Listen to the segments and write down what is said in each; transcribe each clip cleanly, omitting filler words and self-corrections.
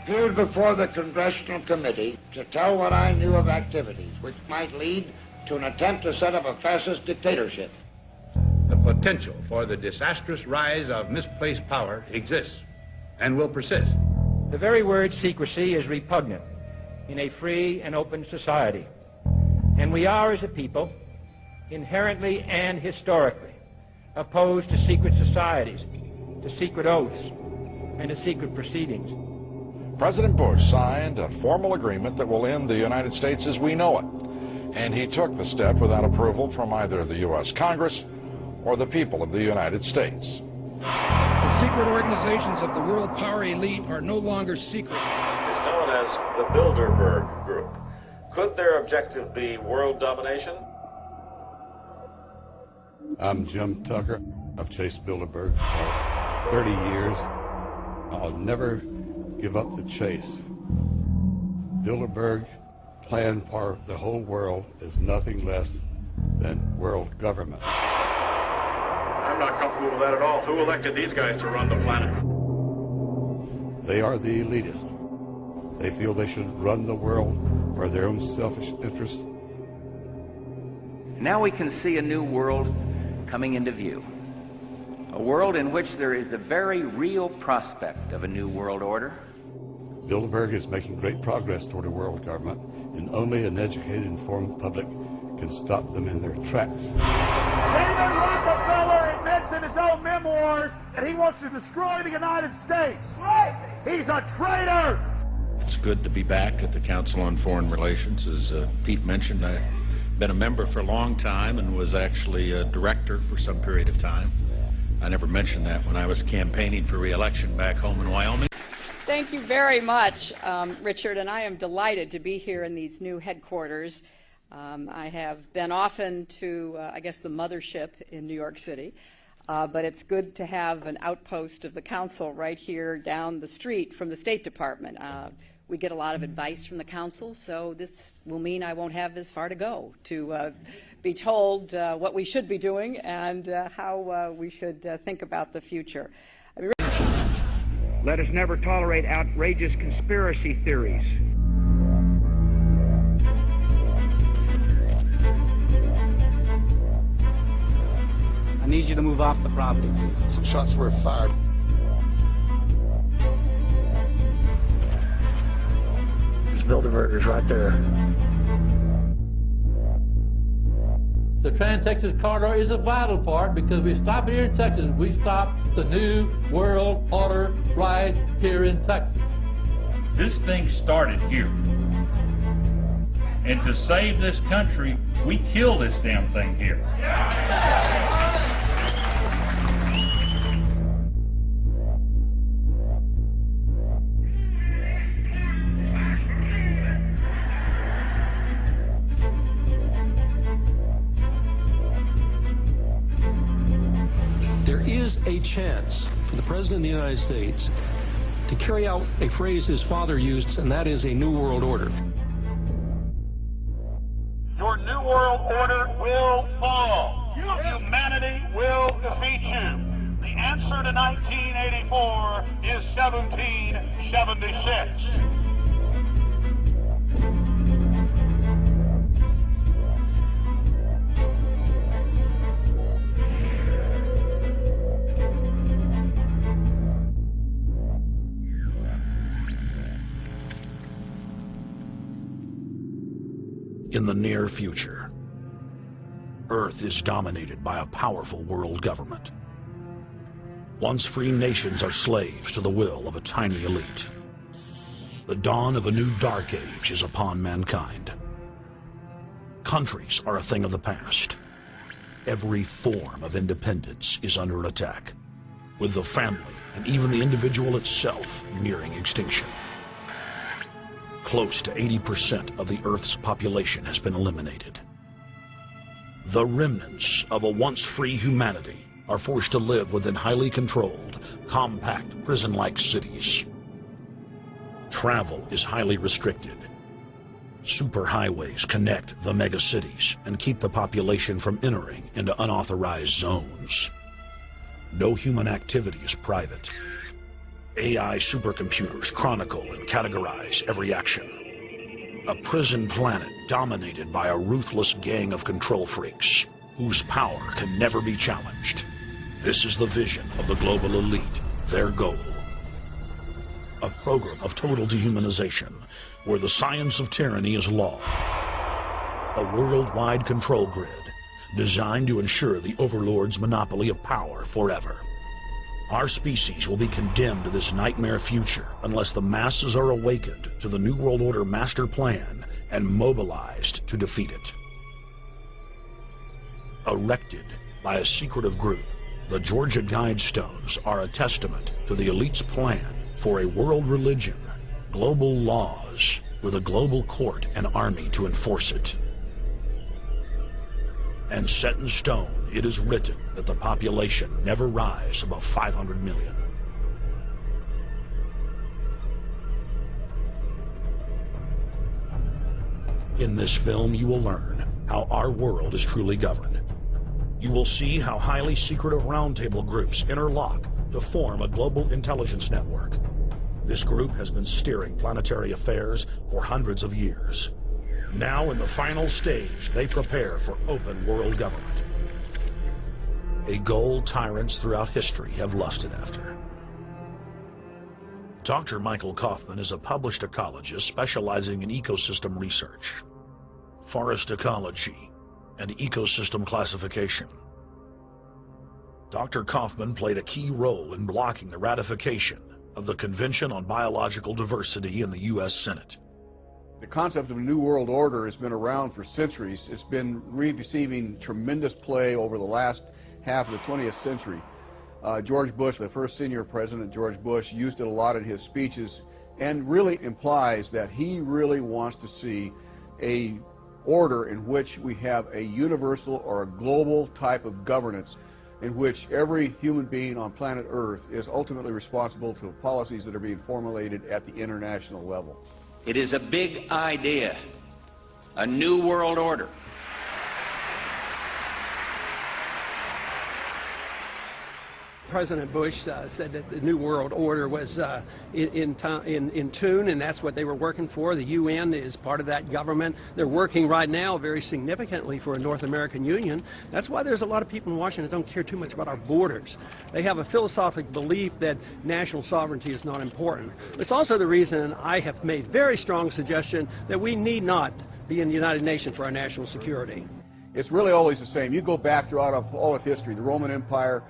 appeared before the Congressional Committee to tell what I knew of activities which might lead to an attempt to set up a fascist dictatorship. The potential for the disastrous rise of misplaced power exists and will persist. The very word secrecy is repugnant in a free and open society. And we are, as a people, inherently and historically opposed to secret societies, to secret oaths, and to secret proceedings. President Bush signed a formal agreement that will end the United States as we know it. And he took the step without approval from either the U.S. Congress or the people of the United States. The secret organizations of the world power elite are no longer secret. It's known as the Bilderberg Group. Could their objective be world domination? I'm Jim Tucker. I've chased Bilderberg for 30 years. I'll never give up the chase. Bilderberg plan for the whole world is nothing less than world government. I'm not comfortable with that at all. Who elected these guys to run the planet? They are the elitists. They feel they should run the world for their own selfish interests. Now we can see a new world coming into view. A world in which there is the very real prospect of a new world order. Bilderberg is making great progress toward a world government, and only an educated, informed public can stop them in their tracks. David Rockefeller admits in his own memoirs that he wants to destroy the United States. He's a traitor! It's good to be back at the Council on Foreign Relations. As Pete mentioned, I've been a member for a long time and was actually a director for some period of time. I never mentioned that when I was campaigning for re-election back home in Wyoming. Thank you very much, Richard, and I am delighted to be here in these new headquarters. I have been often to, I guess, the mothership in New York City, but it's good to have an outpost of the Council right here down the street from the State Department. We get a lot of advice from the Council, so this will mean I won't have as far to go to be told what we should be doing and how we should think about the future. Let us never tolerate outrageous conspiracy theories. I need you to move off the property, please. Some shots were fired. There's Bilderbergers right there. The Trans-Texas Corridor is a vital part because we stop here in Texas. We stop the New World Order right here in Texas. This thing started here. And to save this country, we kill this damn thing here. There is a chance for the President of the United States to carry out a phrase his father used, and that is a New World Order. Your New World Order will fall. Humanity will defeat you. The answer to 1984 is 1776. In the near future, Earth is dominated by a powerful world government. Once free nations are slaves to the will of a tiny elite. The dawn of a new dark age is upon mankind. Countries are a thing of the past. Every form of independence is under attack, with the family and even the individual itself nearing extinction. Close to 80% of the Earth's population has been eliminated. The remnants of a once-free humanity are forced to live within highly controlled, compact, prison-like cities. Travel is highly restricted. Superhighways connect the megacities and keep the population from entering into unauthorized zones. No human activity is private. AI supercomputers chronicle and categorize every action. A prison planet dominated by a ruthless gang of control freaks whose power can never be challenged. This is the vision of the global elite, their goal. A program of total dehumanization where the science of tyranny is law. A worldwide control grid designed to ensure the overlord's monopoly of power forever. Our species will be condemned to this nightmare future unless the masses are awakened to the New World Order master plan and mobilized to defeat it. Erected by a secretive group, the Georgia Guidestones are a testament to the elite's plan for a world religion, global laws, with a global court and army to enforce it. And set in stone, it is written that the population never rise above 500 million. In this film, you will learn how our world is truly governed. You will see how highly secretive roundtable groups interlock to form a global intelligence network. This group has been steering planetary affairs for hundreds of years. Now, in the final stage, they prepare for open world government. A goal tyrants throughout history have lusted after. Dr. Michael Kaufman is a published ecologist specializing in ecosystem research, forest ecology, and ecosystem classification. Dr. Kaufman played a key role in blocking the ratification of the Convention on Biological Diversity in the U.S. Senate. The concept of a new world order has been around for centuries. It's been receiving tremendous play over the last half of the 20th century. George Bush, the first senior president, George Bush, used it a lot in his speeches and really implies that he really wants to see a order in which we have a universal or a global type of governance in which every human being on planet Earth is ultimately responsible to policies that are being formulated at the international level. It is a big idea, a new world order. President Bush said that the New World Order was in tune, and that's what they were working for. The UN is part of that government. They're working right now very significantly for a North American Union. That's why there's a lot of people in Washington that don't care too much about our borders. They have a philosophical belief that national sovereignty is not important. It's also the reason I have made very strong suggestion that we need not be in the United Nations for our national security. It's really always the same. You go back throughout all of history, the Roman Empire,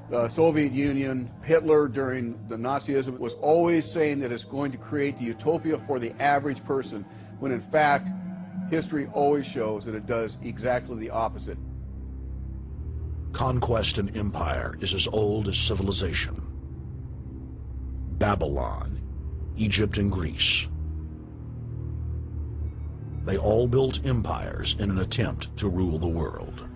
the Soviet Union, Hitler during the Nazism was always saying that it's going to create the utopia for the average person, when in fact, history always shows that it does exactly the opposite. Conquest and empire is as old as civilization. Babylon, Egypt, and Greece. They all built empires in an attempt to rule the world.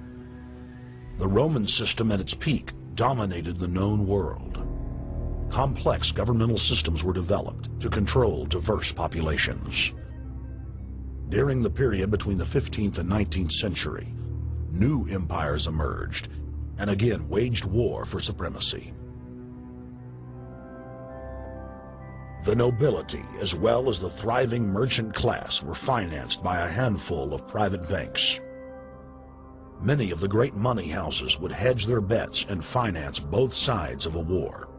The Roman system at its peak dominated the known world. Complex governmental systems were developed to control diverse populations. During the period between the 15th and 19th century, new empires emerged and again waged war for supremacy. The nobility, as well as the thriving merchant class, were financed by a handful of private banks. Many of the great money houses would hedge their bets and finance both sides of a war.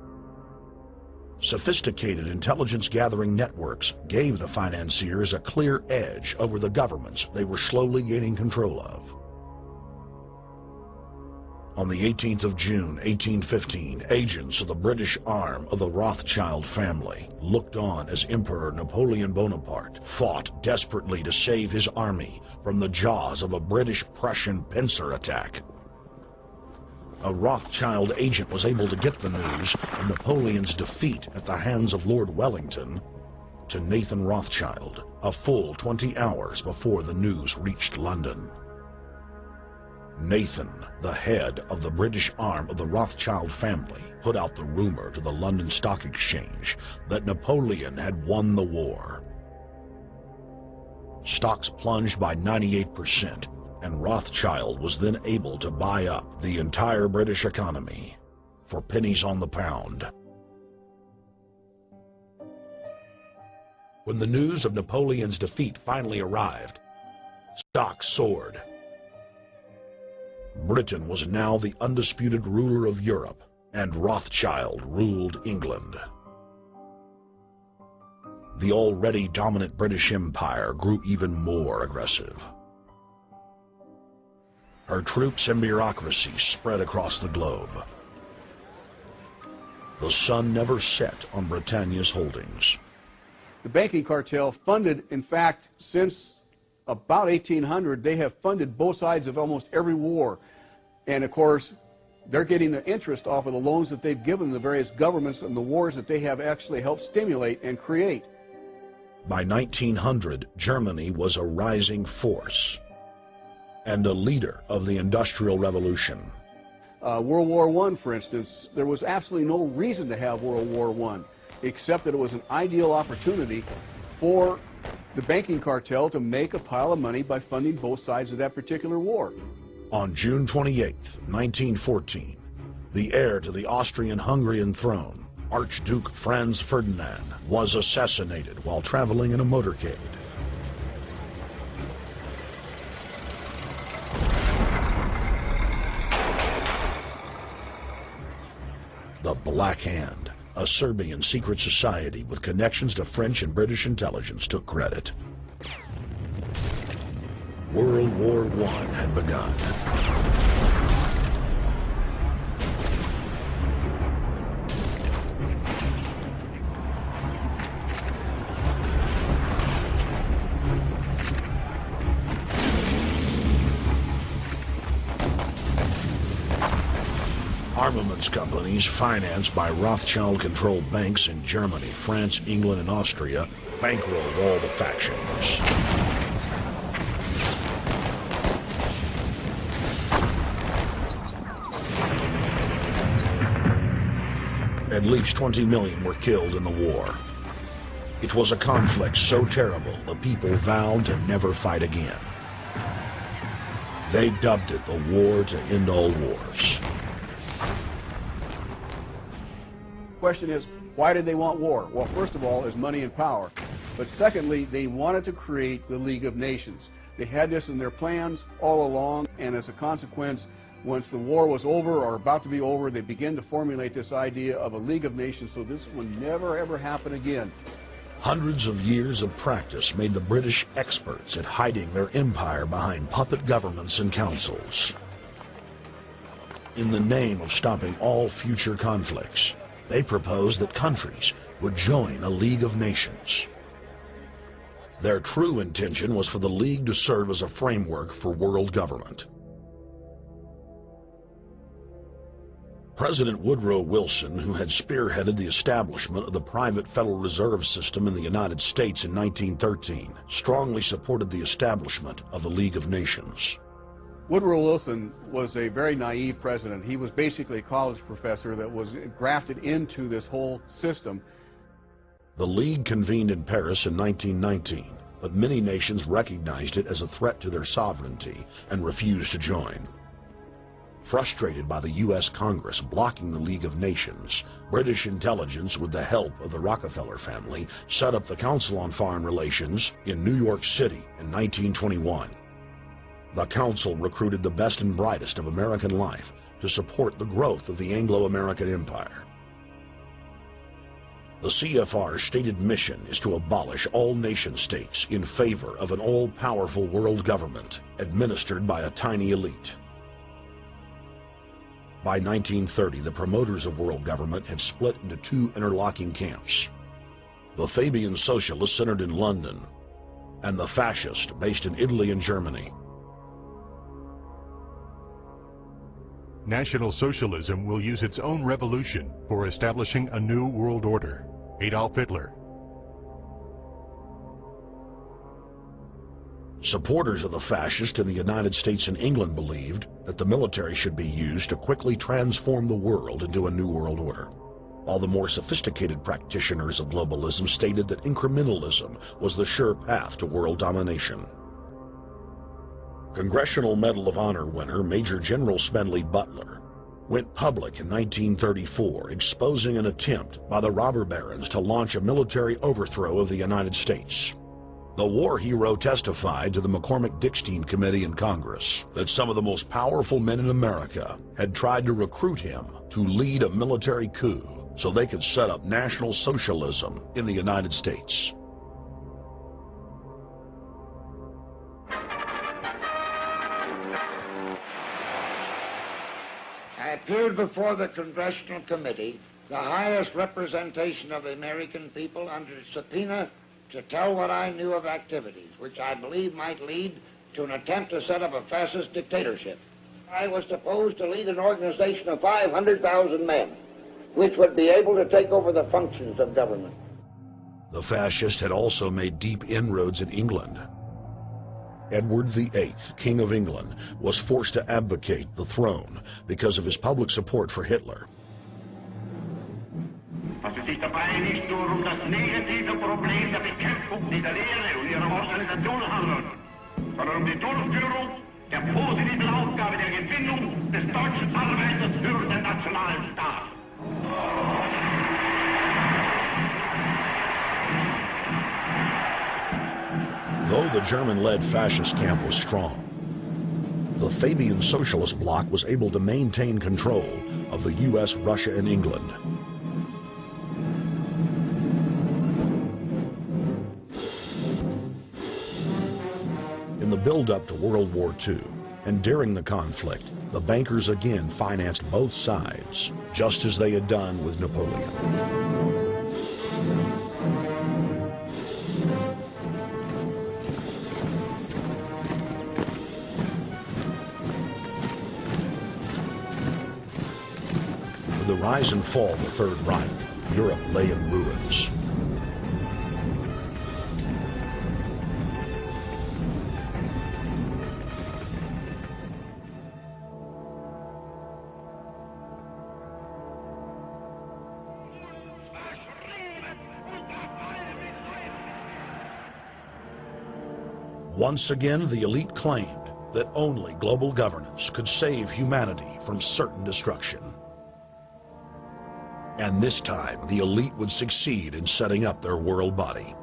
Sophisticated intelligence-gathering networks gave the financiers a clear edge over the governments they were slowly gaining control of. On the 18th of June, 1815, agents of the British arm of the Rothschild family looked on as Emperor Napoleon Bonaparte fought desperately to save his army from the jaws of a British-Prussian pincer attack. A Rothschild agent was able to get the news of Napoleon's defeat at the hands of Lord Wellington to Nathan Rothschild, a full 20 hours before the news reached London. Nathan, the head of the British arm of the Rothschild family, put out the rumor to the London Stock Exchange that Napoleon had won the war. Stocks plunged by 98%, and Rothschild was then able to buy up the entire British economy for pennies on the pound. When the news of Napoleon's defeat finally arrived, stocks soared. Britain was now the undisputed ruler of Europe, and Rothschild ruled England. The already dominant British Empire grew even more aggressive. Her troops and bureaucracy spread across the globe. The sun never set on Britannia's holdings. The banking cartel funded, in fact, since about 1800, they have funded both sides of almost every war. And of course, they're getting the interest off of the loans that they've given the various governments and the wars that they have actually helped stimulate and create. By 1900, Germany was a rising force and a leader of the Industrial Revolution. World War I, for instance, there was absolutely no reason to have World War I, except that it was an ideal opportunity for the banking cartel to make a pile of money by funding both sides of that particular war. On June 28, 1914, the heir to the Austrian-Hungarian throne, Archduke Franz Ferdinand, was assassinated while traveling in a motorcade. The Black Hand, a Serbian secret society with connections to French and British intelligence, took credit. World War I had begun. Armaments companies financed by Rothschild-controlled banks in Germany, France, England, and Austria bankrolled all the factions. At least 20 million were killed in the war. It was a conflict so terrible the people vowed to never fight again. They dubbed it the war to end all wars. Question is, why did they want war? Well, first of all, is money and power. But secondly, they wanted to create the League of Nations. They had this in their plans all along, and as a consequence, once the war was over or about to be over, they began to formulate this idea of a League of Nations so this would never ever happen again. Hundreds of years of practice made the British experts at hiding their empire behind puppet governments and councils. In the name of stopping all future conflicts, they proposed that countries would join a League of Nations. Their true intention was for the League to serve as a framework for world government. President Woodrow Wilson, who had spearheaded the establishment of the private Federal Reserve System in the United States in 1913, strongly supported the establishment of the League of Nations. Woodrow Wilson was a very naive president. He was basically a college professor that was grafted into this whole system. The League convened in Paris in 1919, but many nations recognized it as a threat to their sovereignty and refused to join. Frustrated by the U.S. Congress blocking the League of Nations, British intelligence, with the help of the Rockefeller family, set up the Council on Foreign Relations in New York City in 1921. The Council recruited the best and brightest of American life to support the growth of the Anglo-American Empire. The CFR's stated mission is to abolish all nation-states in favor of an all-powerful world government administered by a tiny elite. By 1930, the promoters of world government had split into two interlocking camps: the Fabian socialists centered in London, and the fascists based in Italy and Germany. National Socialism will use its own revolution for establishing a new world order. Adolf Hitler. Supporters of the fascists in the United States and England believed that the military should be used to quickly transform the world into a new world order, while the more sophisticated practitioners of globalism stated that incrementalism was the sure path to world domination. Congressional Medal of Honor winner Major General Smedley Butler went public in 1934, exposing an attempt by the robber barons to launch a military overthrow of the United States. The war hero testified to the McCormick-Dickstein Committee in Congress that some of the most powerful men in America had tried to recruit him to lead a military coup so they could set up National Socialism in the United States. I appeared before the Congressional Committee, the highest representation of the American people, under subpoena to tell what I knew of activities which I believe might lead to an attempt to set up a fascist dictatorship. I was supposed to lead an organization of 500,000 men, which would be able to take over the functions of government. The fascist had also made deep inroads in England. Edward VIII, King of England, was forced to abdicate the throne because of his public support for Hitler. Was es sich dabei nicht nur das negative Problem der Bekämpfung dieser Lehre und ihrer Organisation handelt, sondern die Durchführung der positiven Aufgabe der Gewinnung des deutschen Arbeiters für den Nationalstaat. Though the German-led fascist camp was strong, the Fabian Socialist bloc was able to maintain control of the U.S., Russia, and England. In the build-up to World War II, and during the conflict, the bankers again financed both sides, just as they had done with Napoleon. With the rise and fall of the Third Reich, Europe lay in ruins. Once again, the elite claimed that only global governance could save humanity from certain destruction. And this time, the elite would succeed in setting up their world body.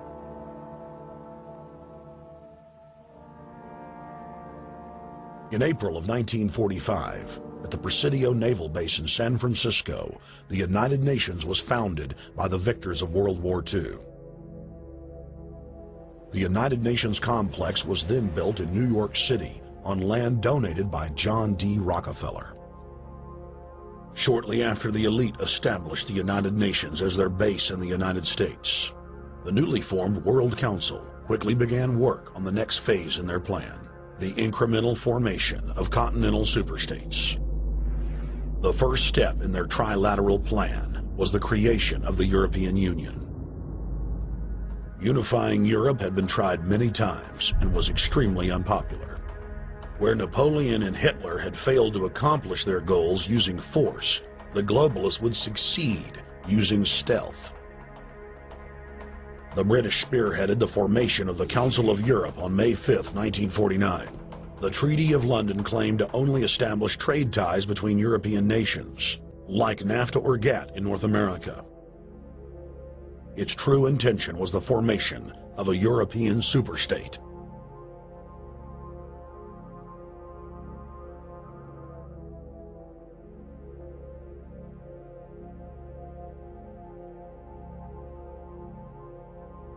In April of 1945, at the Presidio Naval Base in San Francisco, the United Nations was founded by the victors of World War II. The United Nations complex was then built in New York City on land donated by John D. Rockefeller. Shortly after the elite established the United Nations as their base in the United States, the newly formed World Council quickly began work on the next phase in their plan, the incremental formation of continental superstates. The first step in their trilateral plan was the creation of the European Union. Unifying Europe had been tried many times and was extremely unpopular. Where Napoleon and Hitler had failed to accomplish their goals using force, the globalists would succeed using stealth. The British spearheaded the formation of the Council of Europe on May 5, 1949. The Treaty of London claimed to only establish trade ties between European nations, like NAFTA or GATT in North America. Its true intention was the formation of a European superstate.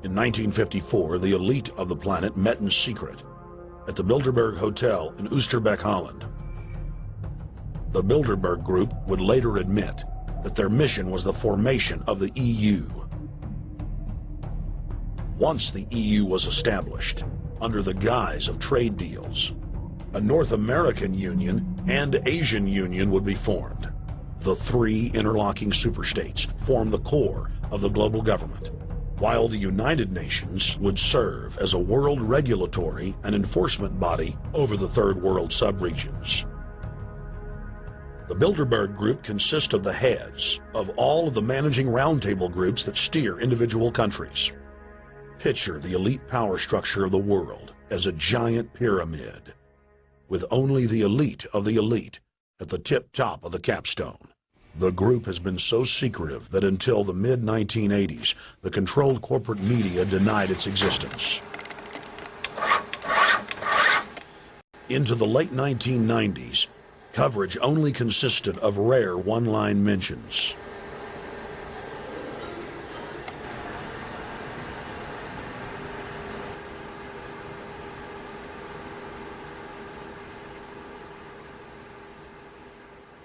In 1954, the elite of the planet met in secret at the Bilderberg Hotel in Oosterbeek, Holland. The Bilderberg Group would later admit that their mission was the formation of the EU. Once the EU was established, under the guise of trade deals, a North American Union and Asian Union would be formed. The three interlocking superstates formed the core of the global government, while the United Nations would serve as a world regulatory and enforcement body over the Third World subregions. The Bilderberg Group consists of the heads of all of the managing roundtable groups that steer individual countries. Picture the elite power structure of the world as a giant pyramid, with only the elite of the elite at the tip top of the capstone. The group has been so secretive that until the mid-1980s, the controlled corporate media denied its existence. Into the late 1990s, coverage only consisted of rare one-line mentions.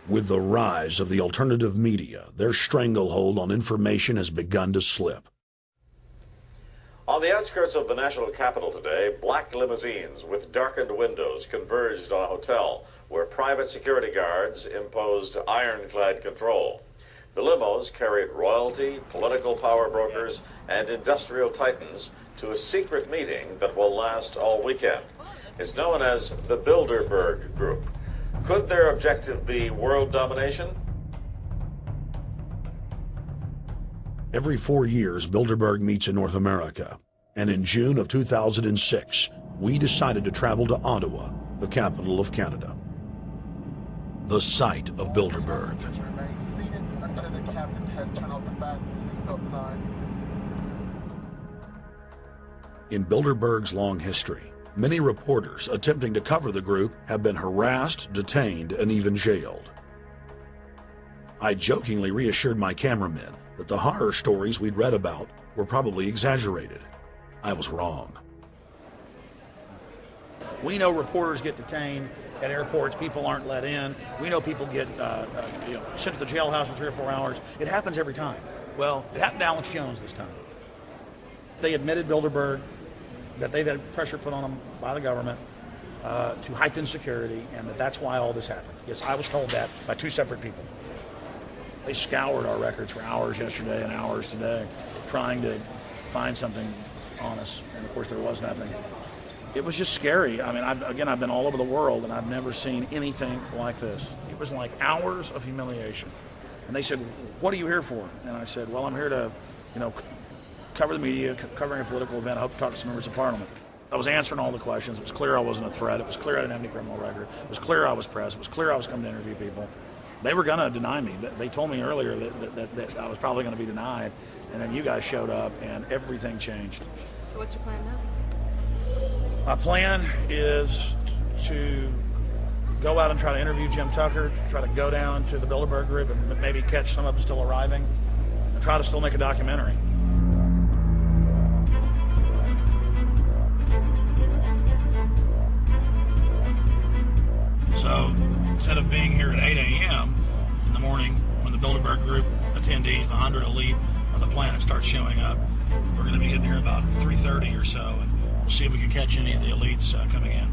With the rise of the alternative media, their stranglehold on information has begun to slip. On the outskirts of the national capital today, black limousines with darkened windows converged on a hotel where private security guards imposed ironclad control. The limos carried royalty, political power brokers, and industrial titans to a secret meeting that will last all weekend. It's known as the Bilderberg Group. Could their objective be world domination? Every 4 years, Bilderberg meets in North America, and in June of 2006, we decided to travel to Ottawa, the capital of Canada. The site of Bilderberg. In Bilderberg's long history, many reporters attempting to cover the group have been harassed, detained, and even jailed. I jokingly reassured my cameramen that the horror stories we'd read about were probably exaggerated. I was wrong. We know reporters get detained at airports, people aren't let in. We know people get sent to the jailhouse for 3 or 4 hours. It happens every time. Well, it happened to Alex Jones this time. They admitted Bilderberg that they've had pressure put on them by the government to heighten security, and that's why all this happened. Yes, I was told that by 2 separate people. They scoured our records for hours yesterday and hours today, trying to find something on us, and of course there was nothing. It was just scary. I mean, I've been all over the world, and I've never seen anything like this. It was like hours of humiliation. And they said, "What are you here for?" And I said, "Well, I'm here to, cover the media, covering a political event. I hope to talk to some members of Parliament." I was answering all the questions. It was clear I wasn't a threat. It was clear I didn't have any criminal record. It was clear I was press. It was clear I was coming to interview people. They were going to deny me. They told me earlier that I was probably going to be denied, and then you guys showed up, and everything changed. So what's your plan now? My plan is to go out and try to interview Jim Tucker, try to go down to the Bilderberg Group and maybe catch some of them still arriving, and try to still make a documentary. So instead of being here at 8 a.m. in the morning when the Bilderberg Group attendees, the 100 elite of the planet, start showing up, we're going to be getting here about 3:30 or so, and we'll see if we can catch any of the elites coming in.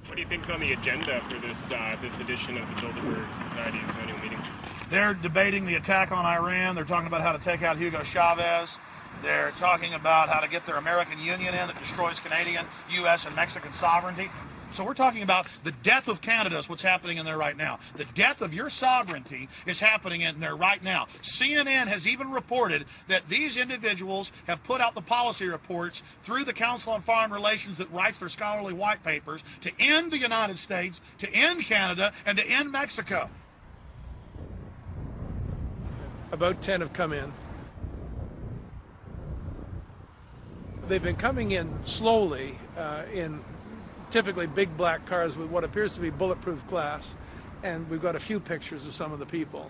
What do you think's on the agenda for this edition of the Bilderberg Society's annual meeting? They're debating the attack on Iran. They're talking about how to take out Hugo Chavez. They're talking about how to get their American Union in that destroys Canadian, U.S., and Mexican sovereignty. So we're talking about the death of Canada is what's happening in there right now. The death of your sovereignty is happening in there right now. CNN has even reported that these individuals have put out the policy reports through the Council on Foreign Relations that writes their scholarly white papers to end the United States, to end Canada, and to end Mexico. About 10 have come in. They've been coming in slowly in typically big black cars with what appears to be bulletproof glass, and we've got a few pictures of some of the people.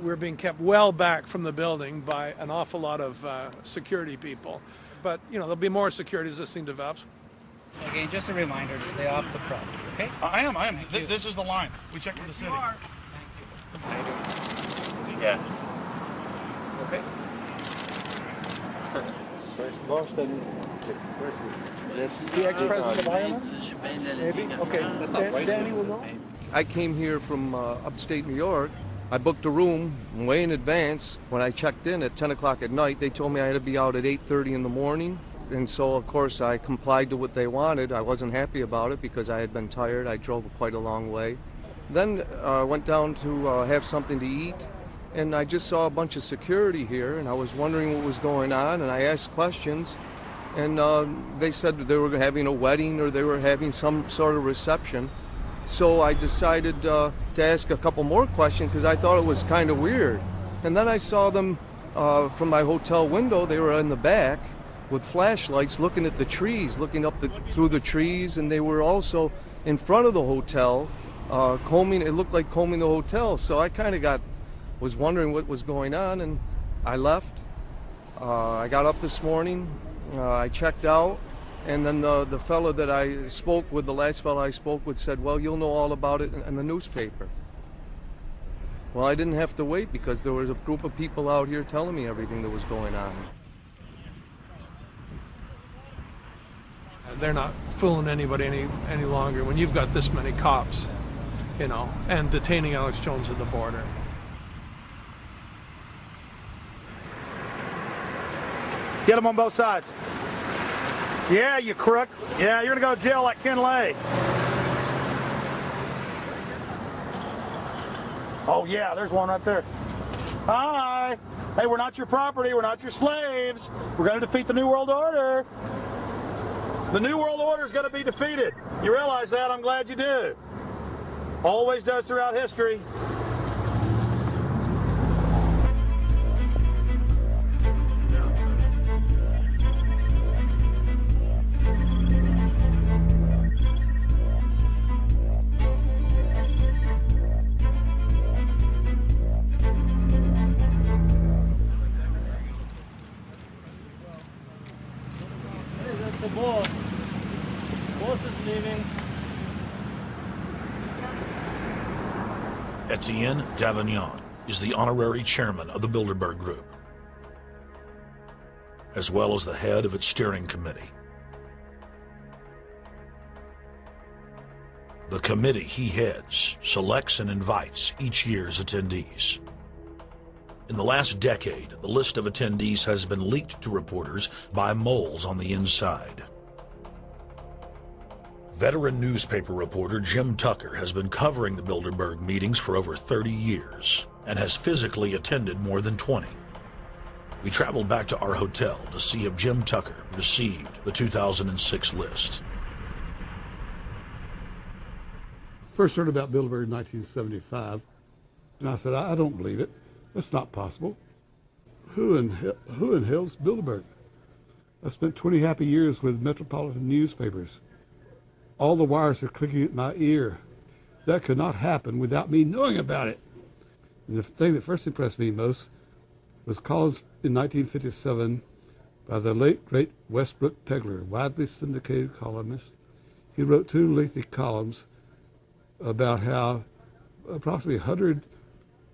We're being kept well back from the building by an awful lot of security people, but there'll be more security as this thing develops. Again, just a reminder to stay off the property, okay? I am. This is the line. We checked with the city. Yeah. Okay. That's the ex-president of Ireland? Maybe? Okay. Danny will know. I came here from upstate New York I booked a room way in advance. When I checked in at 10 o'clock at night, they told me I had to be out at 8:30 in the morning. And so, of course, I complied to what they wanted. I wasn't happy about it because I had been tired. I drove quite a long way. Then I went down to have something to eat, and I just saw a bunch of security here, and I was wondering what was going on, and I asked questions, and they said they were having a wedding or they were having some sort of reception. So I decided to ask a couple more questions because I thought it was kind of weird. And then I saw them from my hotel window. They were in the back with flashlights looking at the trees, looking up through the trees, and they were also in front of the hotel combing. It looked like combing the hotel. So I kind of was wondering what was going on, and I left. I got up this morning, I checked out, and then the fellow that I spoke with, the last fellow I spoke with, said, well, you'll know all about it in the newspaper. Well, I didn't have to wait because there was a group of people out here telling me everything that was going on. They're not fooling anybody any longer when you've got this many cops, you know, and detaining Alex Jones at the border. Get them on both sides. Yeah, you crook. Yeah, you're going to go to jail like Ken Lay. Oh, yeah, there's one right there. Hi. Hey, we're not your property. We're not your slaves. We're going to defeat the New World Order. The New World Order is going to be defeated. You realize that? I'm glad you do. Always does throughout history. The boss. Boss is leaving. Etienne Davignon is the honorary chairman of the Bilderberg Group, as well as the head of its steering committee. The committee he heads selects and invites each year's attendees. In the last decade, the list of attendees has been leaked to reporters by moles on the inside. Veteran newspaper reporter Jim Tucker has been covering the Bilderberg meetings for over 30 years and has physically attended more than 20. We traveled back to our hotel to see if Jim Tucker received the 2006 list. First heard about Bilderberg in 1975, and I said, I don't believe it. That's not possible. Who in hell's Bilderberg? I spent 20 happy years with metropolitan newspapers. All the wires are clicking at my ear. That could not happen without me knowing about it. And the thing that first impressed me most was columns in 1957 by the late, great Westbrook Pegler, widely syndicated columnist. He wrote 2 lengthy columns about how approximately 100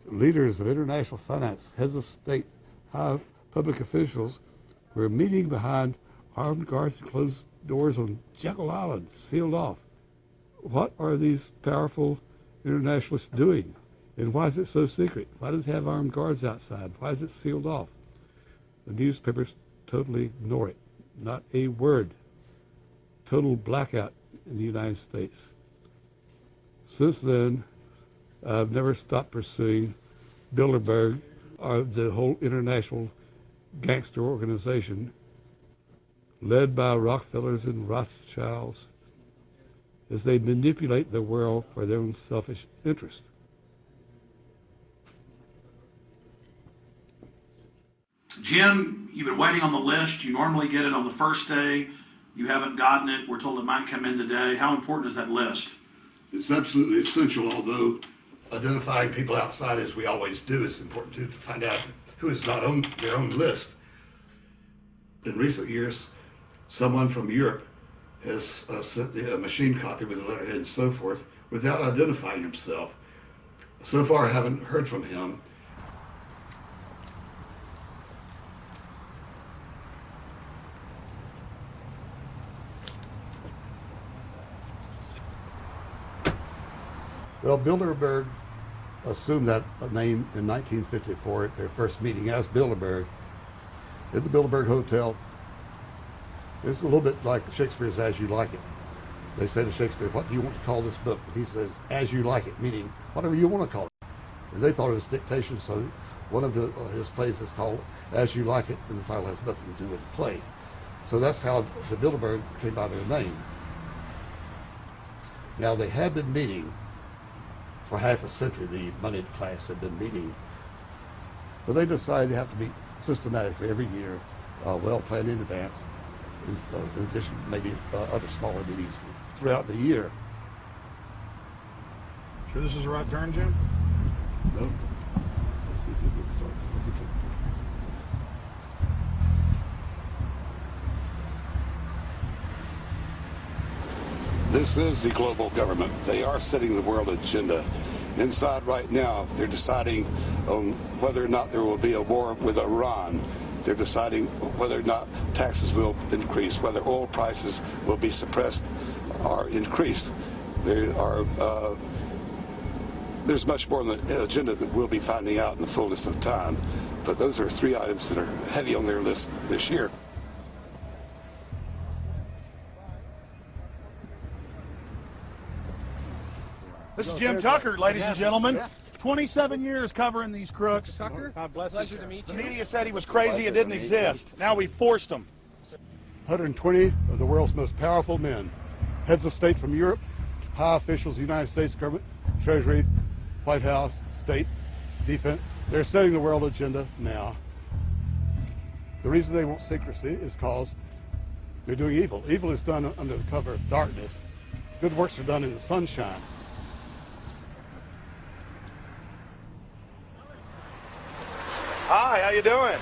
leaders of international finance, heads of state, high public officials were meeting behind armed guards and closed doors on Jekyll Island, sealed off. What are these powerful internationalists doing? And why is it so secret? Why does it have armed guards outside? Why is it sealed off? The newspapers totally ignore it. Not a word. Total blackout in the United States. Since then, I've never stopped pursuing Bilderberg, or the whole international gangster organization led by Rockefellers and Rothschilds, as they manipulate the world for their own selfish interest. Jim, you've been waiting on the list. You normally get it on the first day. You haven't gotten it. We're told it might come in today. How important is that list? It's absolutely essential, although identifying people outside, as we always do, is important too, to find out who is not on their own list. In recent years, someone from Europe has sent a machine copy with a letterhead and so forth without identifying himself. So far, I haven't heard from him. Well, Bilderberg assumed that name in 1954 at their first meeting as Bilderberg at the Bilderberg Hotel. It's a little bit like Shakespeare's As You Like It. They say to Shakespeare, "What do you want to call this book?" And he says, "As You Like It," meaning whatever you want to call it. And they thought it was dictation, so one of his plays is called As You Like It, and the title has nothing to do with the play. So that's how the Bilderberg came by their name. Now, they had been meeting for half a century. The moneyed class had been meeting, but they decided they have to meet systematically every year, well planned in advance, in addition to maybe other smaller meetings throughout the year. Sure this is the right turn, Jim? No. Let's see if you can start. This is the global government. They are setting the world agenda. Inside right now, they're deciding on whether or not there will be a war with Iran. They're deciding whether or not taxes will increase, whether oil prices will be suppressed or increased. There's much more on the agenda that we'll be finding out in the fullness of time. But those are three items that are heavy on their list this year. This is Jim Tucker, ladies and gentlemen. 27 years covering these crooks. Tucker, pleasure to meet The you. media said he was crazy, it didn't exist. Now we forced him. 120 of the world's most powerful men, heads of state from Europe, high officials of the United States government, Treasury, White House, state, defense. They're setting the world agenda now. The reason they want secrecy is because they're doing evil. Evil is done under the cover of darkness. Good works are done in the sunshine. Hi, how you doing?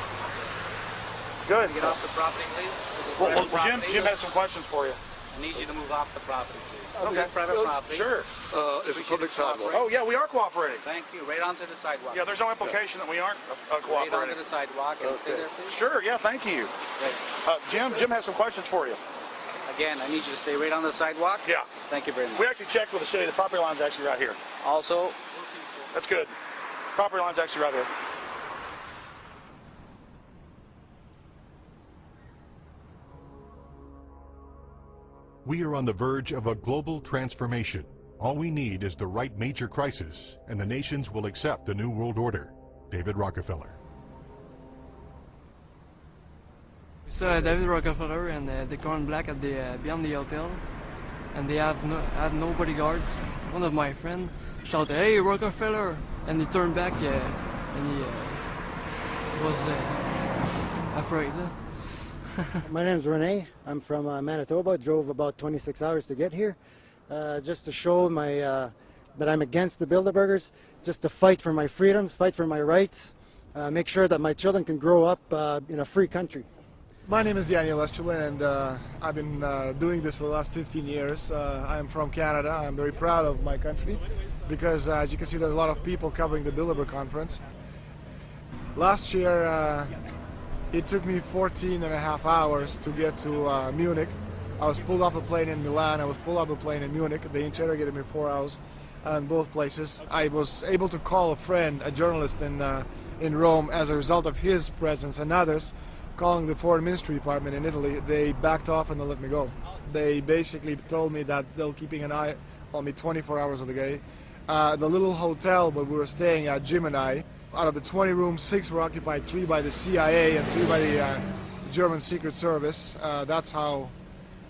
Good. Get off the property, please. Well, Jim has some questions for you. I need you to move off the property, please. Okay. This is private property. Sure. It's a public sidewalk. Oh, yeah, we are cooperating. Thank you. Right onto the sidewalk. Yeah, there's no implication that we aren't Right cooperating. onto the sidewalk and stay there, please. Sure, yeah, thank you. Great. Jim has some questions for you. Again, I need you to stay right on the sidewalk. Yeah. Thank you very much. We actually checked with the city. The property line's actually right here. Also, That's good. Property line's actually right here. We are on the verge of a global transformation. All we need is the right major crisis, and the nations will accept the New World Order. David Rockefeller. So David Rockefeller and the Corn Black at the beyond the hotel, and they had no bodyguards. One of my friends shouted, "Hey, Rockefeller!" and he turned back and he was afraid. My name's Rene. I'm from Manitoba. Drove about 26 hours to get here, just to show that I'm against the Bilderbergers, just to fight for my freedoms, fight for my rights, make sure that my children can grow up in a free country. My name is Daniel Estrelin, and I've been doing this for the last 15 years. I'm from Canada. I'm very proud of my country because, as you can see, there are a lot of people covering the Bilderberg conference. Last year, it took me 14 and a half hours to get to Munich. I was pulled off the plane in Milan. I was pulled off the plane in Munich. They interrogated me 4 hours in both places. I was able to call a friend, a journalist in Rome, as a result of his presence and others. Calling the Foreign Ministry Department in Italy, they backed off and they let me go. They basically told me that they'll keeping an eye on me 24 hours of the day. The little hotel where we were staying at, Jim and I, out of the 20 rooms, 6 were occupied, 3 by the CIA and 3 by the German Secret Service. That's how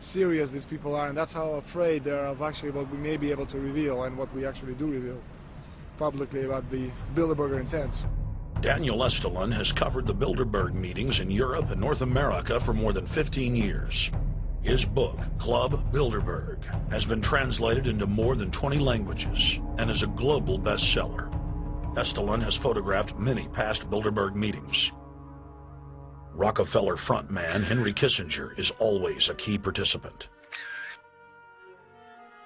serious these people are, and that's how afraid they are of actually what we may be able to reveal and what we actually do reveal publicly about the Bilderberger intents. Daniel Estrelin has covered the Bilderberg meetings in Europe and North America for more than 15 years. His book, Club Bilderberg, has been translated into more than 20 languages and is a global bestseller. Estrelin has photographed many past Bilderberg meetings. Rockefeller frontman Henry Kissinger is always a key participant.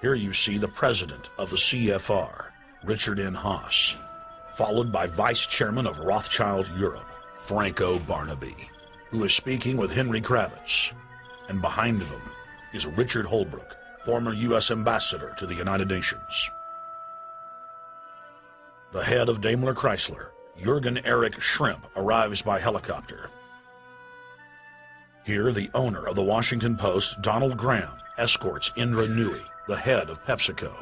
Here you see the president of the CFR, Richard N. Haas, followed by Vice Chairman of Rothschild Europe, Franco Barnaby, who is speaking with Henry Kravitz. And behind them is Richard Holbrooke, former U.S. Ambassador to the United Nations. The head of Daimler Chrysler, Jürgen Erich Schrimp, arrives by helicopter. Here, the owner of the Washington Post, Donald Graham, escorts Indra Nooyi, the head of PepsiCo.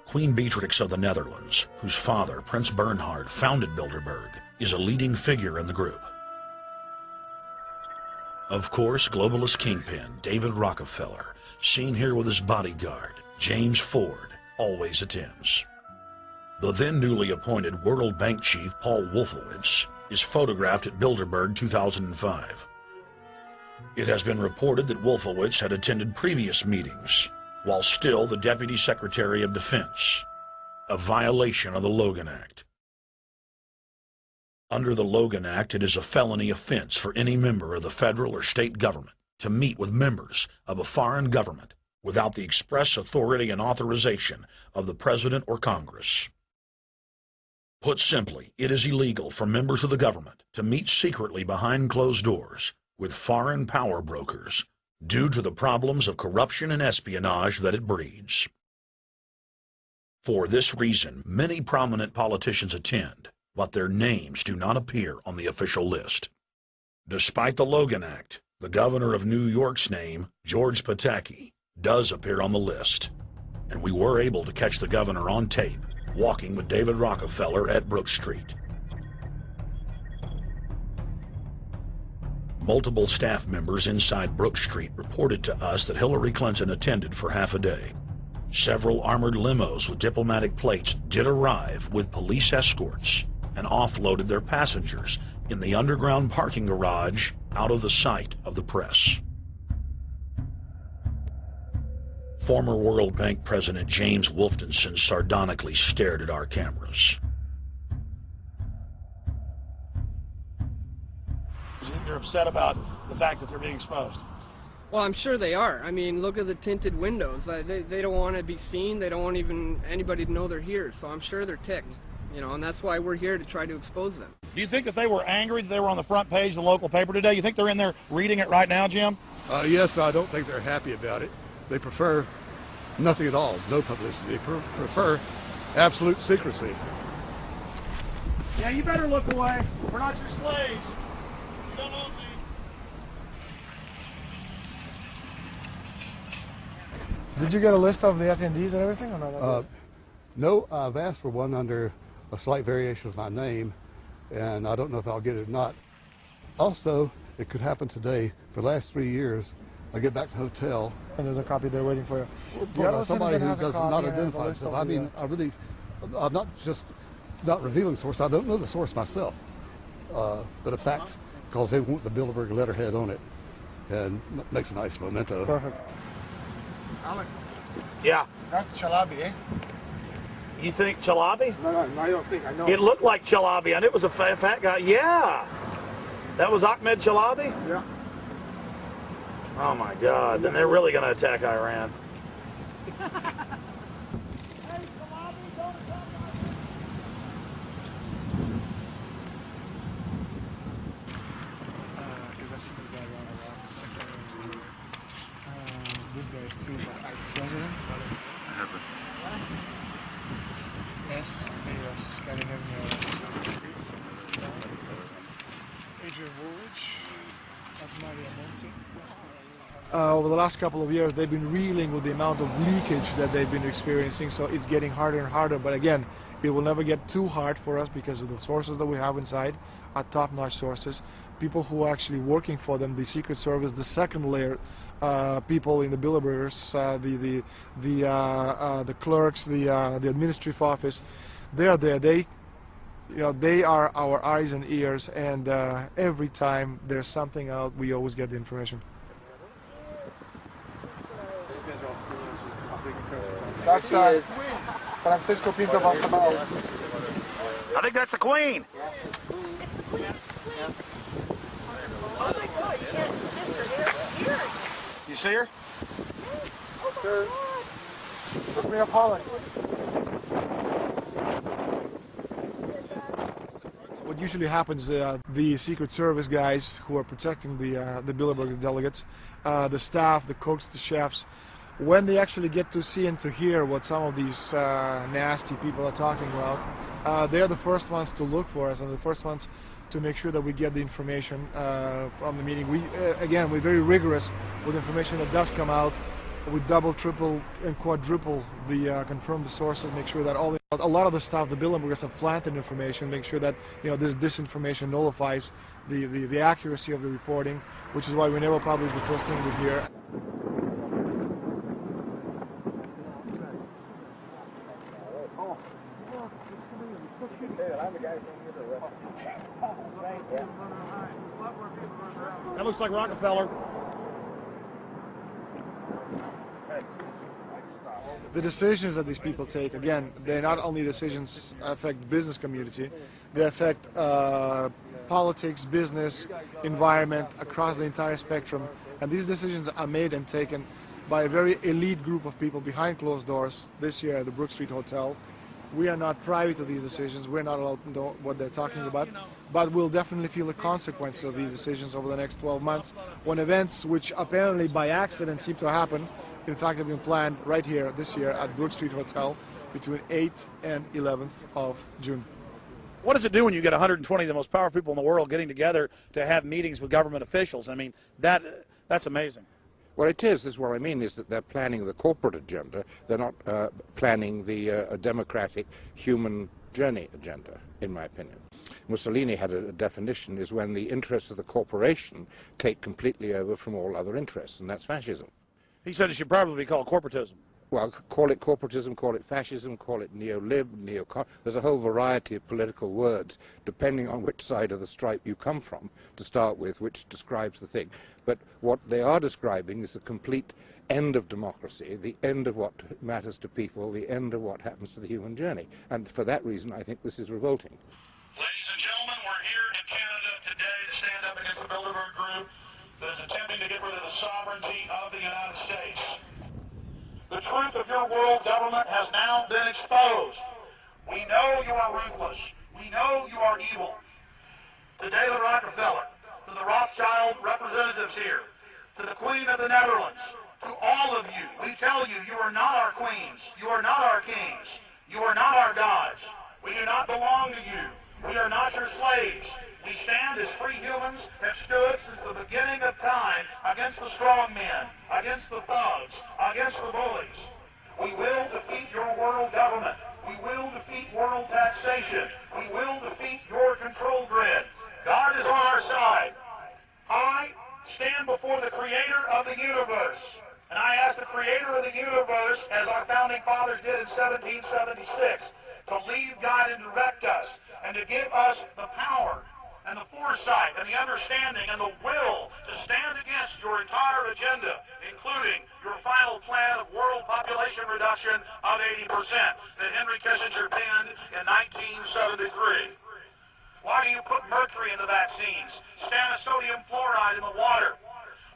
Queen Beatrix of the Netherlands, whose father, Prince Bernhard, founded Bilderberg, is a leading figure in the group. Of course, globalist kingpin David Rockefeller, seen here with his bodyguard, James Ford, always attends. The then newly appointed World Bank chief Paul Wolfowitz is photographed at Bilderberg 2005. It has been reported that Wolfowitz had attended previous meetings while still the Deputy Secretary of Defense, a violation of the Logan Act. Under the Logan Act, it is a felony offense for any member of the federal or state government to meet with members of a foreign government without the express authority and authorization of the President or Congress. Put simply, it is illegal for members of the government to meet secretly behind closed doors with foreign power brokers due to the problems of corruption and espionage that it breeds. For this reason, many prominent politicians attend, but their names do not appear on the official list. Despite the Logan Act, the governor of New York's name, George Pataki, does appear on the list, and we were able to catch the governor on tape walking with David Rockefeller at Brook Street. Multiple staff members inside Brook Street reported to us that Hillary Clinton attended for half a day. Several armored limos with diplomatic plates did arrive with police escorts and offloaded their passengers in the underground parking garage out of the sight of the press. Former World Bank President James Wolfensohn sardonically stared at our cameras. They're upset about the fact that they're being exposed. Well, I'm sure they are. I mean, look at the tinted windows. They don't want to be seen. They don't want even anybody to know they're here. So I'm sure they're ticked, you know, and that's why we're here to try to expose them. Do you think that they were angry that they were on the front page of the local paper today? You think they're in there reading it right now, Jim? Yes, but I don't think they're happy about it. They prefer nothing at all, no publicity. They prefer absolute secrecy. Yeah, you better look away. We're not your slaves. You don't own me. Did you get a list of the attendees and everything? Or not? No, I've asked for one under a slight variation of my name, and I don't know if I'll get it or not. Also, it could happen today. For the last 3 years, I get back to the hotel. And there's a copy there waiting for you. Somebody who does not identify himself. I mean, I'm not just not revealing the source. I don't know the source myself. But a fact, because they want the Bilderberg letterhead on it, and makes a nice memento. Perfect. Alex. Yeah. That's Chalabi, eh? You think Chalabi? No, I don't think. I know. It looked like Chalabi, and it was a fat guy. Yeah. That was Ahmed Chalabi? Yeah. Oh, my God. Then they're really going to attack Iran. This guy is too president. Yes, Adrian Woolwich, Maria Monti. Over the last couple of years, they've been reeling with the amount of leakage that they've been experiencing, so it's getting harder and harder. But again, it will never get too hard for us because of the sources that we have inside are top-notch sources. People who are actually working for them, the Secret Service, the second layer, people in the Bilderbergers, the clerks, the administrative office, they are there. They are our eyes and ears, and every time there's something out, we always get the information. That's Francisco Pinto Balsamao. I think that's the Queen. It's the Queen. Yeah. Oh my God, you can't miss her. Here. You see her? Yes. Oh my God. Bring up Holland. What usually happens, the Secret Service guys who are protecting the Bilderberg delegates, the staff, the cooks, the chefs, when they actually get to see and to hear what some of these nasty people are talking about, they're the first ones to look for us and the first ones to make sure that we get the information from the meeting. Again, we're very rigorous with information that does come out. We double, triple, and quadruple confirm the sources, make sure that a lot of the stuff, the Bilderbergers have planted information, make sure that this disinformation nullifies the accuracy of the reporting, which is why we never publish the first thing we hear. That looks like Rockefeller. The decisions that these people take, again, they're not only decisions that affect business community, they affect politics, business, environment, across the entire spectrum. And these decisions are made and taken by a very elite group of people behind closed doors this year at the Brook Street Hotel. We are not privy to these decisions. We're not allowed to know what they're talking about. But we'll definitely feel the consequences of these decisions over the next 12 months when events which apparently by accident seem to happen, in fact, have been planned right here this year at Brook Street Hotel between 8th and 11th of June. What does it do when you get 120 of the most powerful people in the world getting together to have meetings with government officials? I mean, that's amazing. Well, it is what I mean is that they're planning the corporate agenda. They're not planning the democratic human journey agenda, in my opinion. Mussolini had a definition, is when the interests of the corporation take completely over from all other interests, and that's fascism. He said it should probably be called corporatism. Well, call it corporatism, call it fascism, call it neo-lib, neo-con. There's a whole variety of political words, depending on which side of the stripe you come from, to start with, which describes the thing. But what they are describing is the complete end of democracy, the end of what matters to people, the end of what happens to the human journey. And for that reason, I think this is revolting. Ladies and gentlemen, we're here in Canada today to stand up against the Bilderberg Group that is attempting to get rid of the sovereignty of the United States. The truth of your world government has now been exposed. We know you are ruthless. We know you are evil. To David Rockefeller, to the Rothschild representatives here, to the Queen of the Netherlands, to all of you, we tell you, you are not our queens. You are not our kings. You are not our gods. We do not belong to you. We are not your slaves. We stand as free humans, have stood since the beginning of time against the strong men, against the thugs, against the bullies. We will defeat your world government. We will defeat world taxation. We will defeat your control grid. God is on our side. I stand before the creator of the universe, and I ask the creator of the universe, as our founding fathers did in 1776, to lead, guide, and direct us, and to give us the power and the foresight and the understanding and the will to stand against your entire agenda, including your final plan of world population reduction of 80% that Henry Kissinger penned in 1973. Why do you put mercury in the vaccines, sodium fluoride in the water?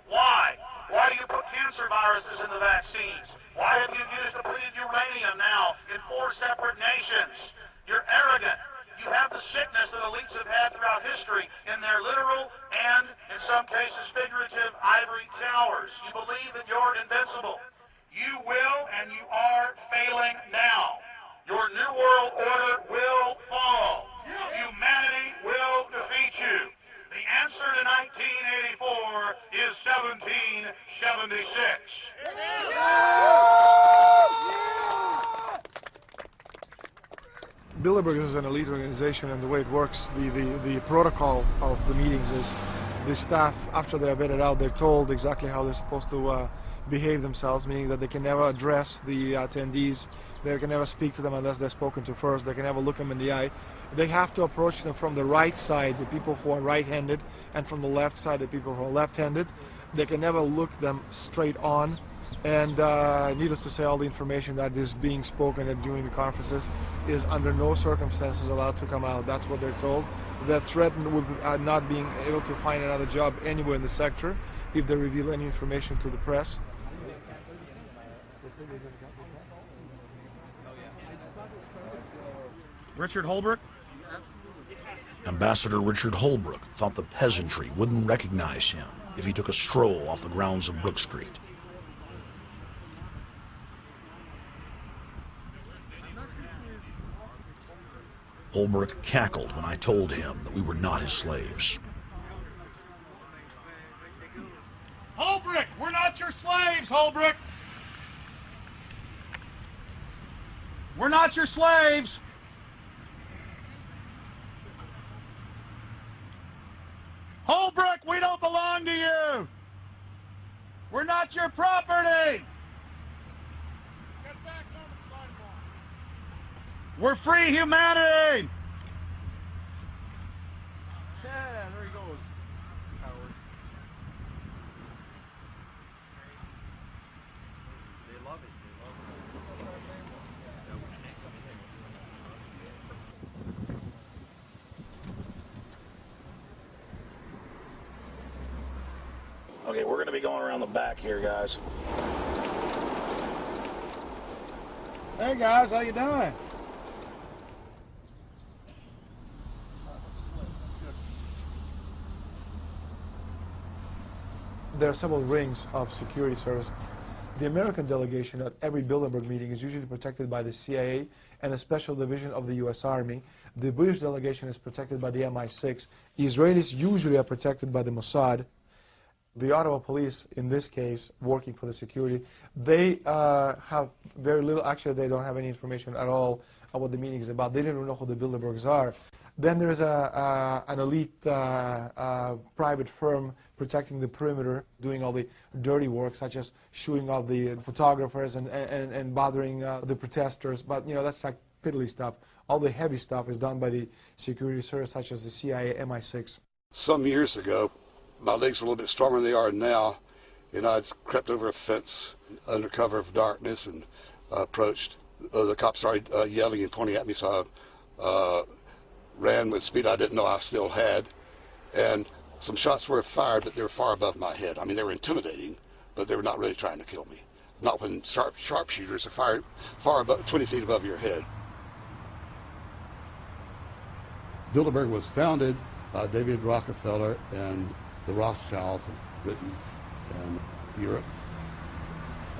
Why? Why do you put cancer viruses in the vaccines? Why have you used depleted uranium now in 4 separate nations? You're arrogant. You have the sickness that elites have had throughout history in their literal and, in some cases, figurative ivory towers. You believe that you're invincible. You will and you are failing now. Your New World Order will fall. Humanity will defeat you. The answer to 1984 is 1776. Bilderberg is an elite organization, and the way it works, the protocol of the meetings is the staff, after they're vetted out, they're told exactly how they're supposed to behave themselves, meaning that they can never address the attendees, they can never speak to them unless they're spoken to first, they can never look them in the eye. They have to approach them from the right side, the people who are right-handed, and from the left side, the people who are left-handed. They can never look them straight on. And needless to say, all the information that is being spoken during the conferences is under no circumstances allowed to come out. That's what they're told. They're threatened with not being able to find another job anywhere in the sector if they reveal any information to the press. Richard Holbrooke? Ambassador Richard Holbrooke thought the peasantry wouldn't recognize him if he took a stroll off the grounds of Brook Street. Holbrook cackled when I told him that we were not his slaves. Holbrook, we're not your slaves, Holbrook. We're not your slaves. Holbrook, we don't belong to you. We're not your property. Get back on the sidewalk. We're free humanity. Yeah, there he goes. Howard. They love it. Okay, we're going to be going around the back here, guys. Hey guys, how you doing? There are several rings of security service. The American delegation at every Bilderberg meeting is usually protected by the CIA and a special division of the U.S. Army. The British delegation is protected by the MI6. Israelis usually are protected by the Mossad. The Ottawa police, in this case, working for the security, they have very little, actually they don't have any information at all on what the meeting is about. They didn't know who the Bilderbergs are. Then there's an elite private firm protecting the perimeter, doing all the dirty work, such as shooing off the photographers and bothering the protesters. But, you know, that's like piddly stuff. All the heavy stuff is done by the security service, such as the CIA, MI6. Some years ago, my legs were a little bit stronger than they are now, and I'd crept over a fence under cover of darkness and approached. The cops started yelling and pointing at me, so I ran with speed I didn't know I still had, and some shots were fired, but they were far above my head. I mean, they were intimidating, but they were not really trying to kill me. Not when sharpshooters are fired far above, 20 feet above your head. Bilderberg was founded by David Rockefeller and the Rothschilds of Britain and Europe.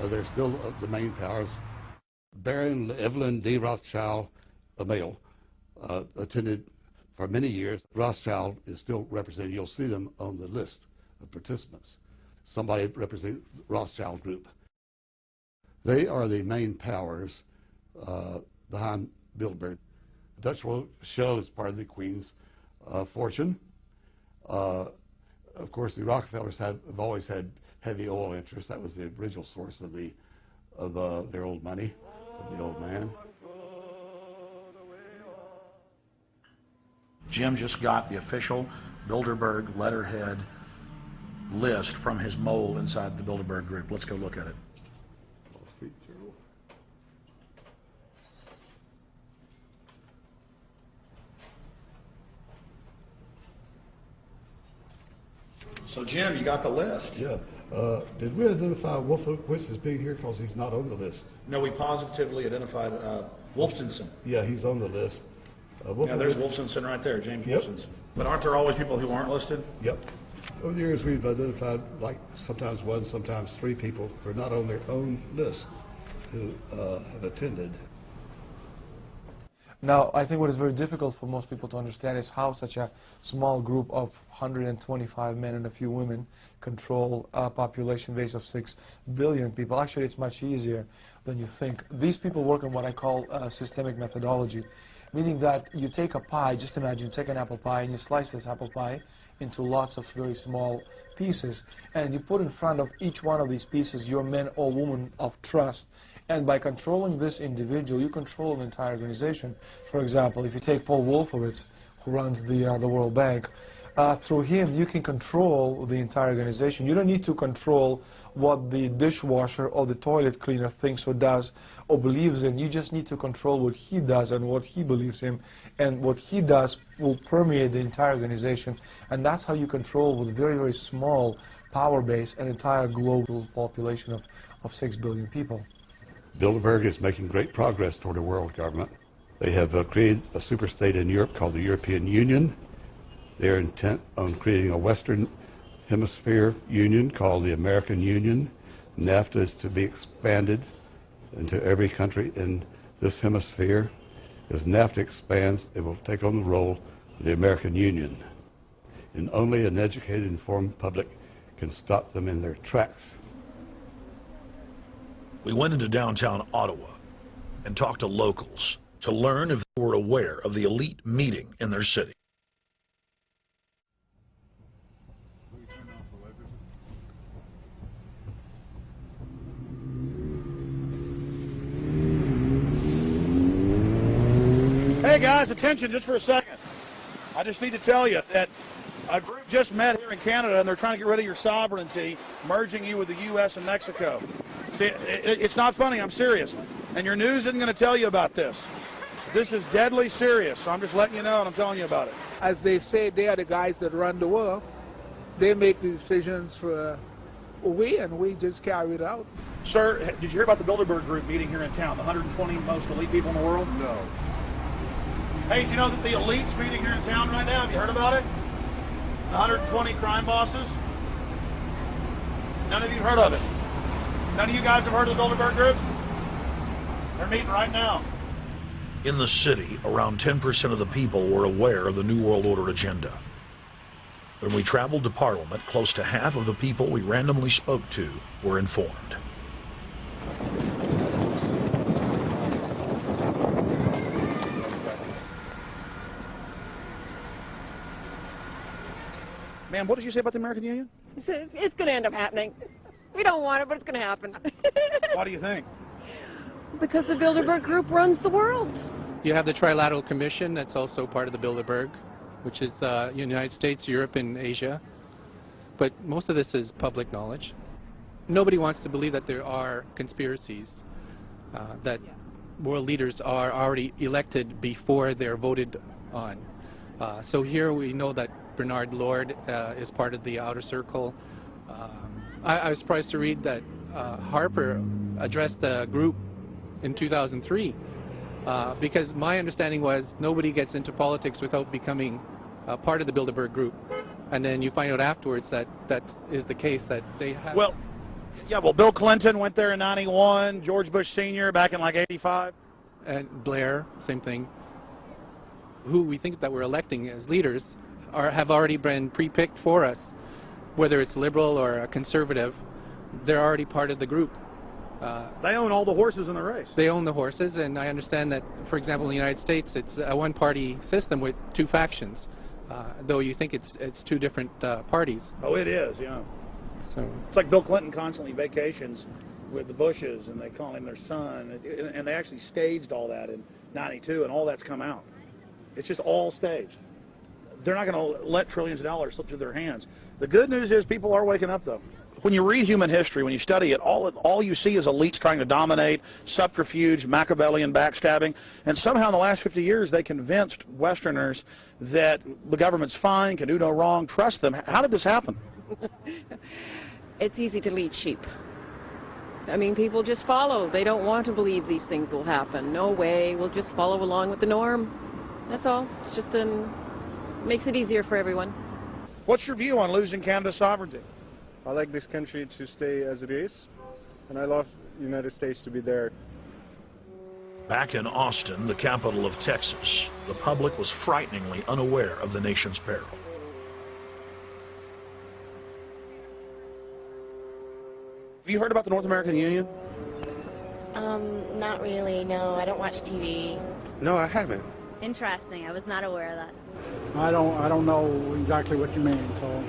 They're still the main powers. Baron Evelyn D. Rothschild, a male, attended for many years. Rothschild is still represented. You'll see them on the list of participants. Somebody representing the Rothschild group. They are the main powers behind Bilderberg. The Dutch Shell is part of the Queen's fortune. Of course, the Rockefellers have always had heavy oil interests. That was the original source of their old money from the old man. Jim just got the official Bilderberg letterhead list from his mole inside the Bilderberg group. Let's go look at it. Wall Street Journal. So, Jim, you got the list. Yeah. Did we identify Wolfowitz as being here because he's not on the list? No, we positively identified Wolfenson. Yeah, he's on the list. Yeah, there's Wolfenson right there, James Wolfenson. But aren't there always people who aren't listed? Yep. Over the years, we've identified like sometimes one, sometimes three people who are not on their own list who have attended. Now, I think what is very difficult for most people to understand is how such a small group of 125 men and a few women control a population base of 6 billion people. Actually, it's much easier than you think. These people work on what I call systemic methodology, meaning that you take a pie, just imagine you take an apple pie and you slice this apple pie into lots of very small pieces, and you put in front of each one of these pieces your men or women of trust. And by controlling this individual, you control an entire organization. For example, if you take Paul Wolfowitz, who runs the World Bank, through him you can control the entire organization. You don't need to control what the dishwasher or the toilet cleaner thinks or does or believes in. You just need to control what he does and what he believes in. And what he does will permeate the entire organization. And that's how you control, with a very, very small power base, an entire global population of 6 billion people. Bilderberg is making great progress toward a world government. They have created a superstate in Europe called the European Union. They're intent on creating a Western Hemisphere Union called the American Union. NAFTA is to be expanded into every country in this hemisphere. As NAFTA expands, it will take on the role of the American Union, and only an educated, informed public can stop them in their tracks. We went into downtown Ottawa and talked to locals to learn if they were aware of the elite meeting in their city. Hey guys, attention just for a second. I just need to tell you that a group just met here in Canada and they're trying to get rid of your sovereignty, merging you with the U.S. and Mexico. See, it's not funny, I'm serious. And your news isn't going to tell you about this. This is deadly serious, so I'm just letting you know and I'm telling you about it. As they say, they are the guys that run the world. They make the decisions for and we just carry it out. Sir, did you hear about the Bilderberg Group meeting here in town, the 120 most elite people in the world? No. Hey, do you know that the elite's meeting here in town right now? Have you heard about it? 120 crime bosses? None of you heard of it? None of you guys have heard of the Bilderberg Group? They're meeting right now. In the city, around 10% of the people were aware of the New World Order agenda. When we traveled to Parliament, close to half of the people we randomly spoke to were informed. Ma'am, what did you say about the American Union? It's going to end up happening. We don't want it, but it's going to happen. Why do you think? Because the Bilderberg Group runs the world. You have the Trilateral Commission that's also part of the Bilderberg, which is the United States, Europe, and Asia. But most of this is public knowledge. Nobody wants to believe that there are conspiracies, that world leaders are already elected before they're voted on. So here we know that Bernard Lord is part of the outer circle. I was surprised to read that Harper addressed the group in 2003 because my understanding was nobody gets into politics without becoming part of the Bilderberg Group. And then you find out afterwards that that is the case, that they have... Well, Bill Clinton went there in 91, George Bush Sr. back in like 85. And Blair, same thing. Who we think that we're electing as leaders have already been pre-picked for us. Whether it's liberal or a conservative, they're already part of the group. They own all the horses in the race. They own the horses, and I understand that, for example, in the United States, it's a one-party system with two factions, though you think it's two different parties. Oh, it is, yeah. So it's like Bill Clinton constantly vacations with the Bushes, and they call him their son, and they actually staged all that in '92, and all that's come out. It's just all staged. They're not going to let trillions of dollars slip through their hands. The good news is people are waking up, though. When you read human history, when you study it, all you see is elites trying to dominate, subterfuge, Machiavellian backstabbing, and somehow in the last 50 years they convinced Westerners that the government's fine, can do no wrong, trust them. How did this happen? It's easy to lead sheep. I mean, people just follow. They don't want to believe these things will happen. No way. We'll just follow along with the norm. That's all. It's just makes it easier for everyone. What's your view on losing Canada's sovereignty? I like this country to stay as it is, and I love the United States to be there. Back in Austin, the capital of Texas, the public was frighteningly unaware of the nation's peril. Have you heard about the North American Union? Not really, no. I don't watch TV. No, I haven't. Interesting. I was not aware of that. I don't know exactly what you mean, so...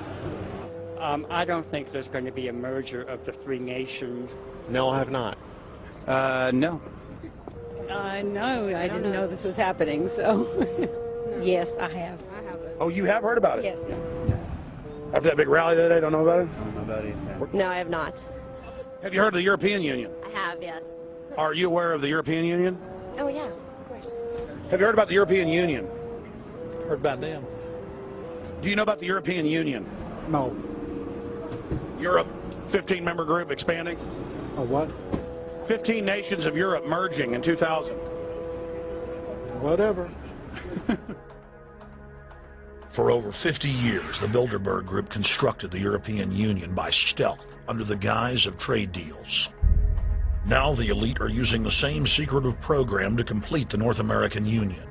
I don't think there's going to be a merger of the three nations. No, I have not. No. No, I didn't know this was happening, so... Yes, I have. Oh, you have heard about it? Yes. After that big rally the other day, don't know about it? I don't know about it. No, I have not. Have you heard of the European Union? I have, yes. Are you aware of the European Union? Oh, yeah, of course. Have you heard about the European Union? Heard about them. Do you know about the European Union? No. Europe, 15-member group expanding? A what? 15 nations of Europe merging in 2000. Whatever. For over 50 years, the Bilderberg Group constructed the European Union by stealth under the guise of trade deals. Now the elite are using the same secretive program to complete the North American Union.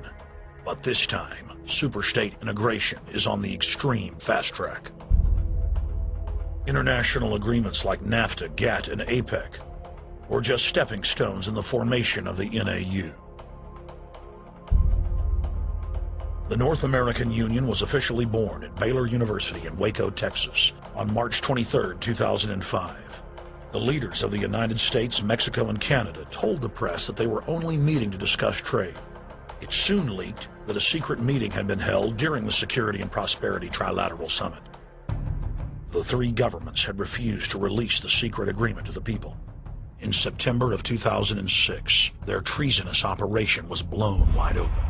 But this time, superstate integration is on the extreme fast track. International agreements like NAFTA, GATT, and APEC were just stepping stones in the formation of the NAU. The North American Union was officially born at Baylor University in Waco, Texas, on March 23, 2005. The leaders of the United States, Mexico, and Canada told the press that they were only meeting to discuss trade. It soon leaked that a secret meeting had been held during the Security and Prosperity Trilateral Summit. The three governments had refused to release the secret agreement to the people. In September of 2006, their treasonous operation was blown wide open.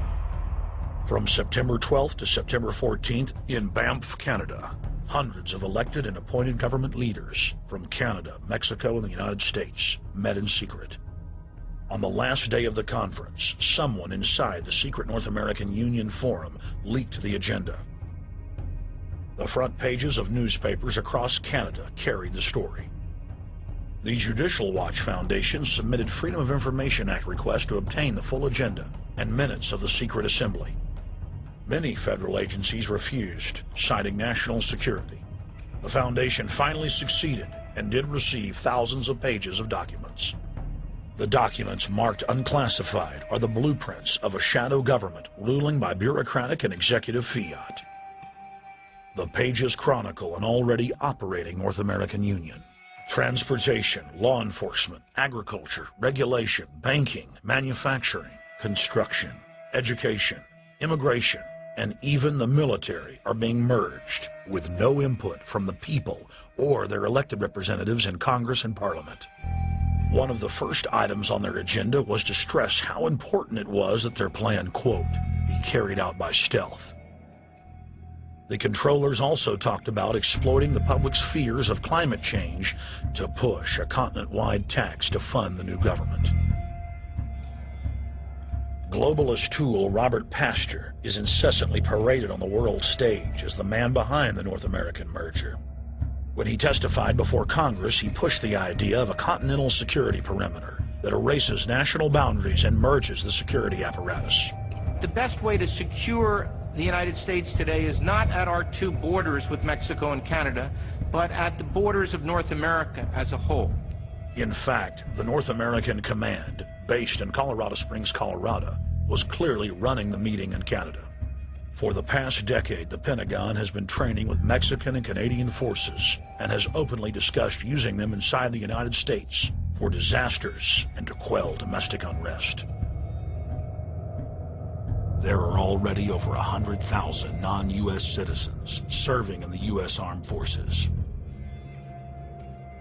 From September 12th to September 14th, in Banff, Canada, hundreds of elected and appointed government leaders from Canada, Mexico, and the United States met in secret. On the last day of the conference, someone inside the secret North American Union Forum leaked the agenda. The front pages of newspapers across Canada carried the story. The Judicial Watch Foundation submitted Freedom of Information Act requests to obtain the full agenda and minutes of the secret assembly. Many federal agencies refused, citing national security. The foundation finally succeeded and did receive thousands of pages of documents. The documents marked unclassified are the blueprints of a shadow government ruling by bureaucratic and executive fiat. The pages chronicle an already operating North American Union. Transportation, law enforcement, agriculture, regulation, banking, manufacturing, construction, education, immigration, and even the military are being merged with no input from the people or their elected representatives in Congress and Parliament. One of the first items on their agenda was to stress how important it was that their plan, quote, be carried out by stealth. The controllers also talked about exploiting the public's fears of climate change to push a continent-wide tax to fund the new government. Globalist tool Robert Pastor is incessantly paraded on the world stage as the man behind the North American merger. When he testified before Congress, he pushed the idea of a continental security perimeter that erases national boundaries and merges the security apparatus. The best way to secure the United States today is not at our two borders with Mexico and Canada, but at the borders of North America as a whole. In fact, the North American Command, based in Colorado Springs, Colorado, was clearly running the meeting in Canada. For the past decade, the Pentagon has been training with Mexican and Canadian forces and has openly discussed using them inside the United States for disasters and to quell domestic unrest. There are already over 100,000 non-U.S. citizens serving in the U.S. Armed Forces.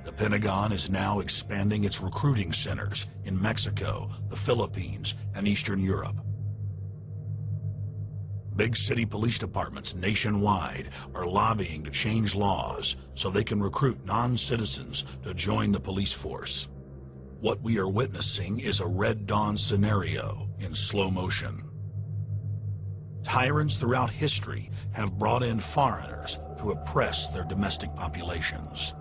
The Pentagon is now expanding its recruiting centers in Mexico, the Philippines, and Eastern Europe. Big city police departments nationwide are lobbying to change laws so they can recruit non-citizens to join the police force. What we are witnessing is a Red Dawn scenario in slow motion. Tyrants throughout history have brought in foreigners to oppress their domestic populations.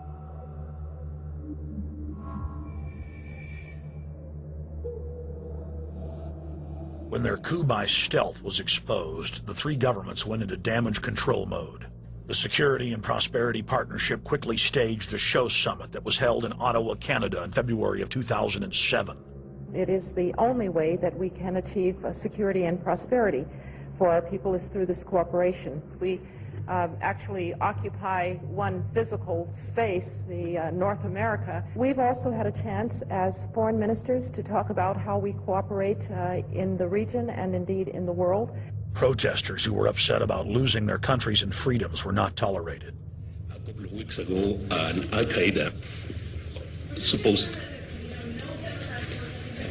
When their coup by stealth was exposed, the three governments went into damage control mode. The Security and Prosperity Partnership quickly staged a show summit that was held in Ottawa, Canada in February of 2007. It is the only way that we can achieve security and prosperity for our people is through this cooperation. We actually occupy one physical space, the North America. We've also had a chance as foreign ministers to talk about how we cooperate in the region and indeed in the world. Protesters who were upset about losing their countries and freedoms were not tolerated. A couple of weeks ago, an Al-Qaeda supposed.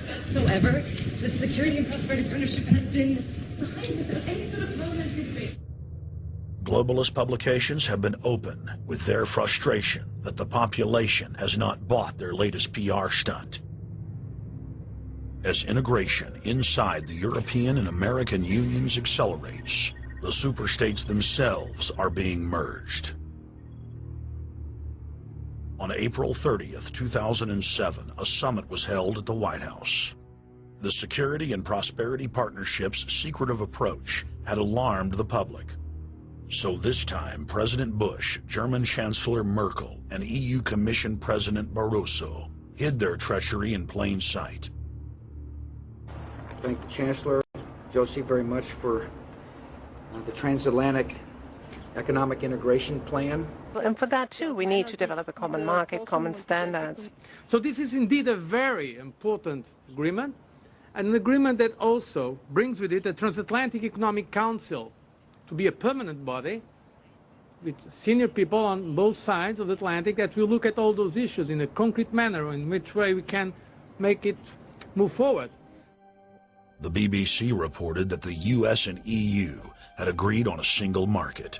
Whatsoever, the Security and Prosperity Partnership has been signed without any sort of parliamentary debate. Globalist publications have been open with their frustration that the population has not bought their latest PR stunt. As integration inside the European and American unions accelerates, the superstates themselves are being merged. On April 30th, 2007, a summit was held at the White House. The Security and Prosperity Partnership's secretive approach had alarmed the public. So this time, President Bush, German Chancellor Merkel, and EU Commission President Barroso hid their treachery in plain sight. Thank the Chancellor, Josie, very much for the transatlantic economic integration plan. And for that too, we need to develop a common market, common standards. So this is indeed a very important agreement, and an agreement that also brings with it a Transatlantic Economic Council to be a permanent body with senior people on both sides of the Atlantic that will look at all those issues in a concrete manner, in which way we can make it move forward. The BBC reported that the US and EU had agreed on a single market.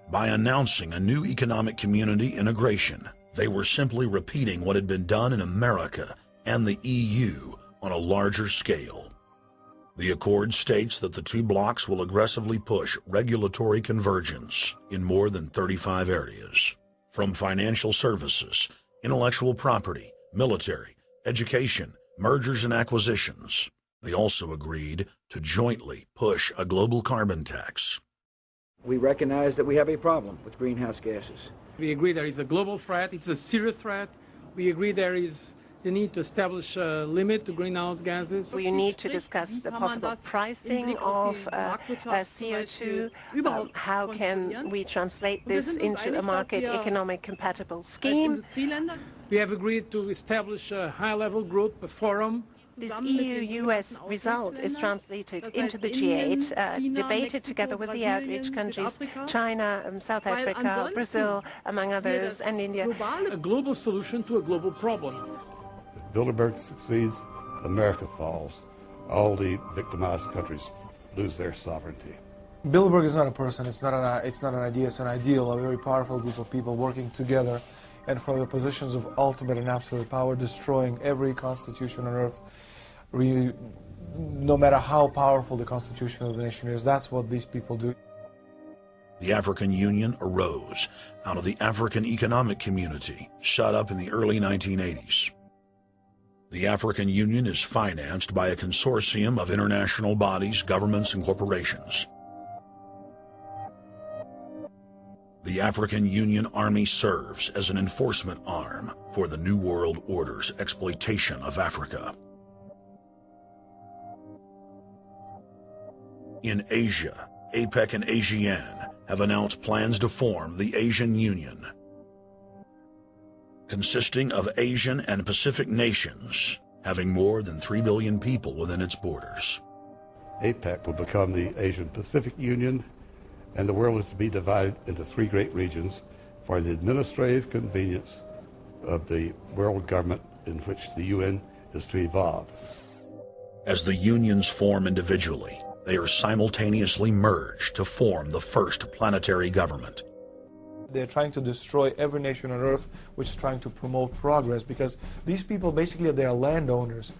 By announcing a new economic community integration, they were simply repeating what had been done in America and the EU on a larger scale. The accord states that the two blocs will aggressively push regulatory convergence in more than 35 areas, from financial services, intellectual property, military, education, mergers and acquisitions. They also agreed to jointly push a global carbon tax. We recognize that we have a problem with greenhouse gases. We agree there is a global threat, it's a serious threat. We agree there is the need to establish a limit to greenhouse gases. We need to discuss the possible pricing of CO2. How can we translate this into a market economic compatible scheme? We have agreed to establish a high-level group, a forum. This EU-US result is translated into the G8, debated together with the outreach countries, China, South Africa, Brazil, among others, and India. A global solution to a global problem. If Bilderberg succeeds, America falls. All the victimized countries lose their sovereignty. Bilderberg is not a person, it's not an idea, it's an ideal, a very powerful group of people working together and from the positions of ultimate and absolute power, destroying every constitution on earth, no matter how powerful the constitution of the nation is. That's what these people do. The African Union arose out of the African Economic Community, shut up in the early 1980s. The African Union is financed by a consortium of international bodies, governments, and corporations. The African Union Army serves as an enforcement arm for the New World Order's exploitation of Africa. In Asia, APEC and ASEAN have announced plans to form the Asian Union, consisting of Asian and Pacific nations, having more than 3 billion people within its borders. APEC will become the Asian Pacific Union, and the world is to be divided into 3 great regions for the administrative convenience of the world government in which the UN is to evolve. As the unions form individually, they are simultaneously merged to form the first planetary government. They're trying to destroy every nation on earth which is trying to promote progress, because these people basically they're landowners.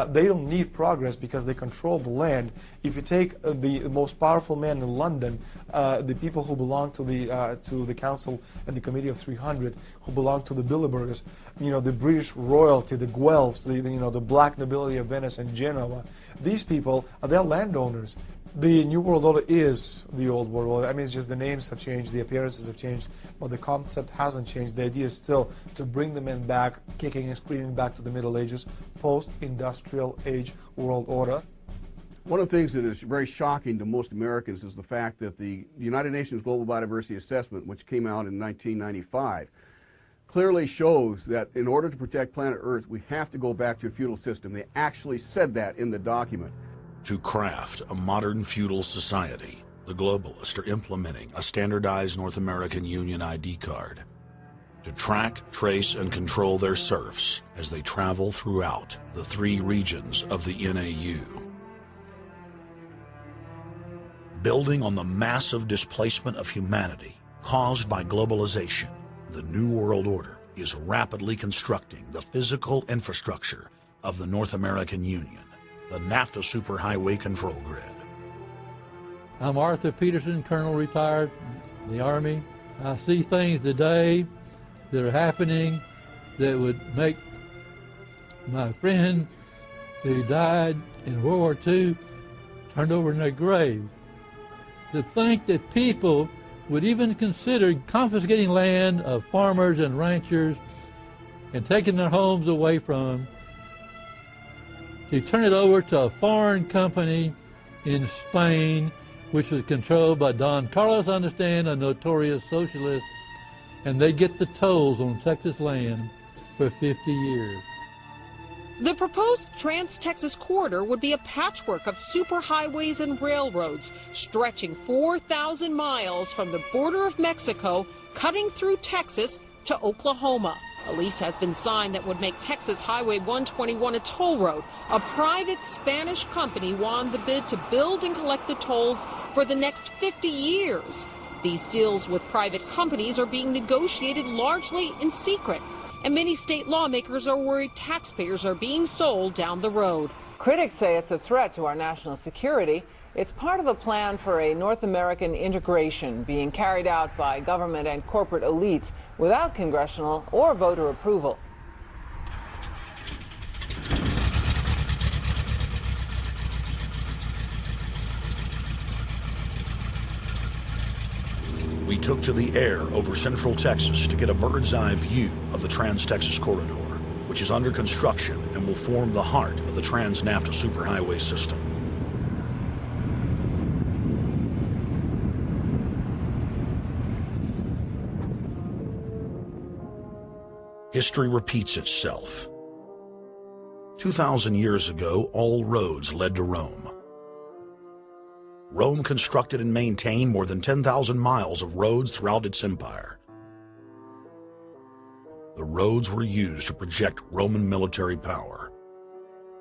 They don't need progress because they control the land. If you take the most powerful man in London, the people who belong to the Council and the Committee of 300, who belong to the Bilderbergers, the British royalty, the Guelphs, the black nobility of Venice and Genoa, these people they're landowners. The New World Order is the old world order. I mean, it's just the names have changed, the appearances have changed, but the concept hasn't changed. The idea is still to bring the men back, kicking and screaming back to the Middle Ages, post-industrial age world order. One of the things that is very shocking to most Americans is the fact that the United Nations Global Biodiversity Assessment, which came out in 1995, clearly shows that in order to protect planet Earth, we have to go back to a feudal system. They actually said that in the document. To craft a modern feudal society, the globalists are implementing a standardized North American Union ID card to track, trace, and control their serfs as they travel throughout the 3 regions of the NAU. Building on the massive displacement of humanity caused by globalization, the New World Order is rapidly constructing the physical infrastructure of the North American Union, the NAFTA Superhighway Control Grid. I'm Arthur Peterson, Colonel retired in the Army. I see things today that are happening that would make my friend who died in World War II turned over in their grave. To think that people would even consider confiscating land of farmers and ranchers and taking their homes away from them to turn it over to a foreign company in Spain, which was controlled by Don Carlos, I understand, a notorious socialist, and they get the tolls on Texas land for 50 years. The proposed Trans-Texas corridor would be a patchwork of superhighways and railroads stretching 4,000 miles from the border of Mexico, cutting through Texas to Oklahoma. A lease has been signed that would make Texas Highway 121 a toll road. A private Spanish company won the bid to build and collect the tolls for the next 50 years. These deals with private companies are being negotiated largely in secret, and many state lawmakers are worried taxpayers are being sold down the road. Critics say it's a threat to our national security. It's part of a plan for a North American integration being carried out by government and corporate elites without congressional or voter approval. We took to the air over central Texas to get a bird's eye view of the Trans-Texas Corridor, which is under construction and will form the heart of the Trans-NAFTA superhighway system. History repeats itself. 2,000 years ago, all roads led to Rome. Rome constructed and maintained more than 10,000 miles of roads throughout its empire. The roads were used to project Roman military power,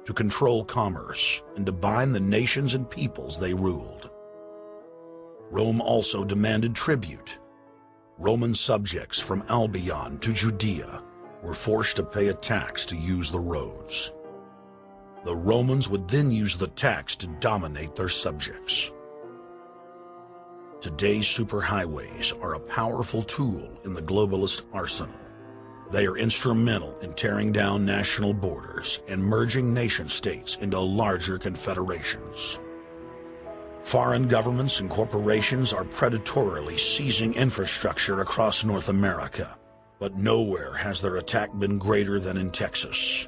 to control commerce, and to bind the nations and peoples they ruled. Rome also demanded tribute. Roman subjects from Albion to Judea were forced to pay a tax to use the roads. The Romans would then use the tax to dominate their subjects. Today's superhighways are a powerful tool in the globalist arsenal. They are instrumental in tearing down national borders and merging nation-states into larger confederations. Foreign governments and corporations are predatorily seizing infrastructure across North America, but nowhere has their attack been greater than in Texas.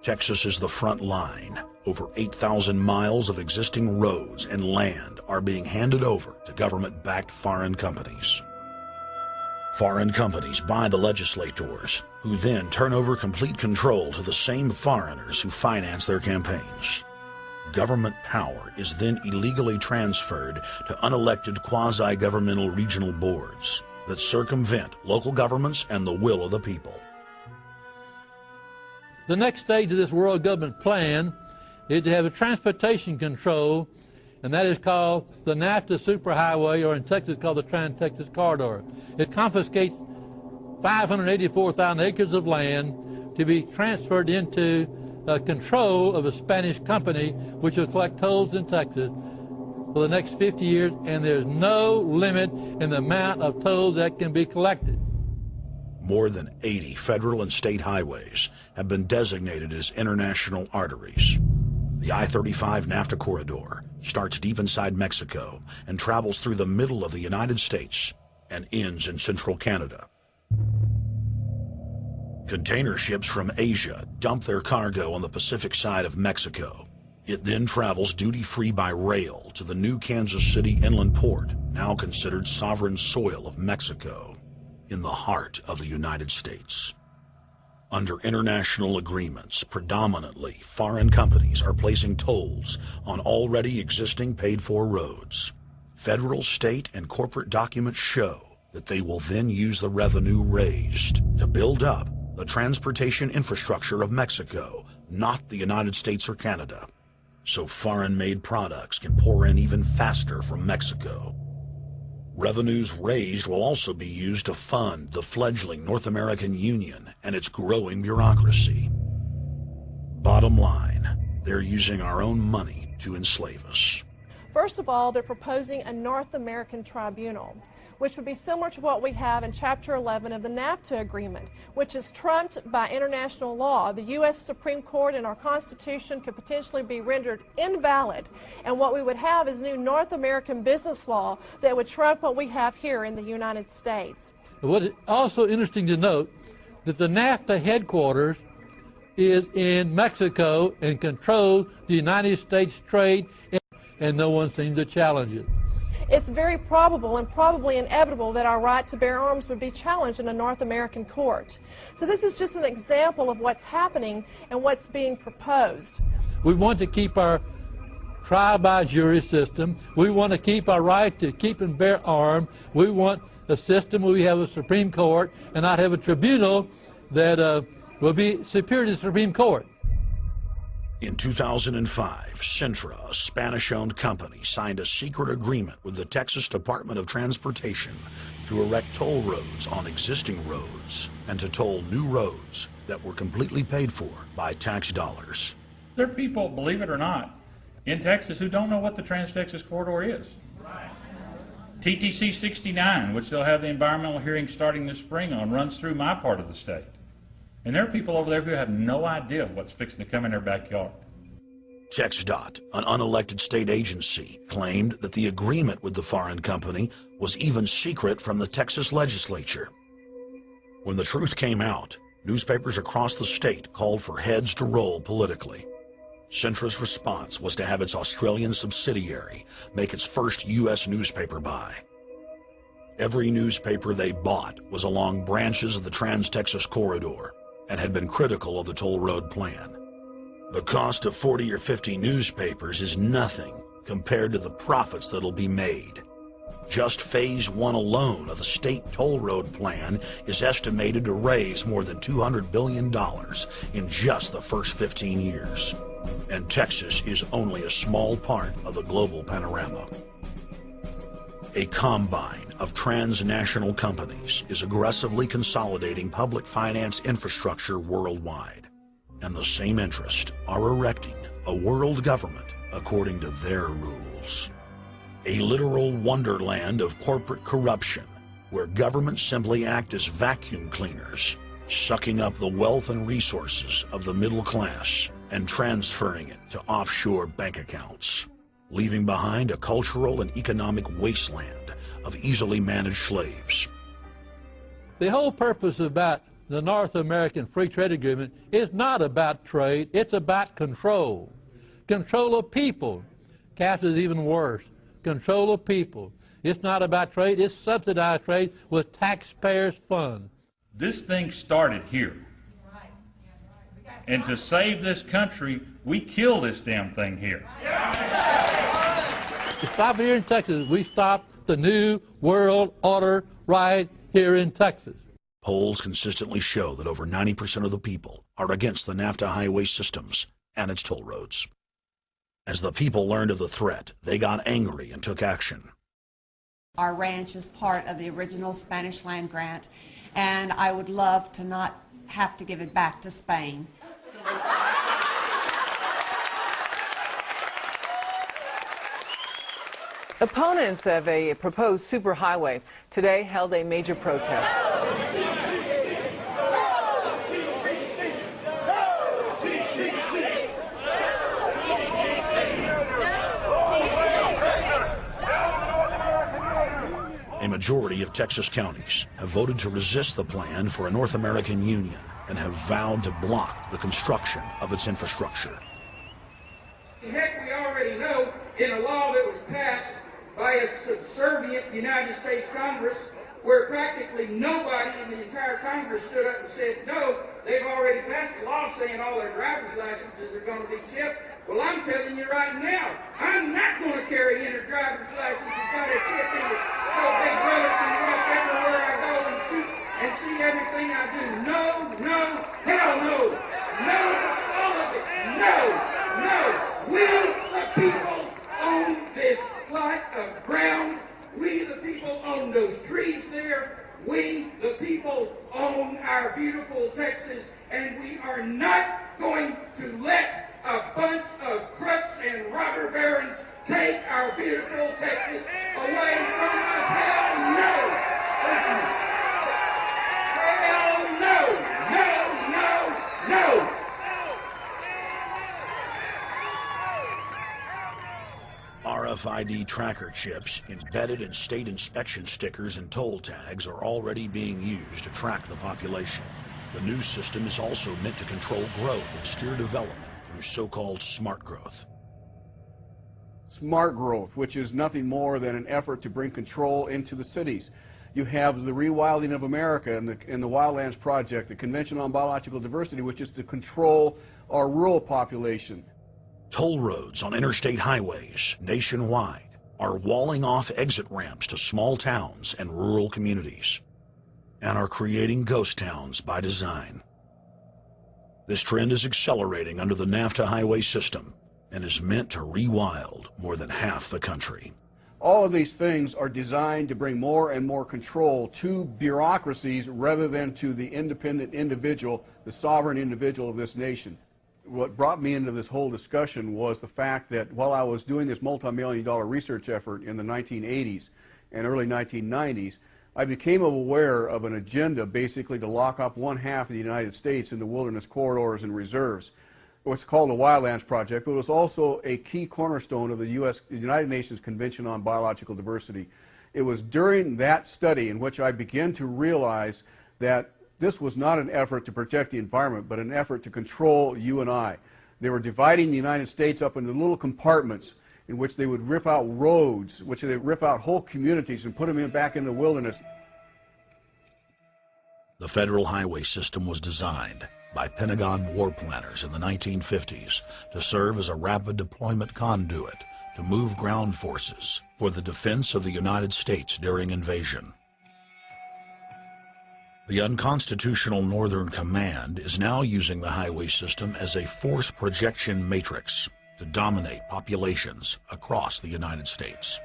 Texas is the front line. Over 8,000 miles of existing roads and land are being handed over to government-backed foreign companies. Foreign companies buy the legislators, who then turn over complete control to the same foreigners who finance their campaigns. Government power is then illegally transferred to unelected quasi-governmental regional boards that circumvent local governments and the will of the people. The next stage of this world government plan is to have a transportation control, and that is called the NAFTA superhighway, or in Texas called the Trans-Texas Corridor. It confiscates 584,000 acres of land to be transferred into control of a Spanish company which will collect tolls in Texas for the next 50 years, and there's no limit in the amount of tolls that can be collected. More than 80 federal and state highways have been designated as international arteries. The I-35 NAFTA corridor starts deep inside Mexico and travels through the middle of the United States and ends in central Canada. Container ships from Asia dump their cargo on the Pacific side of Mexico. It then travels duty-free by rail to the new Kansas City inland port, now considered sovereign soil of Mexico, in the heart of the United States. Under international agreements, predominantly foreign companies are placing tolls on already existing paid-for roads. Federal, state, and corporate documents show that they will then use the revenue raised to build up the transportation infrastructure of Mexico, not the United States or Canada, so foreign-made products can pour in even faster from Mexico. Revenues raised will also be used to fund the fledgling North American Union and its growing bureaucracy. Bottom line, they're using our own money to enslave us. First of all, they're proposing a North American tribunal, which would be similar to what we have in Chapter 11 of the NAFTA agreement, which is trumped by international law. The U.S. Supreme Court and our Constitution could potentially be rendered invalid, and what we would have is new North American business law that would trump what we have here in the United States. What is also interesting to note that the NAFTA headquarters is in Mexico and controls the United States trade, and no one seems to challenge it. It's very probable and probably inevitable that our right to bear arms would be challenged in a North American court. So this is just an example of what's happening and what's being proposed. We want to keep our trial by jury system. We want to keep our right to keep and bear arms. We want a system where we have a Supreme Court and not have a tribunal that will be superior to the Supreme Court. In 2005, Cintra, a Spanish-owned company, signed a secret agreement with the Texas Department of Transportation to erect toll roads on existing roads and to toll new roads that were completely paid for by tax dollars. There are people, believe it or not, in Texas who don't know what the Trans-Texas Corridor is. TTC 69, which they'll have the environmental hearing starting this spring on, runs through my part of the state. And there are people over there who have no idea what's fixing to come in their backyard. TxDOT, an unelected state agency, claimed that the agreement with the foreign company was even secret from the Texas legislature. When the truth came out, newspapers across the state called for heads to roll politically. Cintra's response was to have its Australian subsidiary make its first U.S. newspaper buy. Every newspaper they bought was along branches of the Trans-Texas Corridor and had been critical of the toll road plan. The cost of 40 or 50 newspapers is nothing compared to the profits that'll be made. Just Phase 1 alone of the state toll road plan is estimated to raise more than $200 billion in just the first 15 years. And Texas is only a small part of the global panorama. A combine of transnational companies is aggressively consolidating public finance infrastructure worldwide, and the same interests are erecting a world government according to their rules. A literal wonderland of corporate corruption, where governments simply act as vacuum cleaners, sucking up the wealth and resources of the middle class and transferring it to offshore bank accounts, leaving behind a cultural and economic wasteland of easily managed slaves. The whole purpose about the North American Free Trade Agreement is not about trade, it's about control. Control of people. CAFTA is even worse. Control of people. It's not about trade, it's subsidized trade with taxpayers' funds. This thing started here. And to save this country, we kill this damn thing here. To stop it here in Texas, we stop the new world order right here in Texas. Polls consistently show that over 90% of the people are against the NAFTA highway systems and its toll roads. As the people learned of the threat, they got angry and took action. Our ranch is part of the original Spanish land grant, and I would love to not have to give it back to Spain. Opponents of a proposed superhighway today held a major protest. A majority of Texas counties have voted to resist the plan for a North American Union and have vowed to block the construction of its infrastructure. Heck, we already know in a law that was passed by a subservient United States Congress, where practically nobody in the entire Congress stood up and said, no, they've already passed a law saying all their driver's licenses are going to be chipped. Well, I'm telling you right now, I'm not going to carry in a driver's license that's got a chip in it, so Big Brother can watch everywhere I go and shoot and see everything I do. No, no, hell no. No, all of it. No, no. Will the people own this plot of ground? We, the people, own those trees there. We, the people, own our beautiful Texas, and we are not going to let a bunch of crooks and robber barons take our beautiful Texas away from us. Hell no! RFID tracker chips embedded in state inspection stickers and toll tags are already being used to track the population. The new system is also meant to control growth and steer development through so-called smart growth. Smart growth, which is nothing more than an effort to bring control into the cities. You have the Rewilding of America and the Wildlands Project, the Convention on Biological Diversity, which is to control our rural population. Toll roads on interstate highways nationwide are walling off exit ramps to small towns and rural communities, and are creating ghost towns by design. This trend is accelerating under the NAFTA highway system and is meant to rewild more than half the country. All of these things are designed to bring more and more control to bureaucracies rather than to the independent individual, the sovereign individual of this nation. What brought me into this whole discussion was the fact that while I was doing this multi-million-dollar research effort in the 1980s and early 1990s, I became aware of an agenda basically to lock up one half of the United States into wilderness corridors and reserves. What's called the Wildlands Project, but it was also a key cornerstone of the United Nations Convention on Biological Diversity. It was during that study in which I began to realize that this was not an effort to protect the environment, but an effort to control you and I. They were dividing the United States up into little compartments in which they would rip out roads, which they would rip out whole communities and put them back in the wilderness. The federal highway system was designed by Pentagon war planners in the 1950s to serve as a rapid deployment conduit to move ground forces for the defense of the United States during invasion. The unconstitutional Northern Command is now using the highway system as a force projection matrix to dominate populations across the United States.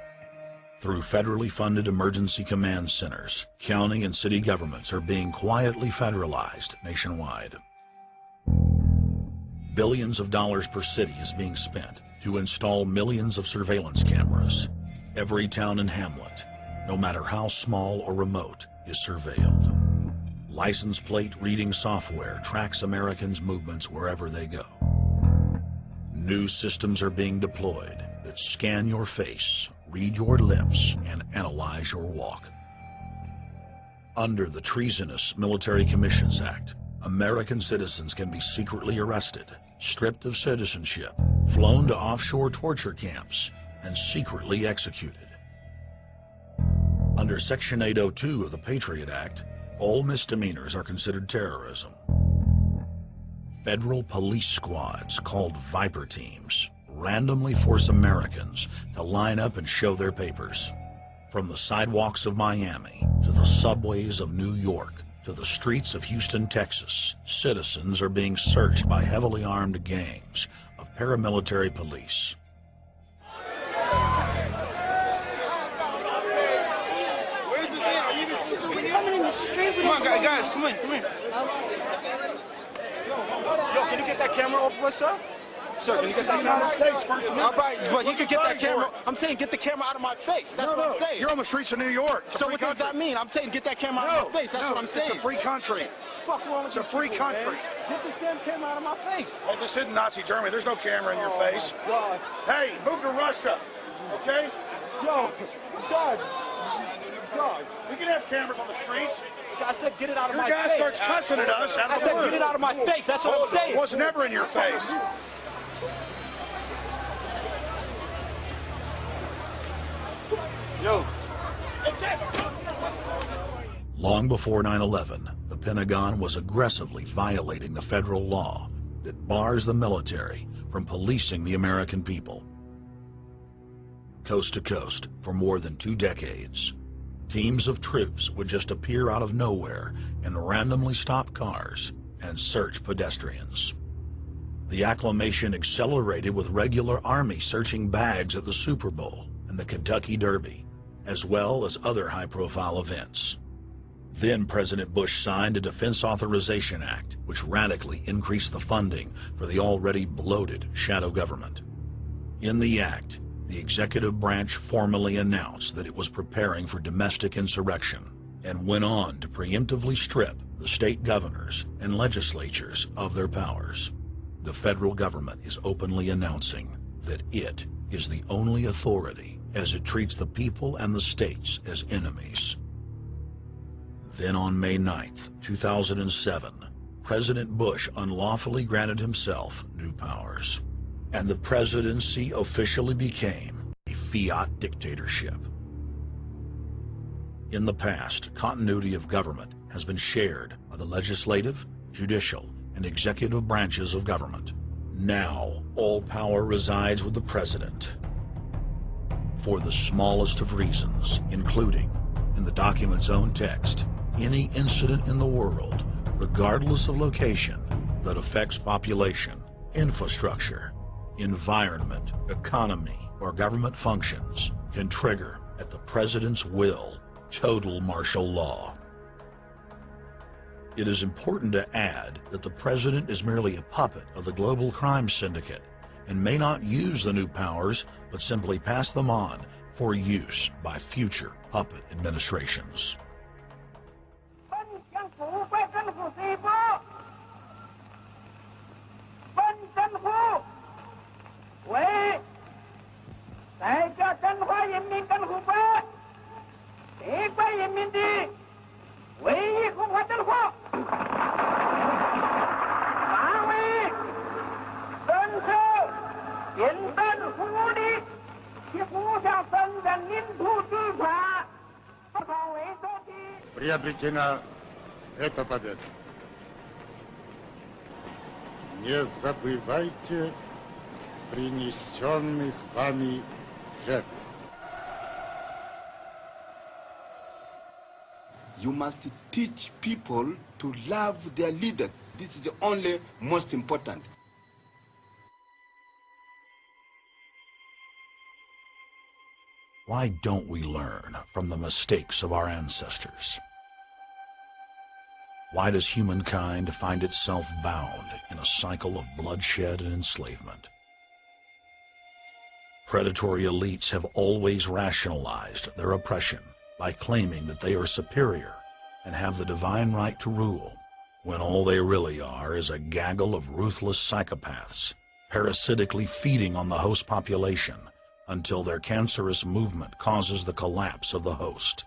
Through federally funded emergency command centers, county and city governments are being quietly federalized nationwide. Billions of dollars per city is being spent to install millions of surveillance cameras. Every town and hamlet, no matter how small or remote, is surveilled. License plate reading software tracks Americans' movements wherever they go. New systems are being deployed that scan your face, read your lips, and analyze your walk. Under the Treasonous Military Commissions Act, American citizens can be secretly arrested, stripped of citizenship, flown to offshore torture camps, and secretly executed. Under Section 802 of the Patriot Act, all misdemeanors are considered terrorism. Federal police squads, called Viper teams, randomly force Americans to line up and show their papers. From the sidewalks of Miami to the subways of New York to the streets of Houston, Texas, citizens are being searched by heavily armed gangs of paramilitary police. Come on, guys, come in. Yo, can you get that camera off of us, sir? Sir, can you get that United States First Amendment? All right, but you can get that camera. I'm saying get the camera out of my face. That's what I'm saying. You're on the streets of New York. So what does that mean? I'm saying get that camera out of my face. That's what I'm saying. It's a free country. Fuck wrong with you? It's a free country. Get this damn camera out of my face. Hey, this isn't Nazi Germany. There's no camera in your face. God. Hey, move to Russia, okay? Yo, Judge. We can have cameras on the streets. I said get it out of my face. Your guy starts cussing at us out of the blue. I said get it out of my face. That's what I'm saying. It was never in your face. Yo. Long before 9/11, the Pentagon was aggressively violating the federal law that bars the military from policing the American people. Coast to coast, for more than 2 decades, teams of troops would just appear out of nowhere and randomly stop cars and search pedestrians. The acclamation accelerated with regular Army searching bags at the Super Bowl and the Kentucky Derby, as well as other high-profile events. Then President Bush signed a Defense Authorization Act, which radically increased the funding for the already bloated shadow government. In the act, the executive branch formally announced that it was preparing for domestic insurrection and went on to preemptively strip the state governors and legislatures of their powers. The federal government is openly announcing that it is the only authority as it treats the people and the states as enemies. Then on May 9th, 2007, President Bush unlawfully granted himself new powers, and the presidency officially became a fiat dictatorship. In the past, continuity of government has been shared by the legislative, judicial, and executive branches of government. Now, all power resides with the president. For the smallest of reasons, including, in the document's own text, any incident in the world, regardless of location, that affects population, infrastructure, environment, economy, or government functions can trigger, at the president's will, total martial law. It is important to add that the president is merely a puppet of the global crime syndicate and may not use the new powers, but simply pass them on for use by future puppet administrations. Приобретена эта победа. Не забывайте принесенных вами жертв. You must teach people to love their leader. This is the only most important. Why don't we learn from the mistakes of our ancestors? Why does humankind find itself bound in a cycle of bloodshed and enslavement? Predatory elites have always rationalized their oppression by claiming that they are superior and have the divine right to rule, when all they really are is a gaggle of ruthless psychopaths, parasitically feeding on the host population until their cancerous movement causes the collapse of the host.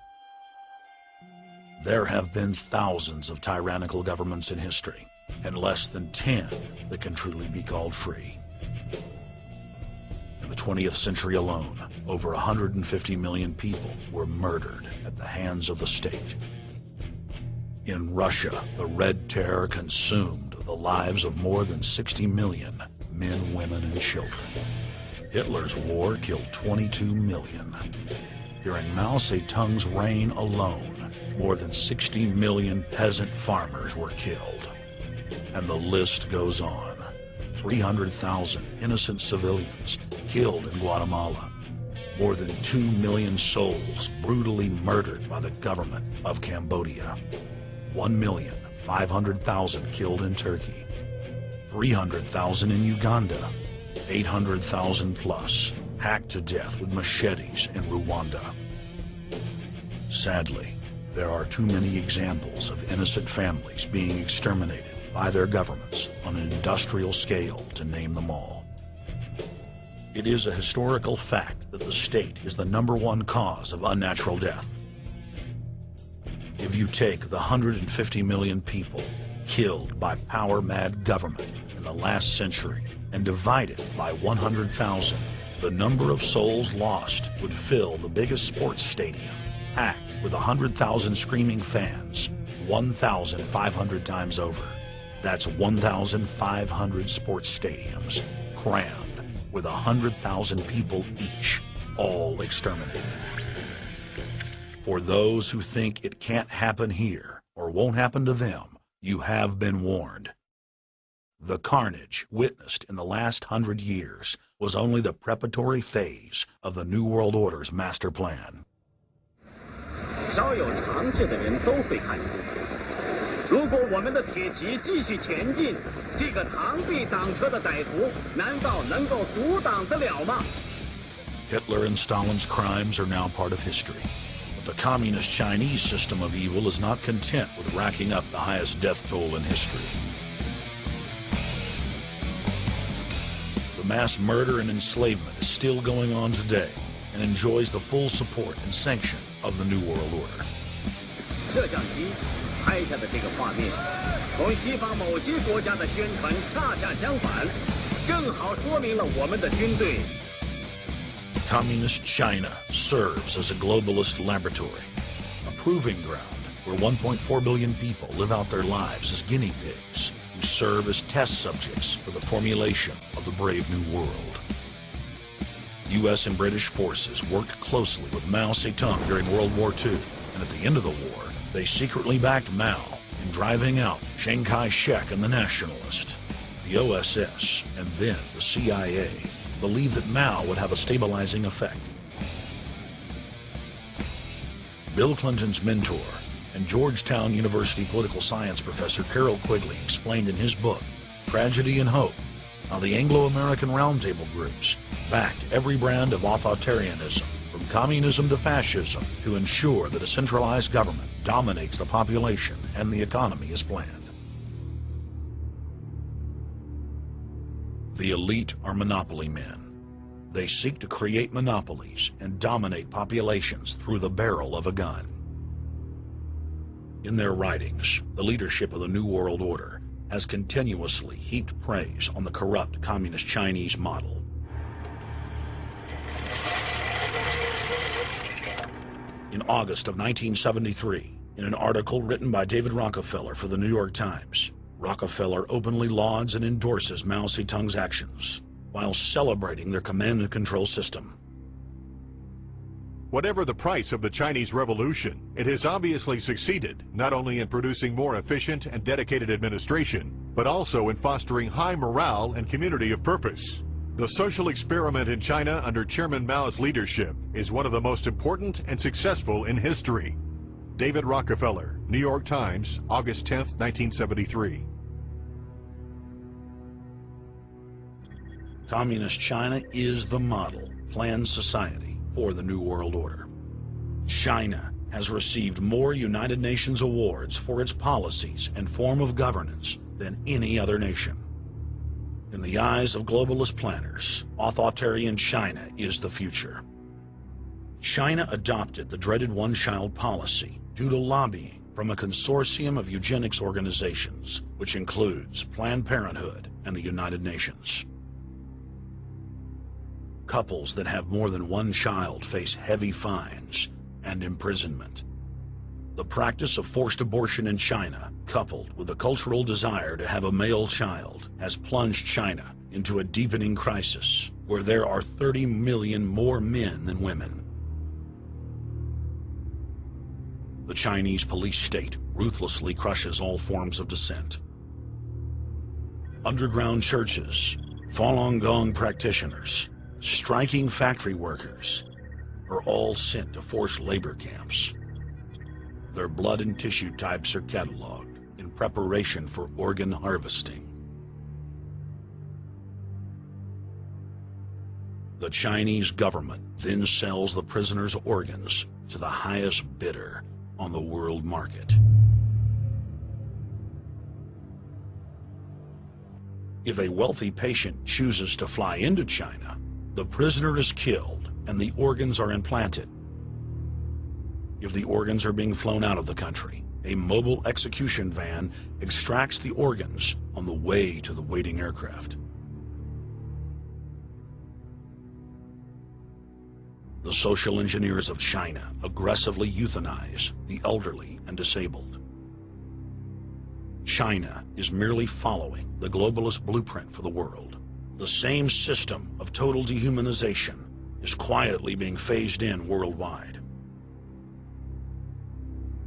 There have been thousands of tyrannical governments in history, and less than 10 that can truly be called free. In the 20th century alone, over 150 million people were murdered at the hands of the state. In Russia, the Red Terror consumed the lives of more than 60 million men, women, and children. Hitler's war killed 22 million. During Mao Zedong's reign alone, more than 60 million peasant farmers were killed. And the list goes on. 300,000 innocent civilians killed in Guatemala. More than 2 million souls brutally murdered by the government of Cambodia. 1,500,000 killed in Turkey. 300,000 in Uganda. 800,000 plus hacked to death with machetes in Rwanda. Sadly, there are too many examples of innocent families being exterminated by their governments on an industrial scale to name them all. It is a historical fact that the state is the #1 cause of unnatural death. If you take the 150 million people killed by power-mad government in the last century and divide it by 100,000, the number of souls lost would fill the biggest sports stadium, packed with 100,000 screaming fans, 1,500 times over. That's 1,500 sports stadiums, crammed with 100,000 people each, all exterminated. For those who think it can't happen here or won't happen to them, you have been warned. The carnage witnessed in the last 100 years was only the preparatory phase of the New World Order's master plan. 稍有常识的人都会看出，如果我们的铁骑继续前进，这个螳臂挡车的歹徒难道能够阻挡得了吗？ Hitler and Stalin's crimes are now part of history. But the communist Chinese system of evil is not content with racking up the highest death toll in history. The mass murder and enslavement is still going on today, and enjoys the full support and sanction of the New World Order. 摄像机拍下的这个画面，同西方某些国家的宣传恰恰相反，正好说明了我们的军队。 Communist China serves as a globalist laboratory, a proving ground where 1.4 billion people live out their lives as guinea pigs who serve as test subjects for the formulation of the brave new world. U.S. and British forces worked closely with Mao Zedong during World War II, and at the end of the war, they secretly backed Mao in driving out Chiang Kai-shek and the Nationalists. The OSS, and then the CIA, believed that Mao would have a stabilizing effect. Bill Clinton's mentor and Georgetown University political science professor Carol Quigley explained in his book, Tragedy and Hope, how the Anglo-American Roundtable groups backed every brand of authoritarianism, from communism to fascism, to ensure that a centralized government dominates the population and the economy as planned. The elite are monopoly men. They seek to create monopolies and dominate populations through the barrel of a gun. In their writings, the leadership of the New World Order has continuously heaped praise on the corrupt communist Chinese model. In August of 1973, in an article written by David Rockefeller for the New York Times, Rockefeller openly lauds and endorses Mao Zedong's actions, while celebrating their command and control system. Whatever the price of the Chinese Revolution, it has obviously succeeded not only in producing more efficient and dedicated administration, but also in fostering high morale and community of purpose. The social experiment in China under Chairman Mao's leadership is one of the most important and successful in history. David Rockefeller, New York Times, August 10, 1973. Communist China is the model planned society for the New World Order. China has received more United Nations awards for its policies and form of governance than any other nation. In the eyes of globalist planners, authoritarian China is the future. China adopted the dreaded one-child policy due to lobbying from a consortium of eugenics organizations, which includes Planned Parenthood and the United Nations. Couples that have more than one child face heavy fines and imprisonment. The practice of forced abortion in China, coupled with the cultural desire to have a male child, has plunged China into a deepening crisis where there are 30 million more men than women. The Chinese police state ruthlessly crushes all forms of dissent. Underground churches, Falun Gong practitioners, striking factory workers are all sent to forced labor camps. Their blood and tissue types are cataloged in preparation for organ harvesting. The Chinese government then sells the prisoners' organs to the highest bidder on the world market. If a wealthy patient chooses to fly into China, the prisoner is killed and the organs are implanted. If the organs are being flown out of the country, a mobile execution van extracts the organs on the way to the waiting aircraft. The social engineers of China aggressively euthanize the elderly and disabled. China is merely following the globalist blueprint for the world. The same system of total dehumanization is quietly being phased in worldwide.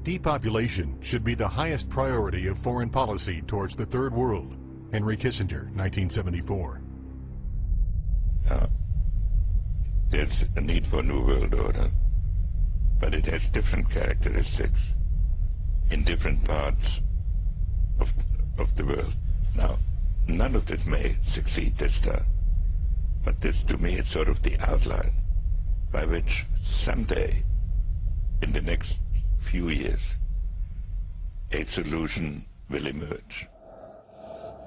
Depopulation should be the highest priority of foreign policy towards the Third World. Henry Kissinger, 1974. There's a need for a new world order, but it has different characteristics in different parts of the world. Now, none of this may succeed this time, but this to me is sort of the outline by which someday, in the next few years, a solution will emerge.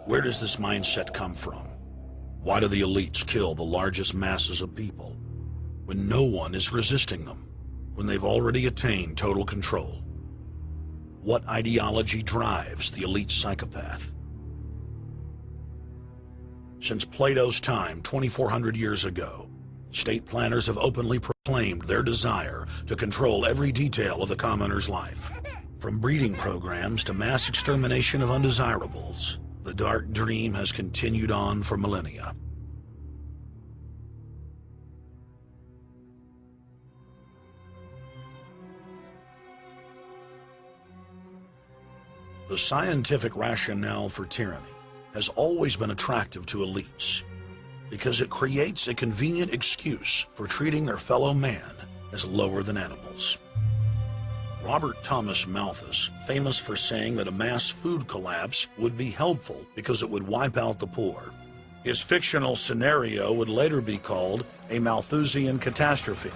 Where does this mindset come from? Why do the elites kill the largest masses of people? when no one is resisting them, when they've already attained total control? What ideology drives the elite psychopath? Since Plato's time, 2,400 years ago, state planners have openly proclaimed their desire to control every detail of the commoner's life. From breeding programs to mass extermination of undesirables, the dark dream has continued on for millennia. The scientific rationale for tyranny has always been attractive to elites because it creates a convenient excuse for treating their fellow man as lower than animals. Robert Thomas Malthus, famous for saying that a mass food collapse would be helpful because it would wipe out the poor. His fictional scenario would later be called a Malthusian catastrophe.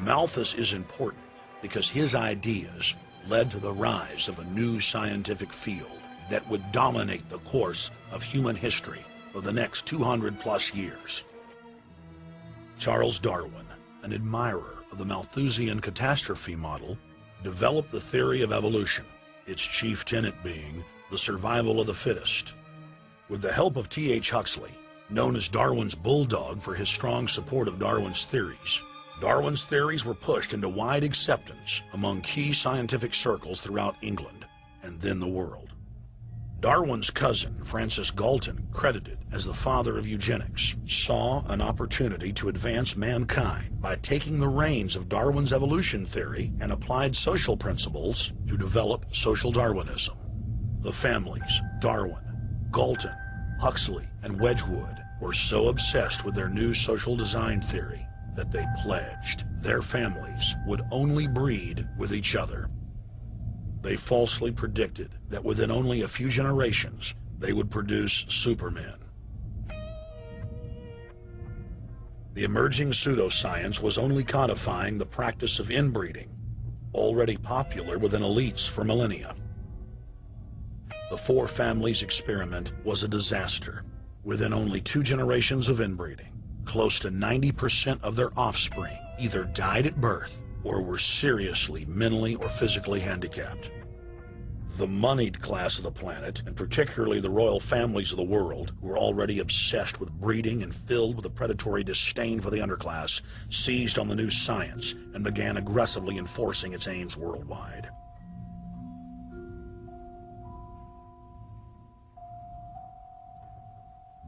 Malthus is important because his ideas led to the rise of a new scientific field that would dominate the course of human history for the next 200+ years. Charles Darwin, an admirer of the Malthusian catastrophe model, developed the theory of evolution, its chief tenet being the survival of the fittest. With the help of T.H. Huxley, known as Darwin's bulldog for his strong support of Darwin's theories were pushed into wide acceptance among key scientific circles throughout England and then the world. Darwin's cousin, Francis Galton, credited as the father of eugenics, saw an opportunity to advance mankind by taking the reins of Darwin's evolution theory and applied social principles to develop social Darwinism. The families, Darwin, Galton, Huxley, and Wedgwood, were so obsessed with their new social design theory that they pledged their families would only breed with each other. They falsely predicted that within only a few generations, they would produce supermen. The emerging pseudoscience was only codifying the practice of inbreeding, already popular within elites for millennia. The four families experiment was a disaster. Within only 2 generations of inbreeding, close to 90% of their offspring either died at birth or were seriously mentally or physically handicapped. The moneyed class of the planet, and particularly the royal families of the world, who were already obsessed with breeding and filled with a predatory disdain for the underclass, seized on the new science and began aggressively enforcing its aims worldwide.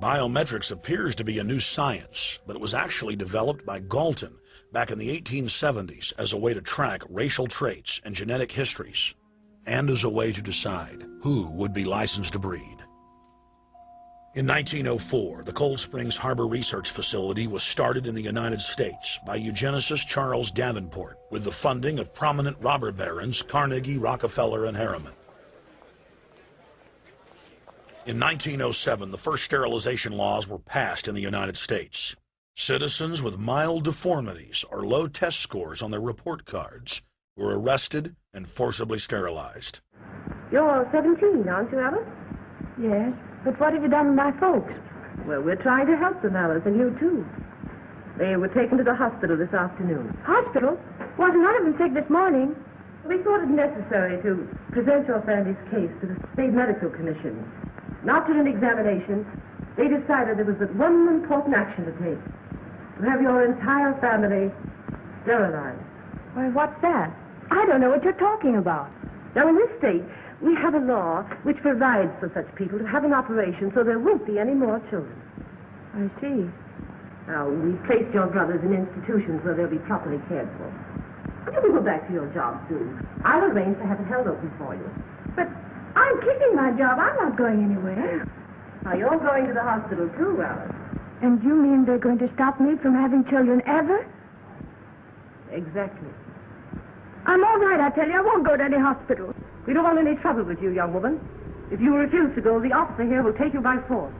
Biometrics appears to be a new science, but it was actually developed by Galton back in the 1870s as a way to track racial traits and genetic histories, and as a way to decide who would be licensed to breed. In 1904, the Cold Springs Harbor Research Facility was started in the United States by eugenicist Charles Davenport with the funding of prominent robber barons Carnegie, Rockefeller, and Harriman. In 1907, the first sterilization laws were passed in the United States. Citizens with mild deformities or low test scores on their report cards were arrested and forcibly sterilized. You're 17, aren't you, Alice? Yes, but what have you done with my folks? Well, we're trying to help them, Alice, and you too. They were taken to the hospital this afternoon. Hospital? Wasn't none of them sick this morning? We thought it necessary to present your family's case to the State Medical Commission. After an examination, they decided there was but one important action to take. To have your entire family sterilized. Why, what's that? I don't know what you're talking about. Now, in this state, we have a law which provides for such people to have an operation so there won't be any more children. I see. Now, we've placed your brothers in institutions where they'll be properly cared for. But you can go back to your job soon. I'll arrange to have it held open for you. But I'm keeping my job. I'm not going anywhere. Now, you're going to the hospital too, Alice. And you mean they're going to stop me from having children ever? Exactly. I'm all right, I tell you. I won't go to any hospital. We don't want any trouble with you, young woman. If you refuse to go, the officer here will take you by force.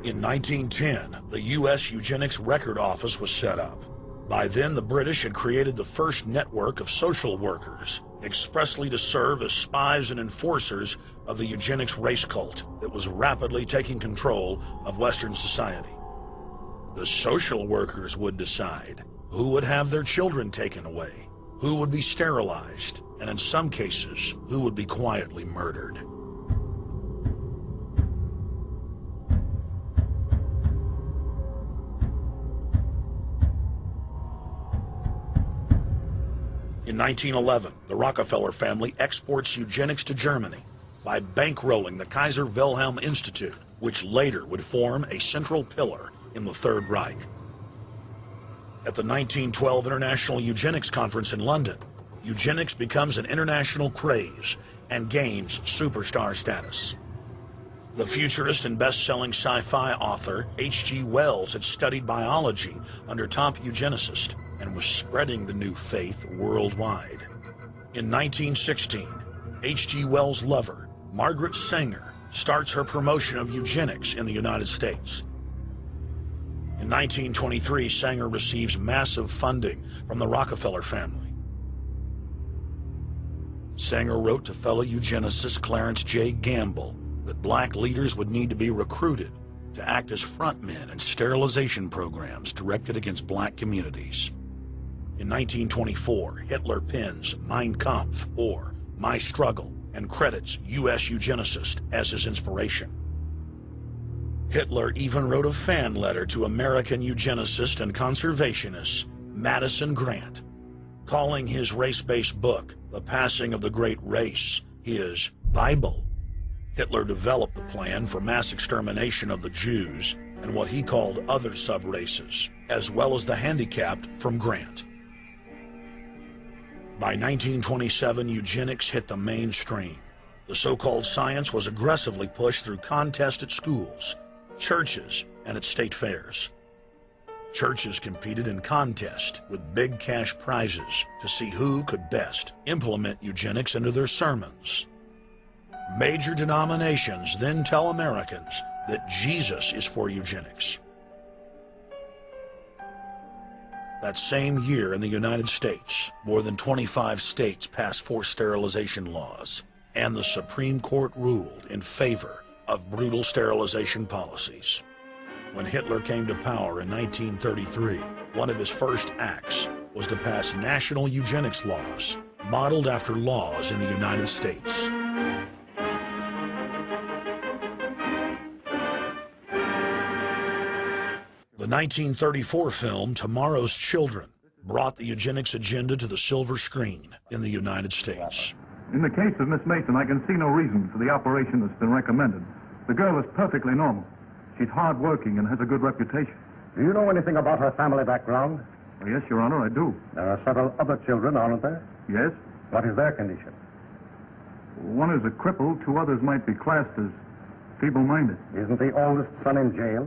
In 1910, the U.S. Eugenics Record Office was set up. By then, the British had created the first network of social workers, expressly to serve as spies and enforcers of the eugenics race cult that was rapidly taking control of Western society. The social workers would decide who would have their children taken away, who would be sterilized, and in some cases, who would be quietly murdered. In 1911, the Rockefeller family exports eugenics to Germany by bankrolling the Kaiser Wilhelm Institute, which later would form a central pillar in the Third Reich. At the 1912 International Eugenics Conference in London, eugenics becomes an international craze and gains superstar status. The futurist and best-selling sci-fi author H.G. Wells had studied biology under top eugenicists and was spreading the new faith worldwide. In 1916, H.G. Wells' lover, Margaret Sanger, starts her promotion of eugenics in the United States. In 1923, Sanger receives massive funding from the Rockefeller family. Sanger wrote to fellow eugenicist Clarence J. Gamble that black leaders would need to be recruited to act as frontmen in sterilization programs directed against black communities. In 1924, Hitler pens Mein Kampf, or My Struggle, and credits U.S. eugenicists as his inspiration. Hitler even wrote a fan letter to American eugenicist and conservationist Madison Grant, calling his race-based book, The Passing of the Great Race, his Bible. Hitler developed the plan for mass extermination of the Jews and what he called other sub-races, as well as the handicapped, from Grant. By 1927, eugenics hit the mainstream. The so-called science was aggressively pushed through contests at schools, churches, and at state fairs. Churches competed in contests with big cash prizes to see who could best implement eugenics into their sermons. Major denominations then tell Americans that Jesus is for eugenics. That same year in the United States, more than 25 states passed forced sterilization laws, and the Supreme Court ruled in favor of brutal sterilization policies. When Hitler came to power in 1933, one of his first acts was to pass national eugenics laws, modeled after laws in the United States. The 1934 film Tomorrow's Children brought the eugenics agenda to the silver screen in the United States. In the case of Miss Mason, I can see no reason for the operation that's been recommended. The girl is perfectly normal. She's hard-working and has a good reputation. Do you know anything about her family background? Oh, yes, Your Honor, I do. There are several other children, aren't there? Yes. What is their condition? One is a cripple. Two others might be classed as feeble-minded. Isn't the oldest son in jail?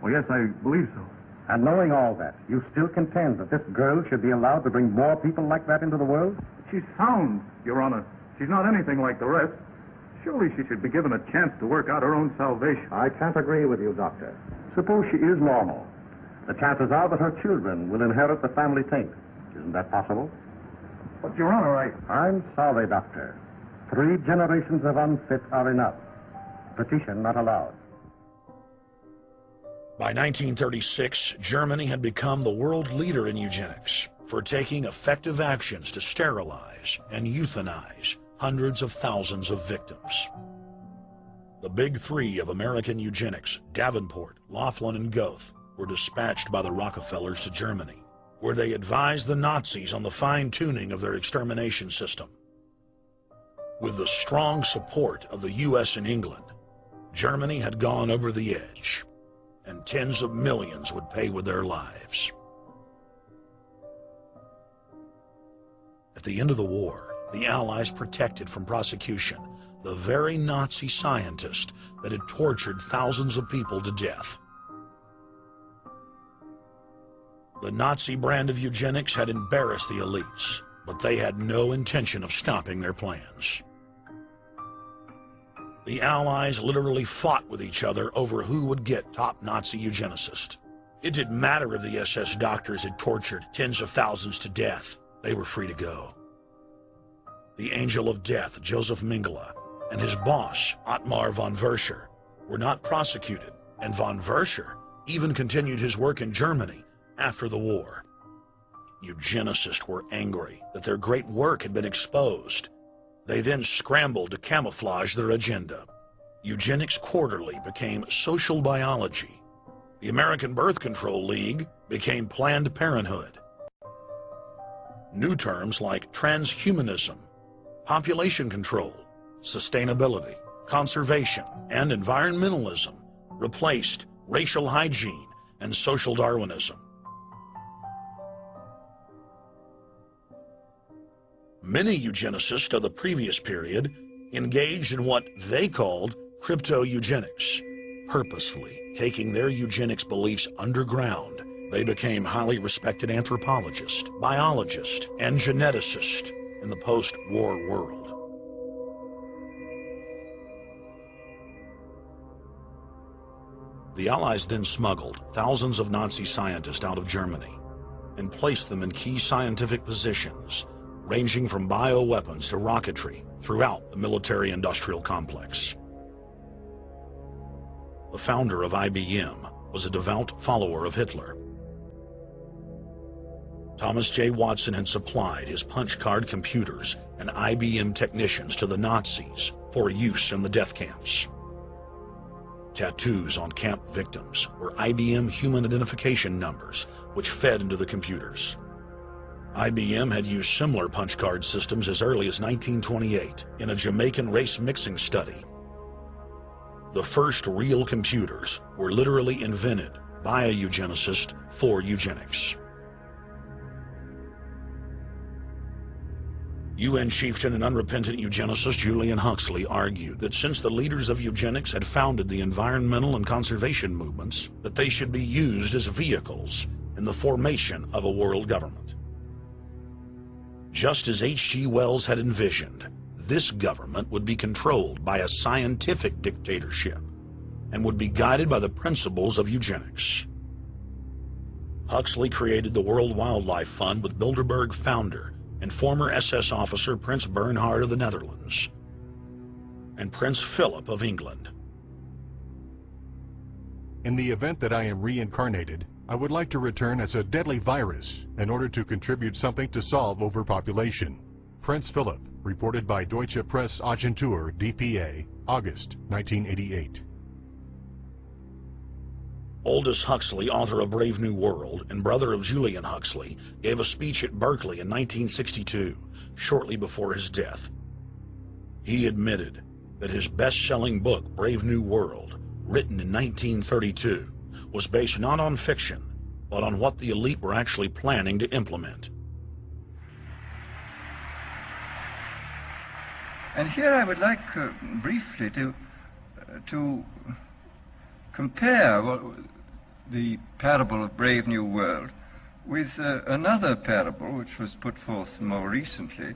Oh, yes, I believe so. And knowing all that, you still contend that this girl should be allowed to bring more people like that into the world? She's sound, Your Honor. She's not anything like the rest. Surely she should be given a chance to work out her own salvation. I can't agree with you, Doctor. Suppose she is normal. The chances are that her children will inherit the family taint. Isn't that possible? But, Your Honor, I'm sorry, Doctor. 3 generations of unfit are enough. Petition not allowed. By 1936, Germany had become the world leader in eugenics for taking effective actions to sterilize and euthanize hundreds of thousands of victims. The big 3 of American eugenics, Davenport, Laughlin, and Goethe, were dispatched by the Rockefellers to Germany, where they advised the Nazis on the fine-tuning of their extermination system. With the strong support of the U.S. and England, Germany had gone over the edge, and tens of millions would pay with their lives. At the end of the war, the Allies protected from prosecution the very Nazi scientist that had tortured thousands of people to death. The Nazi brand of eugenics had embarrassed the elites, but they had no intention of stopping their plans. The Allies literally fought with each other over who would get top Nazi eugenicist. It didn't matter if the SS doctors had tortured tens of thousands to death. They were free to go. The Angel of Death, Joseph Mengele, and his boss, Ottmar von Verscher, were not prosecuted, and von Verscher even continued his work in Germany after the war. Eugenicists were angry that their great work had been exposed. They then scrambled to camouflage their agenda. Eugenics Quarterly became Social Biology. The American Birth Control League became Planned Parenthood. New terms like transhumanism, population control, sustainability, conservation, and environmentalism replaced racial hygiene and social Darwinism. Many eugenicists of the previous period engaged in what they called crypto-eugenics. Purposefully taking their eugenics beliefs underground, they became highly respected anthropologists, biologists, and geneticists in the post-war world. The Allies then smuggled thousands of Nazi scientists out of Germany and placed them in key scientific positions, ranging from bioweapons to rocketry throughout the military-industrial complex. The founder of IBM was a devout follower of Hitler. Thomas J. Watson had supplied his punch-card computers and IBM technicians to the Nazis for use in the death camps. Tattoos on camp victims were IBM human identification numbers, which fed into the computers. IBM had used similar punch card systems as early as 1928 in a Jamaican race mixing study. The first real computers were literally invented by a eugenicist for eugenics. UN chieftain and unrepentant eugenicist Julian Huxley argued that since the leaders of eugenics had founded the environmental and conservation movements, that they should be used as vehicles in the formation of a world government. Just as H.G. Wells had envisioned, this government would be controlled by a scientific dictatorship and would be guided by the principles of eugenics. Huxley created the World Wildlife Fund with Bilderberg founder and former SS officer Prince Bernhard of the Netherlands and Prince Philip of England. In the event that I am reincarnated, I would like to return as a deadly virus in order to contribute something to solve overpopulation. Prince Philip, reported by Deutsche Presse-Agentur, DPA, August 1988. Aldous Huxley, author of Brave New World and brother of Julian Huxley, gave a speech at Berkeley in 1962, shortly before his death. He admitted that his best-selling book, Brave New World, written in 1932, was based not on fiction, but on what the elite were actually planning to implement. And here I would like briefly to compare the parable of Brave New World with another parable which was put forth more recently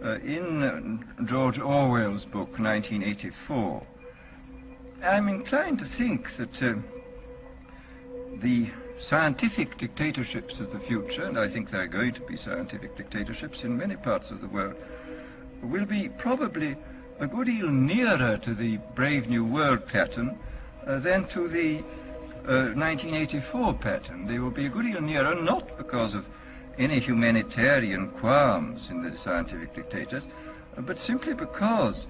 in George Orwell's book 1984. I'm inclined to think that the scientific dictatorships of the future, and I think there are going to be scientific dictatorships in many parts of the world, will be probably a good deal nearer to the Brave New World pattern than to the 1984 pattern. They will be a good deal nearer, not because of any humanitarian qualms in the scientific dictators, but simply because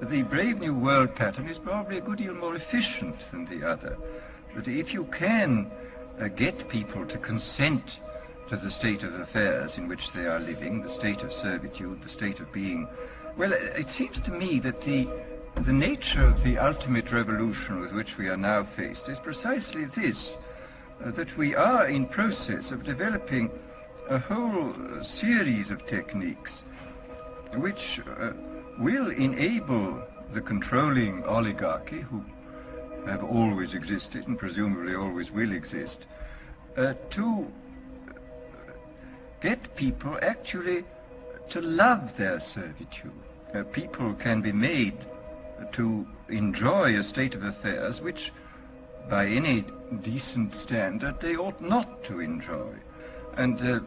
the Brave New World pattern is probably a good deal more efficient than the other. That if you can get people to consent to the state of affairs in which they are living, the state of servitude, the state of being, well, it seems to me that the nature of the ultimate revolution with which we are now faced is precisely this, that we are in process of developing a whole series of techniques which will enable the controlling oligarchy, who have always existed and presumably always will exist, to get people actually to love their servitude. People can be made to enjoy a state of affairs which, by any decent standard, they ought not to enjoy. And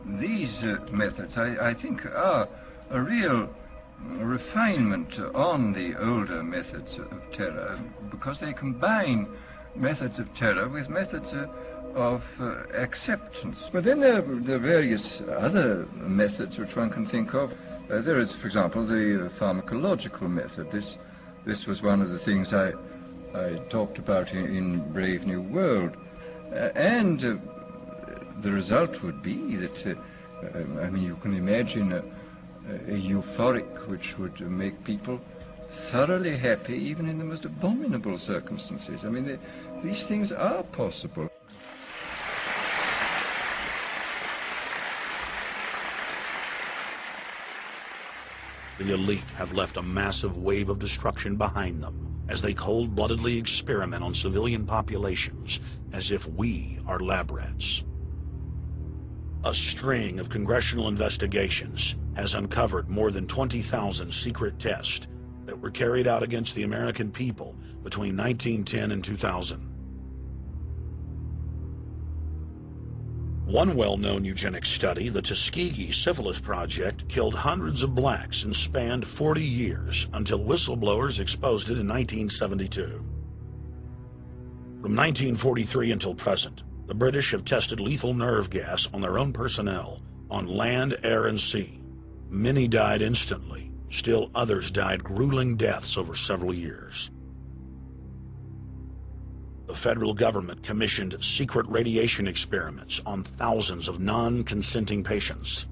these methods, I think, are a real refinement on the older methods of terror, because they combine methods of terror with methods of acceptance. But then there are various other methods which one can think of. There is, for example, the pharmacological method. This was one of the things I talked about in Brave New World. And the result would be that, I mean, you can imagine a euphoric which would make people thoroughly happy even in the most abominable circumstances. I mean, these things are possible. The elite have left a massive wave of destruction behind them as they cold-bloodedly experiment on civilian populations as if we are lab rats. A string of congressional investigations has uncovered more than 20,000 secret tests that were carried out against the American people between 1910 and 2000. One well-known eugenics study, the Tuskegee Syphilis Project, killed hundreds of blacks and spanned 40 years until whistleblowers exposed it in 1972. From 1943 until present, the British have tested lethal nerve gas on their own personnel, on land, air, and sea. Many died instantly. Still others died grueling deaths over several years. The federal government commissioned secret radiation experiments on thousands of non-consenting patients.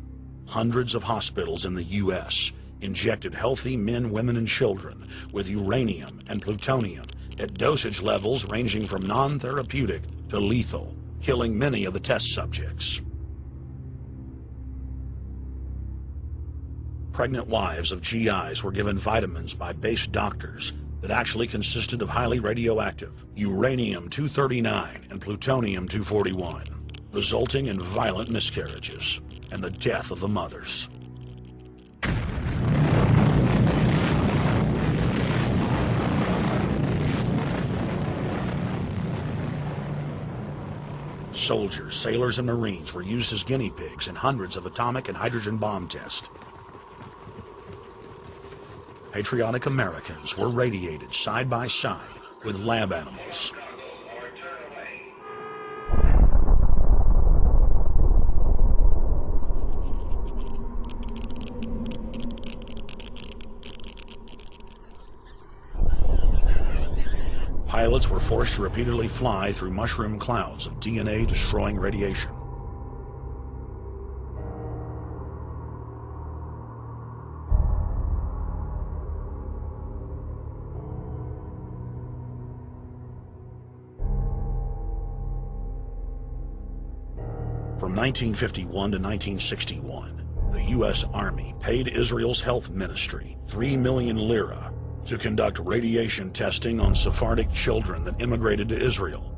Hundreds of hospitals in the U.S. injected healthy men, women, and children with uranium and plutonium at dosage levels ranging from non-therapeutic to lethal, killing many of the test subjects. Pregnant wives of GIs were given vitamins by base doctors that actually consisted of highly radioactive uranium-239 and plutonium-241, resulting in violent miscarriages and the death of the mothers. Soldiers, sailors, and Marines were used as guinea pigs in hundreds of atomic and hydrogen bomb tests. Patriotic Americans were radiated side by side with lab animals. Pilots were forced to repeatedly fly through mushroom clouds of DNA-destroying radiation. From 1951 to 1961, the U.S. Army paid Israel's health ministry 3 million lira to conduct radiation testing on Sephardic children that immigrated to Israel.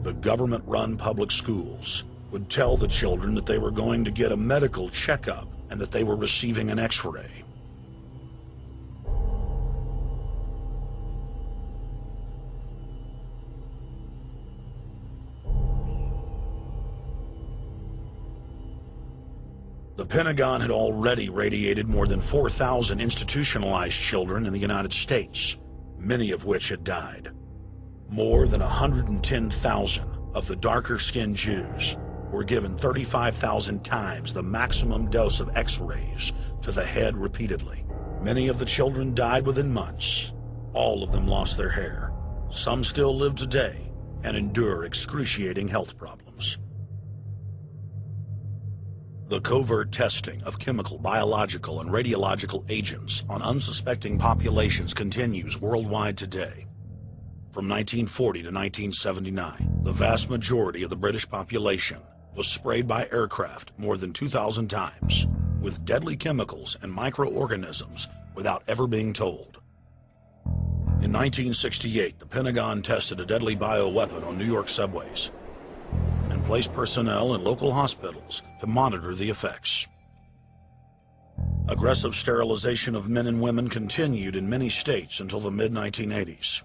The government-run public schools would tell the children that they were going to get a medical checkup and that they were receiving an X-ray. The Pentagon had already radiated more than 4,000 institutionalized children in the United States, many of which had died. More than 110,000 of the darker-skinned Jews were given 35,000 times the maximum dose of X-rays to the head repeatedly. Many of the children died within months. All of them lost their hair. Some still live today and endure excruciating health problems. The covert testing of chemical, biological, and radiological agents on unsuspecting populations continues worldwide today. From 1940 to 1979, the vast majority of the British population was sprayed by aircraft more than 2,000 times with deadly chemicals and microorganisms without ever being told. In 1968, the Pentagon tested a deadly bioweapon on New York subways and placed personnel in local hospitals to monitor the effects. Aggressive sterilization of men and women continued in many states until the mid-1980s.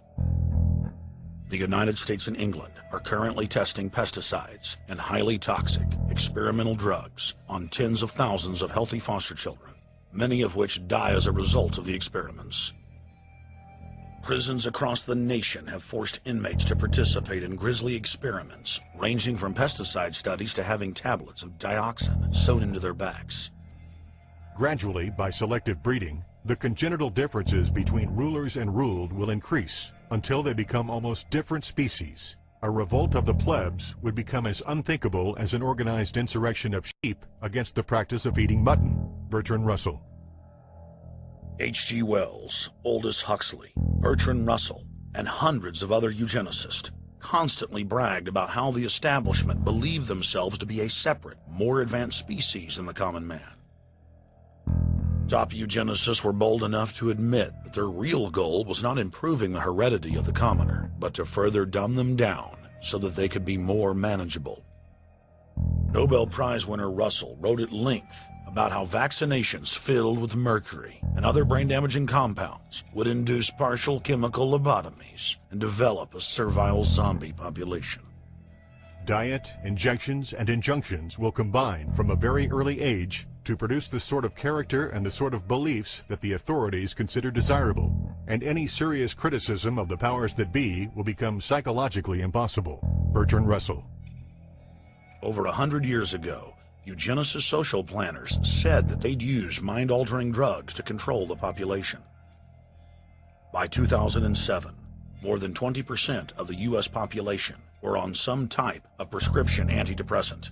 The United States and England are currently testing pesticides and highly toxic experimental drugs on tens of thousands of healthy foster children, many of which die as a result of the experiments. Prisons across the nation have forced inmates to participate in grisly experiments, ranging from pesticide studies to having tablets of dioxin sewed into their backs. Gradually, by selective breeding, the congenital differences between rulers and ruled will increase until they become almost different species. A revolt of the plebs would become as unthinkable as an organized insurrection of sheep against the practice of eating mutton. Bertrand Russell. H.G. Wells, Aldous Huxley, Bertrand Russell, and hundreds of other eugenicists constantly bragged about how the establishment believed themselves to be a separate, more advanced species than the common man. Top eugenicists were bold enough to admit that their real goal was not improving the heredity of the commoner, but to further dumb them down so that they could be more manageable. Nobel Prize winner Russell wrote at length about how vaccinations filled with mercury and other brain-damaging compounds would induce partial chemical lobotomies and develop a servile zombie population. Diet, injections, and injunctions will combine from a very early age to produce the sort of character and the sort of beliefs that the authorities consider desirable, and any serious criticism of the powers that be will become psychologically impossible. Bertrand Russell. Over 100 years ago, eugenicist social planners said that they'd use mind-altering drugs to control the population. By 2007, more than 20% of the U.S. population were on some type of prescription antidepressant.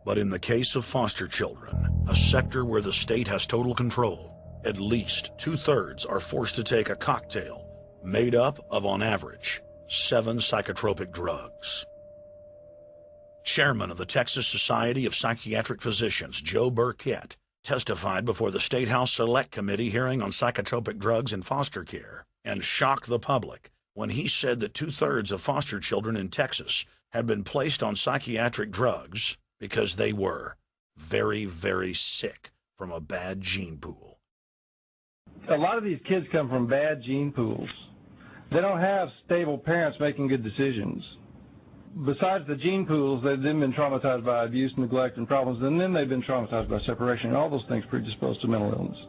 But in the case of foster children, a sector where the state has total control, at least 2/3 are forced to take a cocktail made up of, on average, 7 psychotropic drugs. Chairman of the Texas Society of Psychiatric Physicians, Joe Burkett, testified before the State House Select Committee hearing on psychotropic drugs in foster care and shocked the public when he said that 2/3 of foster children in Texas had been placed on psychiatric drugs because they were very, very sick from a bad gene pool. A lot of these kids come from bad gene pools. They don't have stable parents making good decisions. Besides the gene pools, they've then been traumatized by abuse, neglect, and problems, and then they've been traumatized by separation, and all those things predispose to mental illness.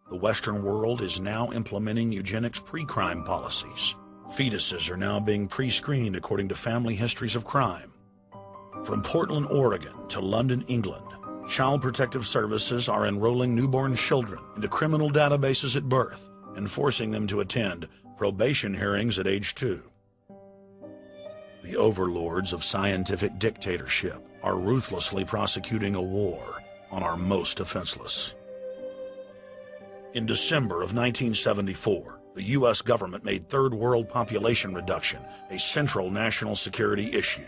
The Western world is now implementing eugenics pre-crime policies. Fetuses are now being pre-screened according to family histories of crime. From Portland, Oregon to London, England, Child Protective Services are enrolling newborn children into criminal databases at birth and forcing them to attend probation hearings at age 2. The overlords of scientific dictatorship are ruthlessly prosecuting a war on our most defenseless. In December of 1974, the U.S. government made third world population reduction a central national security issue.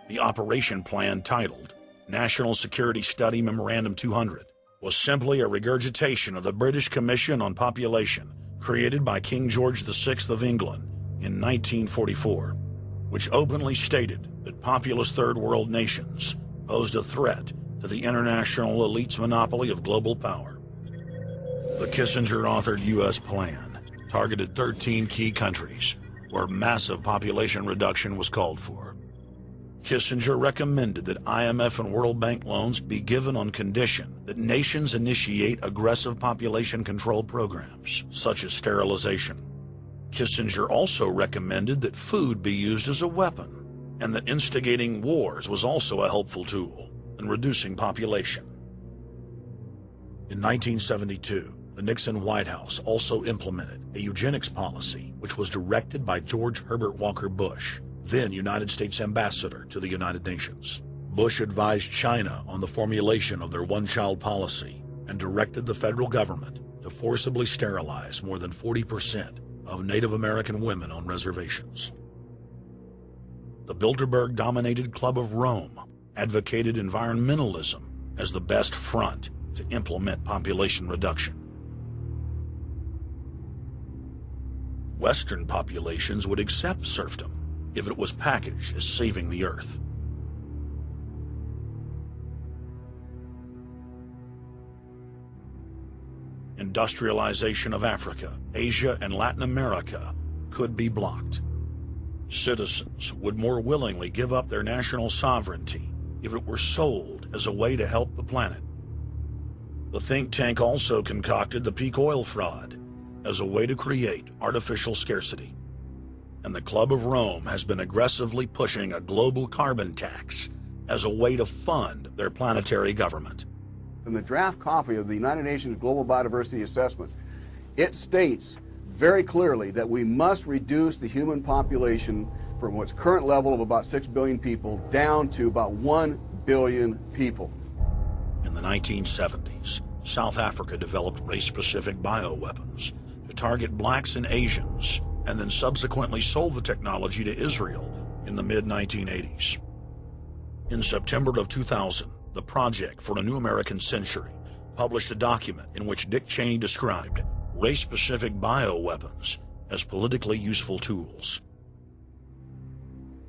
The operation plan, titled National Security Study Memorandum 200, was simply a regurgitation of the British Commission on Population created by King George VI of England in 1944, which openly stated that populous third world nations posed a threat to the international elite's monopoly of global power. The Kissinger-authored U.S. plan targeted 13 key countries where massive population reduction was called for. Kissinger recommended that IMF and World Bank loans be given on condition that nations initiate aggressive population control programs, such as sterilization. Kissinger also recommended that food be used as a weapon, and that instigating wars was also a helpful tool in reducing population. In 1972, the Nixon White House also implemented a eugenics policy which was directed by George Herbert Walker Bush, then United States Ambassador to the United Nations. Bush advised China on the formulation of their one-child policy and directed the federal government to forcibly sterilize more than 40% of Native American women on reservations. The Bilderberg-dominated Club of Rome advocated environmentalism as the best front to implement population reduction. Western populations would accept serfdom if it was packaged as saving the earth. Industrialization of Africa, Asia, and Latin America could be blocked. Citizens would more willingly give up their national sovereignty if it were sold as a way to help the planet. The think tank also concocted the peak oil fraud as a way to create artificial scarcity. And the Club of Rome has been aggressively pushing a global carbon tax as a way to fund their planetary government. In the draft copy of the United Nations Global Biodiversity Assessment, it states very clearly that we must reduce the human population from its current level of about 6 billion people down to about 1 billion people. In the 1970s, South Africa developed race-specific bioweapons to target blacks and Asians, and then subsequently sold the technology to Israel in the mid-1980s. In September of 2000, the Project for a New American Century published a document in which Dick Cheney described race-specific bioweapons as politically useful tools.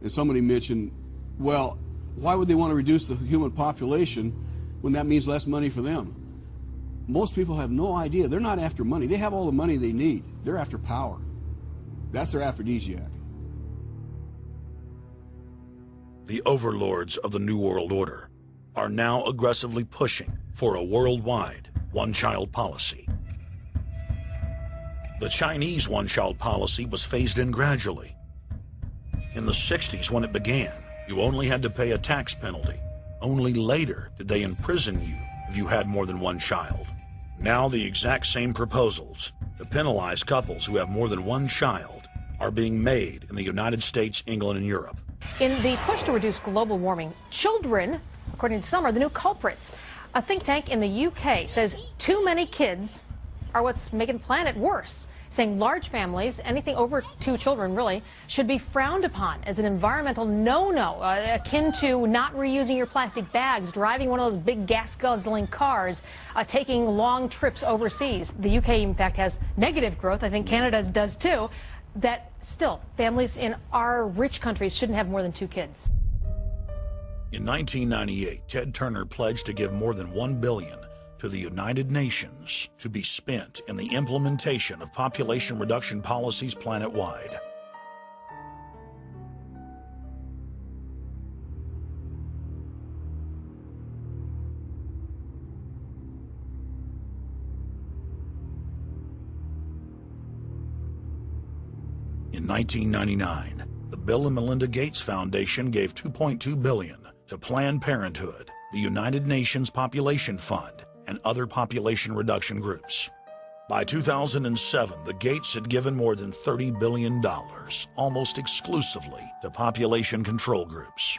And somebody mentioned, well, why would they want to reduce the human population when that means less money for them? Most people have no idea. They're not after money. They have all the money they need. They're after power. That's their aphrodisiac. The overlords of the New World Order are now aggressively pushing for a worldwide one-child policy. The Chinese one-child policy was phased in gradually. In the 60s, when it began, you only had to pay a tax penalty. Only later did they imprison you if you had more than one child. Now the exact same proposals to penalize couples who have more than one child are being made in the United States, England, and Europe. In the push to reduce global warming, children, according to some, are the new culprits. A think tank in the UK says too many kids are what's making the planet worse, saying large families, anything over 2 children really, should be frowned upon as an environmental no-no, akin to not reusing your plastic bags, driving one of those big gas-guzzling cars, taking long trips overseas. The UK, in fact, has negative growth. I think Canada does too. That still, families in our rich countries shouldn't have more than 2 kids. In 1998, Ted Turner pledged to give more than $1 billion to the United Nations to be spent in the implementation of population reduction policies planet-wide. In 1999, the Bill and Melinda Gates Foundation gave $2.2 billion to Planned Parenthood, the United Nations Population Fund, and other population reduction groups. By 2007, the Gates had given more than $30 billion, almost exclusively to population control groups.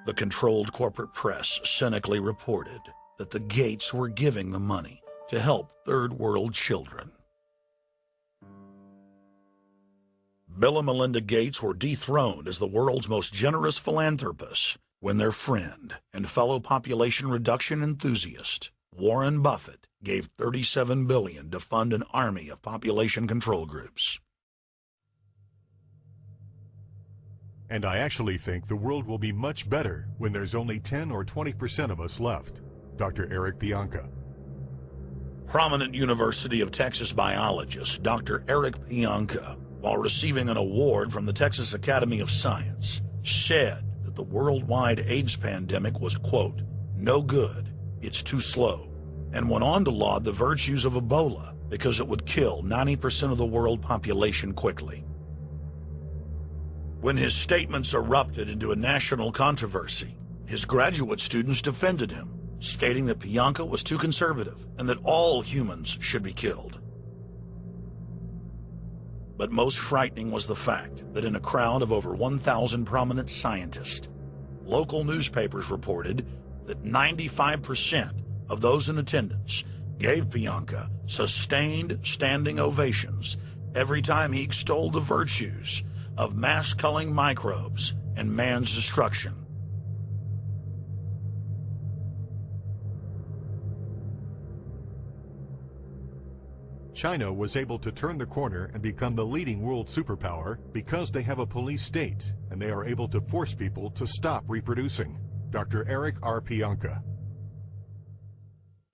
The controlled corporate press cynically reported that the Gates were giving the money to help third world children. Bill and Melinda Gates were dethroned as the world's most generous philanthropists when their friend and fellow population reduction enthusiast, Warren Buffett, gave $37 billion to fund an army of population control groups. And I actually think the world will be much better when there's only 10 or 20% of us left. Dr. Eric Pianka. Prominent University of Texas biologist Dr. Eric Pianka, while receiving an award from the Texas Academy of Science, said that the worldwide AIDS pandemic was, quote, no good, it's too slow, and went on to laud the virtues of Ebola because it would kill 90% of the world population quickly. When his statements erupted into a national controversy, his graduate students defended him, stating that Pianka was too conservative and that all humans should be killed. But most frightening was the fact that in a crowd of over 1,000 prominent scientists, local newspapers reported that 95% of those in attendance gave Pianka sustained standing ovations every time he extolled the virtues of mass-culling microbes and man's destruction. China was able to turn the corner and become the leading world superpower because they have a police state and they are able to force people to stop reproducing. Dr. Eric R. Pianka.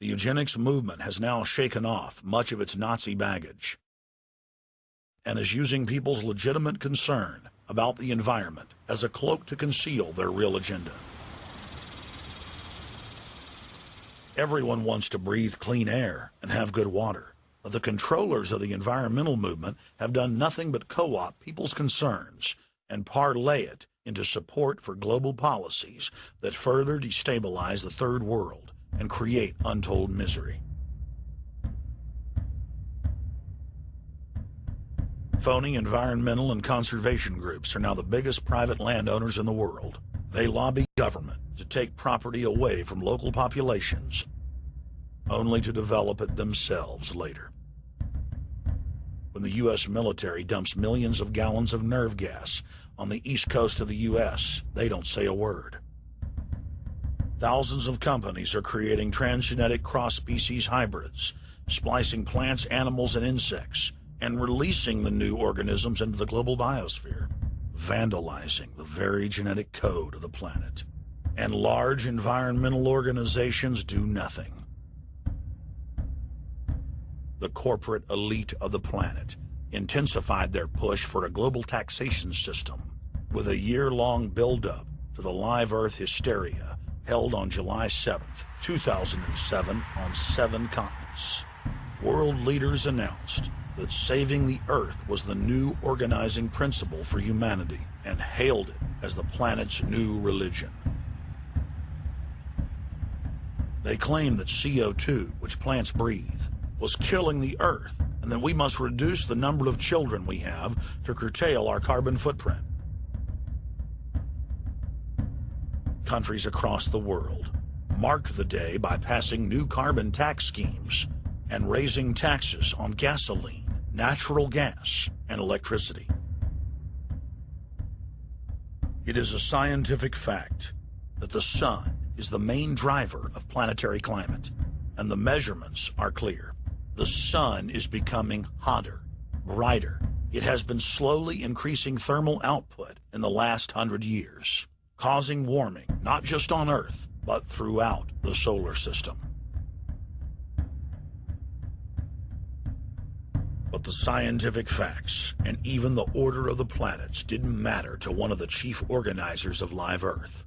The eugenics movement has now shaken off much of its Nazi baggage and is using people's legitimate concern about the environment as a cloak to conceal their real agenda. Everyone wants to breathe clean air and have good water, but the controllers of the environmental movement have done nothing but co-opt people's concerns and parlay it into support for global policies that further destabilize the third world and create untold misery. Phony environmental and conservation groups are now the biggest private landowners in the world. They lobby government to take property away from local populations, only to develop it themselves later. When the U.S. military dumps millions of gallons of nerve gas on the east coast of the U.S., they don't say a word. Thousands of companies are creating transgenetic cross-species hybrids, splicing plants, animals, and insects, and releasing the new organisms into the global biosphere, vandalizing the very genetic code of the planet. And large environmental organizations do nothing. The corporate elite of the planet intensified their push for a global taxation system with a year-long build-up to the Live Earth hysteria held on July 7th, 2007 on 7 continents. World leaders announced that saving the Earth was the new organizing principle for humanity and hailed it as the planet's new religion. They claimed that CO2, which plants breathe, was killing the Earth, and that we must reduce the number of children we have to curtail our carbon footprint. Countries across the world marked the day by passing new carbon tax schemes and raising taxes on gasoline, natural gas, and electricity. It is a scientific fact that the sun is the main driver of planetary climate, and the measurements are clear. The sun is becoming hotter, brighter. It has been slowly increasing thermal output in the last 100 years, causing warming not just on Earth, but throughout the solar system. But the scientific facts and even the order of the planets didn't matter to one of the chief organizers of Live Earth,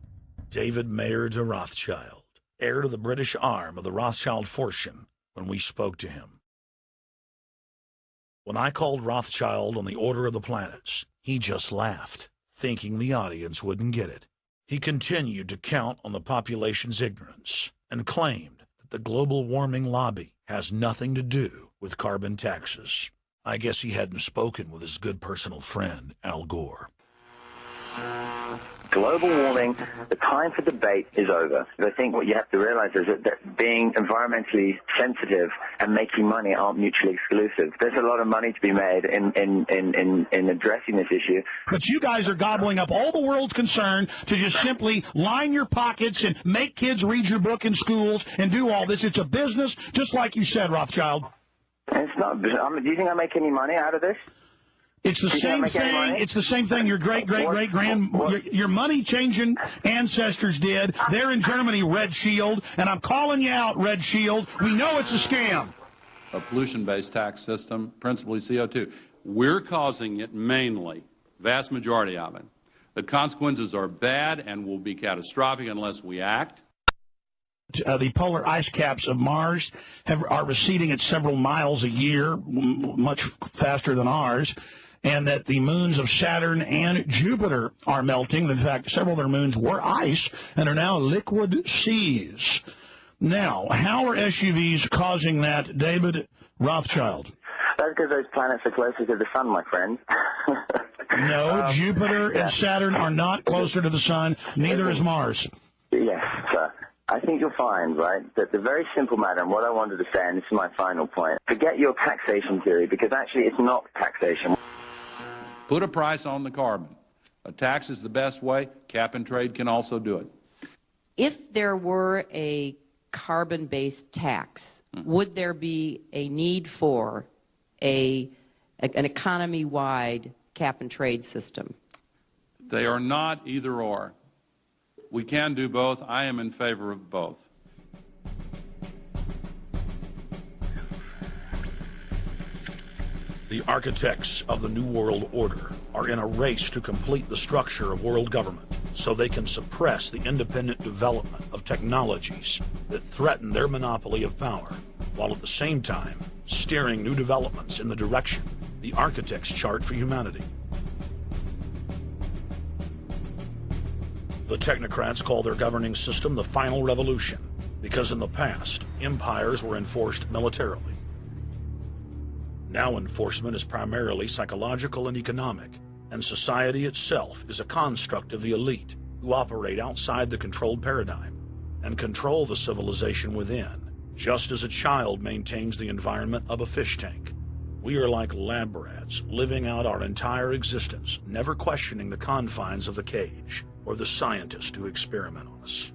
David Mayer de Rothschild, heir to the British arm of the Rothschild fortune, when we spoke to him. When I called Rothschild on the order of the planets, he just laughed, thinking the audience wouldn't get it. He continued to count on the population's ignorance and claimed that the global warming lobby has nothing to do with carbon taxes. I guess he hadn't spoken with his good personal friend, Al Gore. Global warming, the time for debate is over. I think what you have to realize is that being environmentally sensitive and making money aren't mutually exclusive. There's a lot of money to be made in addressing this issue. But you guys are gobbling up all the world's concern to just simply line your pockets and make kids read your book in schools and do all this. It's a business, just like you said, Rothschild. It's not. Do you think I make any money out of this? It's the same thing. It's the same thing your your money-changing ancestors did. They're in Germany, Red Shield, and I'm calling you out, Red Shield. We know it's a scam. A pollution-based tax system, principally CO2. We're causing it mainly, vast majority of it. The consequences are bad and will be catastrophic unless we act. The polar ice caps of Mars are receding at several miles a year, much faster than ours, and that the moons of Saturn and Jupiter are melting. In fact, several of their moons were ice and are now liquid seas. Now, how are SUVs causing that, David Rothschild? That's because those planets are closer to the sun, my friend. No, Jupiter and Saturn are not closer to the sun. Neither is Mars. Yes, sir. I think you'll find, right, that the very simple matter, and what I wanted to say, and this is my final point, forget your taxation theory, because actually it's not taxation. Put a price on the carbon. A tax is the best way. Cap and trade can also do it. If there were a carbon-based tax, would there be a need for an economy-wide cap and trade system? They are not either or. We can do both. I am in favor of both. The architects of the New World Order are in a race to complete the structure of world government, so they can suppress the independent development of technologies that threaten their monopoly of power, while at the same time steering new developments in the direction the architects chart for humanity. The technocrats call their governing system the final revolution, because in the past, empires were enforced militarily. Now enforcement is primarily psychological and economic, and society itself is a construct of the elite who operate outside the controlled paradigm and control the civilization within, just as a child maintains the environment of a fish tank. We are like lab rats, living out our entire existence, never questioning the confines of the cage or the scientist who experiment on us.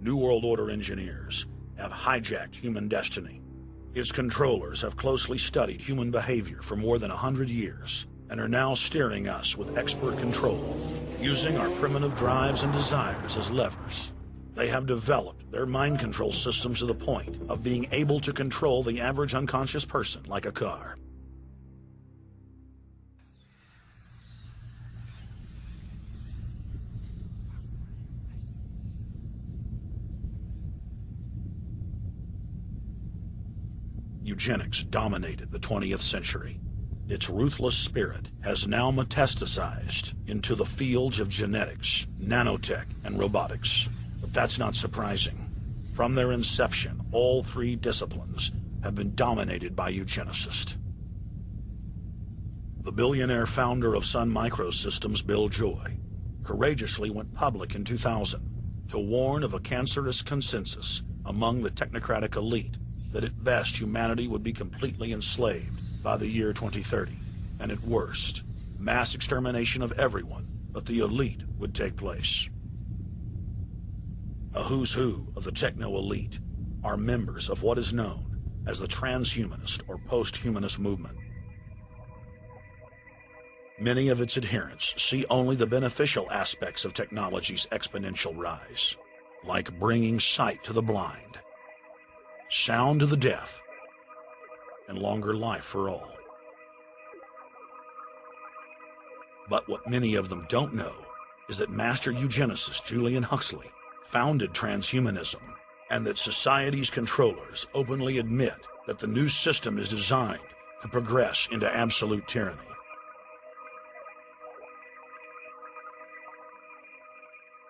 New World Order engineers have hijacked human destiny. Its controllers have closely studied human behavior for more than 100 years and are now steering us with expert control, using our primitive drives and desires as levers. They have developed their mind control systems to the point of being able to control the average unconscious person like a car. Eugenics dominated the 20th century. Its ruthless spirit has now metastasized into the fields of genetics, nanotech, and robotics. But that's not surprising. From their inception, all three disciplines have been dominated by eugenicists. The billionaire founder of Sun Microsystems, Bill Joy, courageously went public in 2000 to warn of a cancerous consensus among the technocratic elite that at best humanity would be completely enslaved by the year 2030, and at worst, mass extermination of everyone but the elite would take place. A who's who of the techno-elite are members of what is known as the transhumanist or post-humanist movement. Many of its adherents see only the beneficial aspects of technology's exponential rise, like bringing sight to the blind, sound to the deaf, and longer life for all. But what many of them don't know is that master eugenicist Julian Huxley founded transhumanism, and that society's controllers openly admit that the new system is designed to progress into absolute tyranny.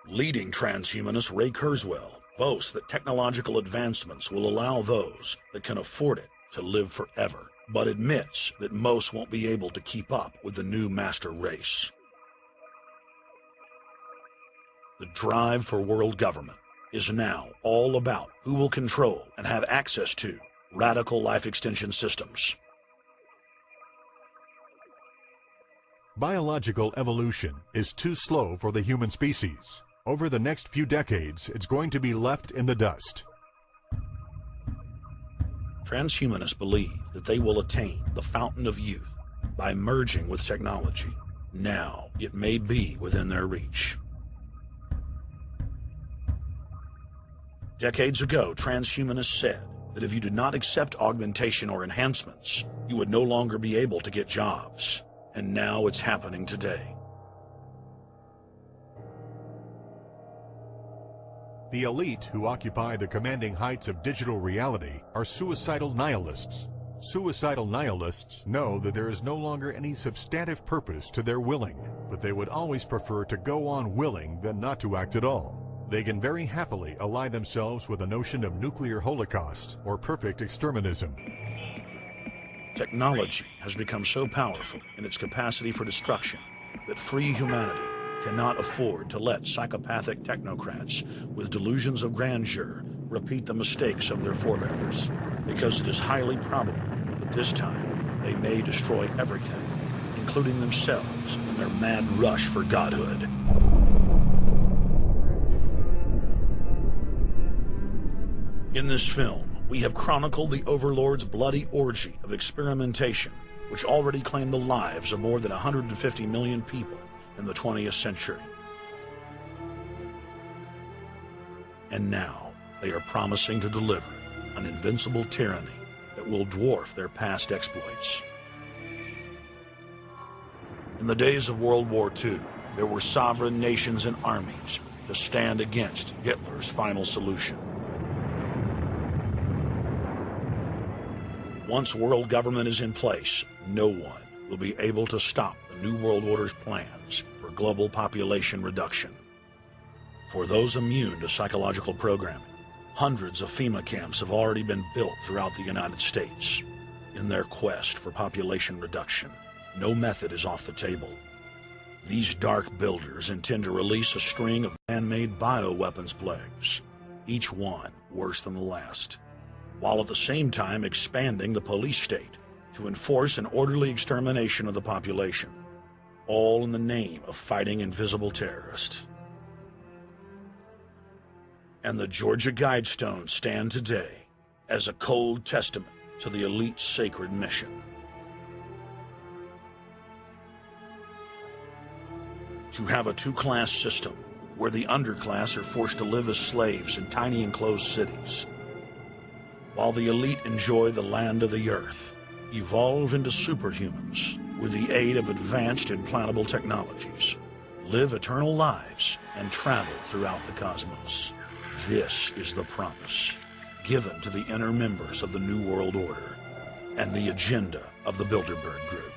Leading transhumanist Ray Kurzweil boasts that technological advancements will allow those that can afford it to live forever, but admits that most won't be able to keep up with the new master race. The drive for world government is now all about who will control and have access to radical life extension systems. Biological evolution is too slow for the human species. Over the next few decades, it's going to be left in the dust. Transhumanists believe that they will attain the fountain of youth by merging with technology. Now, it may be within their reach. Decades ago, transhumanists said that if you did not accept augmentation or enhancements, you would no longer be able to get jobs. And now it's happening today. The elite who occupy the commanding heights of digital reality are suicidal nihilists. Suicidal nihilists know that there is no longer any substantive purpose to their willing, but they would always prefer to go on willing than not to act at all. They can very happily ally themselves with the notion of nuclear holocaust or perfect exterminism. Technology has become so powerful in its capacity for destruction that free humanity cannot afford to let psychopathic technocrats with delusions of grandeur repeat the mistakes of their forebears, because it is highly probable that this time they may destroy everything, including themselves in their mad rush for godhood. In this film, we have chronicled the Overlord's bloody orgy of experimentation, which already claimed the lives of more than 150 million people in the 20th century. And now, they are promising to deliver an invincible tyranny that will dwarf their past exploits. In the days of World War II, there were sovereign nations and armies to stand against Hitler's final solution. Once world government is in place, no one will be able to stop the New World Order's plans for global population reduction. For those immune to psychological programming, hundreds of FEMA camps have already been built throughout the United States. In their quest for population reduction, no method is off the table. These dark builders intend to release a string of man-made bioweapons plagues, each one worse than the last, while at the same time expanding the police state to enforce an orderly extermination of the population, all in the name of fighting invisible terrorists. And the Georgia Guidestones stand today as a cold testament to the elite's sacred mission. To have a two-class system where the underclass are forced to live as slaves in tiny enclosed cities, while the elite enjoy the land of the earth, evolve into superhumans with the aid of advanced implantable technologies, live eternal lives, and travel throughout the cosmos. This is the promise given to the inner members of the New World Order and the agenda of the Bilderberg Group.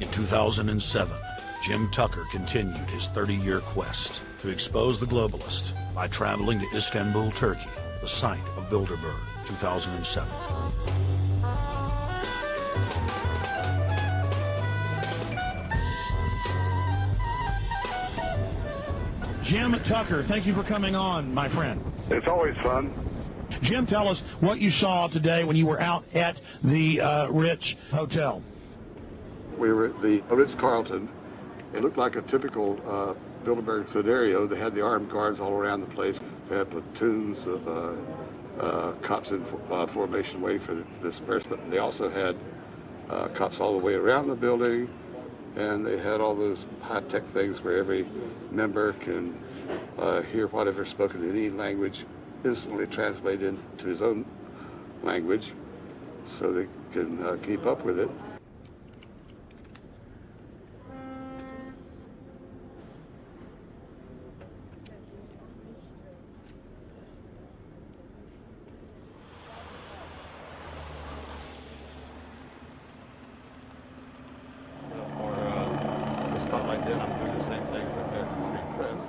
In 2007, Jim Tucker continued his 30-year quest to expose the globalist by traveling to Istanbul, Turkey, the site of Bilderberg, 2007. Jim Tucker, thank you for coming on, my friend. It's always fun. Jim, tell us what you saw today when you were out at the Ritz Hotel. We were at the Ritz-Carlton. It looked like a typical Bilderberg scenario. They had the armed guards all around the place. They had platoons of cops in formation waiting for the disbursement. They also had cops all the way around the building, and they had all those high-tech things where every member can hear whatever's spoken in any language instantly translated into his own language so they can keep up with it. Like that, I'm doing the same thing for American Free Press.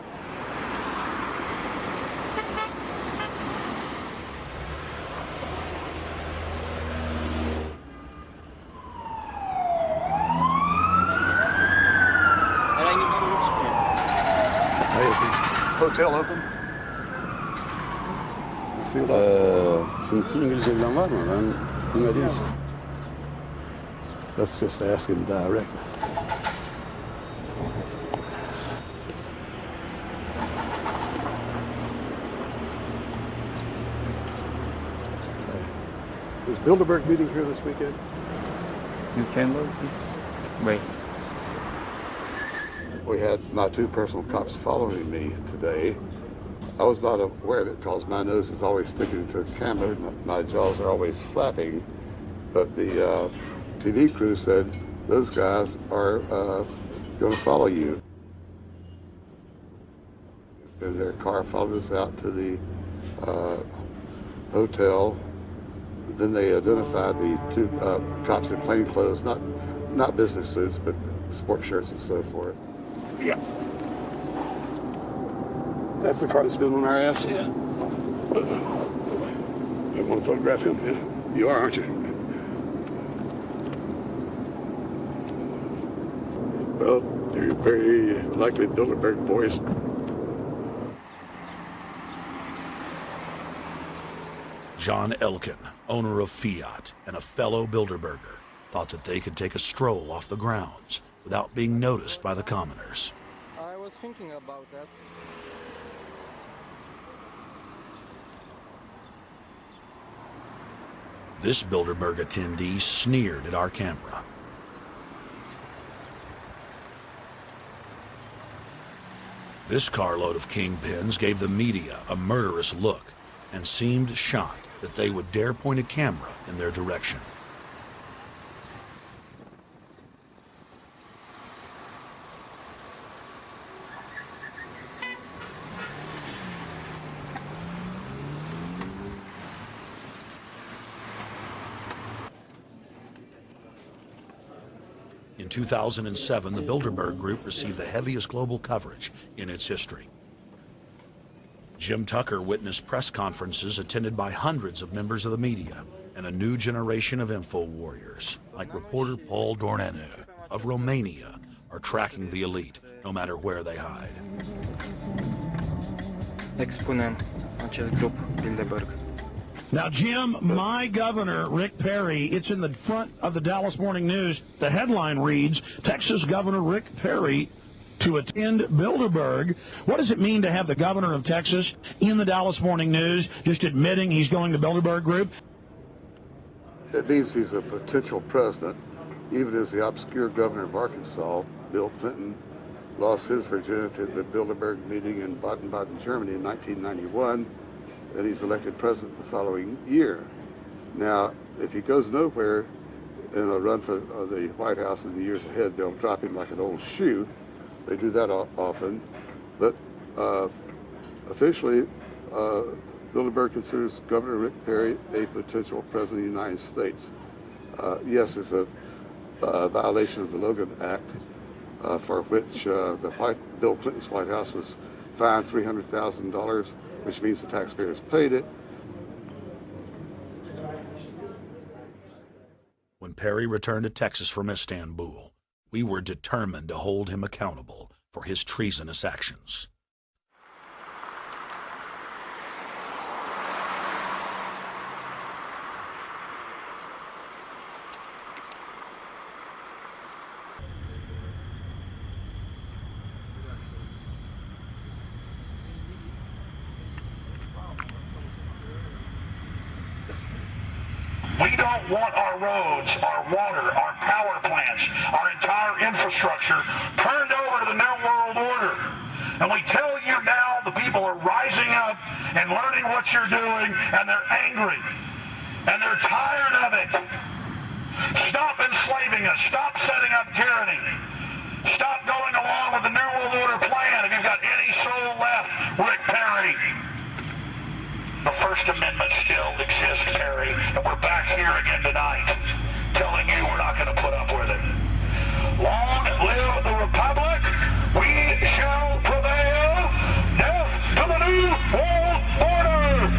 Hey, is the hotel open? Şimdi İngilizce bilen var mı? Ben bilmediğim için. Let's just ask him directly. Is Bilderberg meeting here this weekend? You can look this way. We had my two personal cops following me today. I was not aware of it because my nose is always sticking to the camera and my jaws are always flapping. But the TV crew said those guys are going to follow you. And their car followed us out to the hotel. Then they identified the two cops in plain clothes, not business suits, but sport shirts and so forth. Yeah. That's the car that's been on our ass? Yeah. You want to photograph him? Yeah. You are, aren't you? Well, they're very likely Bilderberg boys. John Elkin, owner of Fiat and a fellow Bilderberger, thought that they could take a stroll off the grounds without being noticed by the commoners. I was thinking about that. This Bilderberg attendee sneered at our camera. This carload of kingpins gave the media a murderous look and seemed shocked that they would dare point a camera in their direction. In 2007, the Bilderberg Group received the heaviest global coverage in its history. Jim Tucker witnessed press conferences attended by hundreds of members of the media and a new generation of info warriors, like reporter Paul Dornanu of Romania, are tracking the elite, no matter where they hide. Expunem acest grup Bilderberg. Now, Jim, my governor, Rick Perry, it's in the front of the Dallas Morning News. The headline reads, Texas Governor Rick Perry to attend Bilderberg. What does it mean to have the governor of Texas in the Dallas Morning News just admitting he's going to Bilderberg Group? It means he's a potential president, even as the obscure governor of Arkansas, Bill Clinton, lost his virginity at the Bilderberg meeting in Baden-Baden, Germany in 1991. And he's elected president the following year. Now, if he goes nowhere in a run for the White House in the years ahead, they'll drop him like an old shoe. They do that often. But officially, Bilderberg considers Governor Rick Perry a potential president of the United States. Yes, it's a violation of the Logan Act, for which Bill Clinton's White House was fined $300,000, which means the taxpayers paid it. When Perry returned to Texas from Istanbul, we were determined to hold him accountable for his treasonous actions. We don't want our roads, our water, our power plants, our entire infrastructure turned over to the New World Order. And we tell you now the people are rising up and learning what you're doing, and they're angry. And they're tired of it. Stop enslaving us. Stop setting up tyranny. Stop going along with the New World Order plan if you've got any soul left, Rick Perry. The First Amendment still exists, Perry, and we're back here again tonight telling you we're not going to put up with it. Long live the Republic. We shall prevail. Death to the New World Order.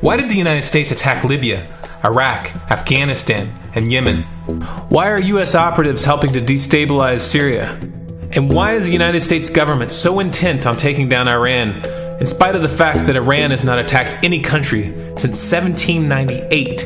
Why did the United States attack Libya? Iraq, Afghanistan, and Yemen? Why are U.S. operatives helping to destabilize Syria? And why is the United States government so intent on taking down Iran, in spite of the fact that Iran has not attacked any country since 1798?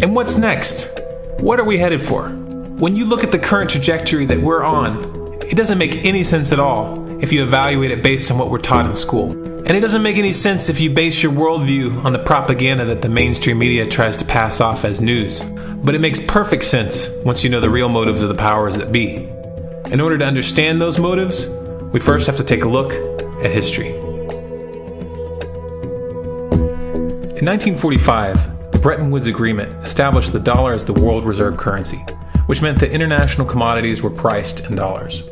And what's next? What are we headed for? When you look at the current trajectory that we're on, it doesn't make any sense at all if you evaluate it based on what we're taught in school. And it doesn't make any sense if you base your worldview on the propaganda that the mainstream media tries to pass off as news. But it makes perfect sense once you know the real motives of the powers that be. In order to understand those motives, we first have to take a look at history. In 1945, the Bretton Woods Agreement established the dollar as the world reserve currency, which meant that international commodities were priced in dollars.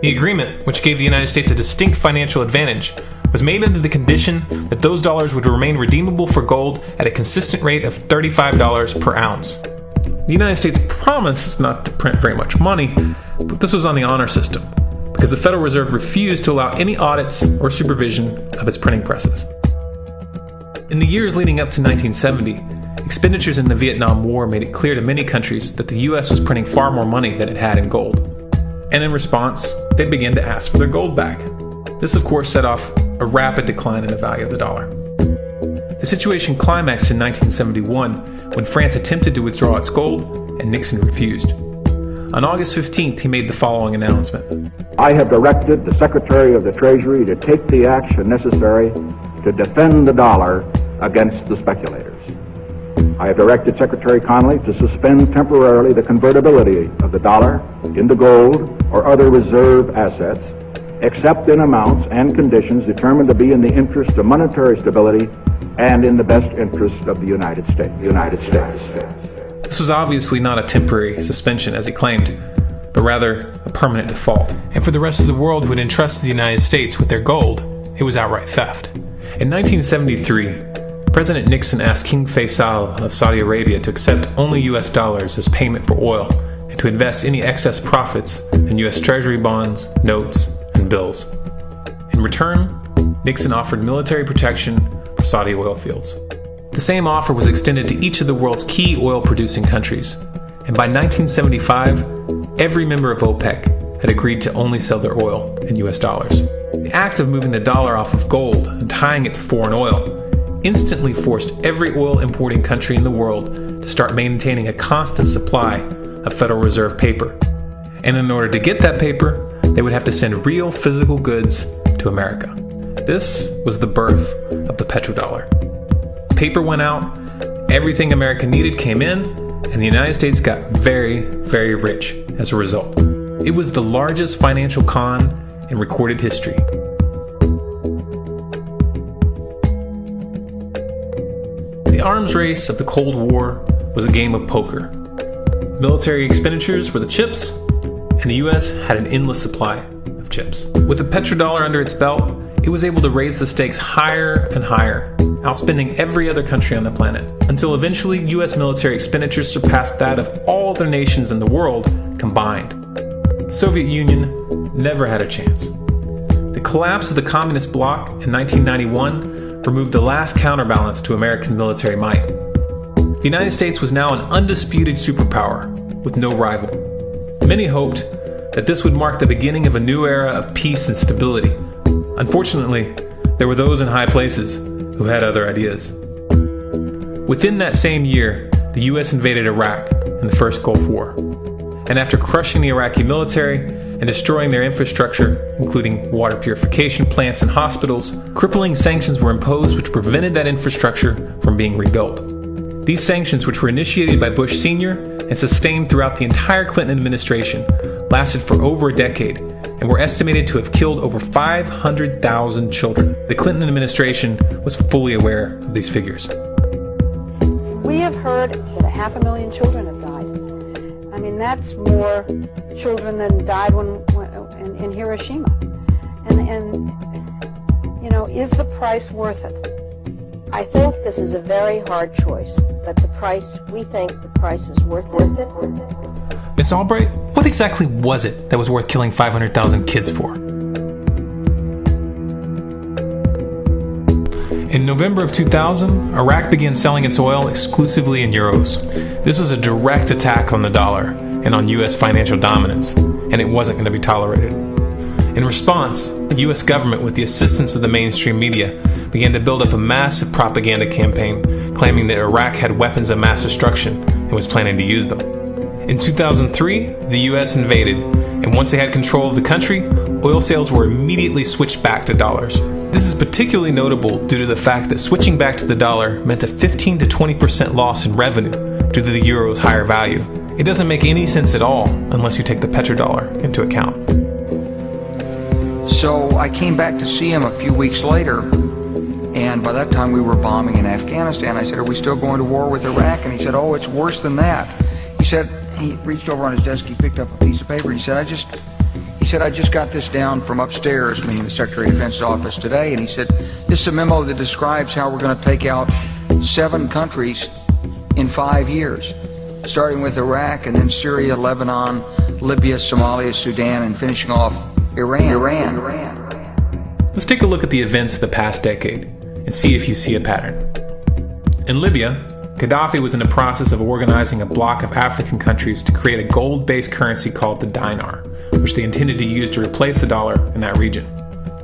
The agreement, which gave the United States a distinct financial advantage, was made under the condition that those dollars would remain redeemable for gold at a consistent rate of $35 per ounce. The United States promised not to print very much money, but this was on the honor system, because the Federal Reserve refused to allow any audits or supervision of its printing presses. In the years leading up to 1970, expenditures in the Vietnam War made it clear to many countries that the U.S. was printing far more money than it had in gold. And in response, they began to ask for their gold back. This, of course, set off a rapid decline in the value of the dollar. The situation climaxed in 1971 when France attempted to withdraw its gold and Nixon refused. On August 15th, he made the following announcement. I have directed the Secretary of the Treasury to take the action necessary to defend the dollar against the speculators. I have directed Secretary Connally to suspend temporarily the convertibility of the dollar into gold or other reserve assets, except in amounts and conditions determined to be in the interest of monetary stability and in the best interest of the United States. This was obviously not a temporary suspension, as he claimed, but rather a permanent default. And for the rest of the world who had entrusted the United States with their gold, it was outright theft. In 1973, President Nixon asked King Faisal of Saudi Arabia to accept only U.S. dollars as payment for oil and to invest any excess profits in U.S. Treasury bonds, notes, and bills. In return, Nixon offered military protection for Saudi oil fields. The same offer was extended to each of the world's key oil-producing countries, and by 1975, every member of OPEC had agreed to only sell their oil in U.S. dollars. The act of moving the dollar off of gold and tying it to foreign oil instantly forced every oil-importing country in the world to start maintaining a constant supply of Federal Reserve paper. And in order to get that paper, they would have to send real physical goods to America. This was the birth of the petrodollar. Paper went out, everything America needed came in, and the United States got very, very rich as a result. It was the largest financial con in recorded history. The arms race of the Cold War was a game of poker. Military expenditures were the chips, and the U.S. had an endless supply of chips. With the petrodollar under its belt, it was able to raise the stakes higher and higher, outspending every other country on the planet, until eventually U.S. military expenditures surpassed that of all other nations in the world combined. The Soviet Union never had a chance. The collapse of the communist bloc in 1991 removed the last counterbalance to American military might. The United States was now an undisputed superpower with no rival. Many hoped that this would mark the beginning of a new era of peace and stability. Unfortunately, there were those in high places who had other ideas. Within that same year, the U.S. invaded Iraq in the first Gulf War. And after crushing the Iraqi military and destroying their infrastructure, including water purification plants and hospitals, crippling sanctions were imposed which prevented that infrastructure from being rebuilt. These sanctions, which were initiated by Bush Sr. and sustained throughout the entire Clinton administration, lasted for over a decade and were estimated to have killed over 500,000 children. The Clinton administration was fully aware of these figures. We have heard that 500,000 children have died. I mean, that's more children than died in Hiroshima. And you know, is the price worth it? I think this is a very hard choice, but we think the price is worth it. Miss Albright, what exactly was it that was worth killing 500,000 kids for? In November of 2000, Iraq began selling its oil exclusively in euros. This was a direct attack on the dollar and on U.S. financial dominance, and it wasn't going to be tolerated. In response, the U.S. government, with the assistance of the mainstream media, began to build up a massive propaganda campaign claiming that Iraq had weapons of mass destruction and was planning to use them. In 2003, the U.S. invaded, and once they had control of the country, oil sales were immediately switched back to dollars. This is particularly notable due to the fact that switching back to the dollar meant a 15 to 20% loss in revenue due to the euro's higher value. It doesn't make any sense at all unless you take the petrodollar into account. So I came back to see him a few weeks later, and by that time we were bombing in Afghanistan. I said, "Are we still going to war with Iraq?" And he said, "Oh, it's worse than that." He said, he reached over on his desk, he picked up a piece of paper, and he said, I just got this down from upstairs, meaning the Secretary of Defense's office today, and he said, this is a memo that describes how we're going to take out 7 countries in 5 years, starting with Iraq, and then Syria, Lebanon, Libya, Somalia, Sudan, and finishing off Iran. Let's take a look at the events of the past decade and see if you see a pattern. In Libya, Gaddafi was in the process of organizing a bloc of African countries to create a gold-based currency called the dinar, which they intended to use to replace the dollar in that region.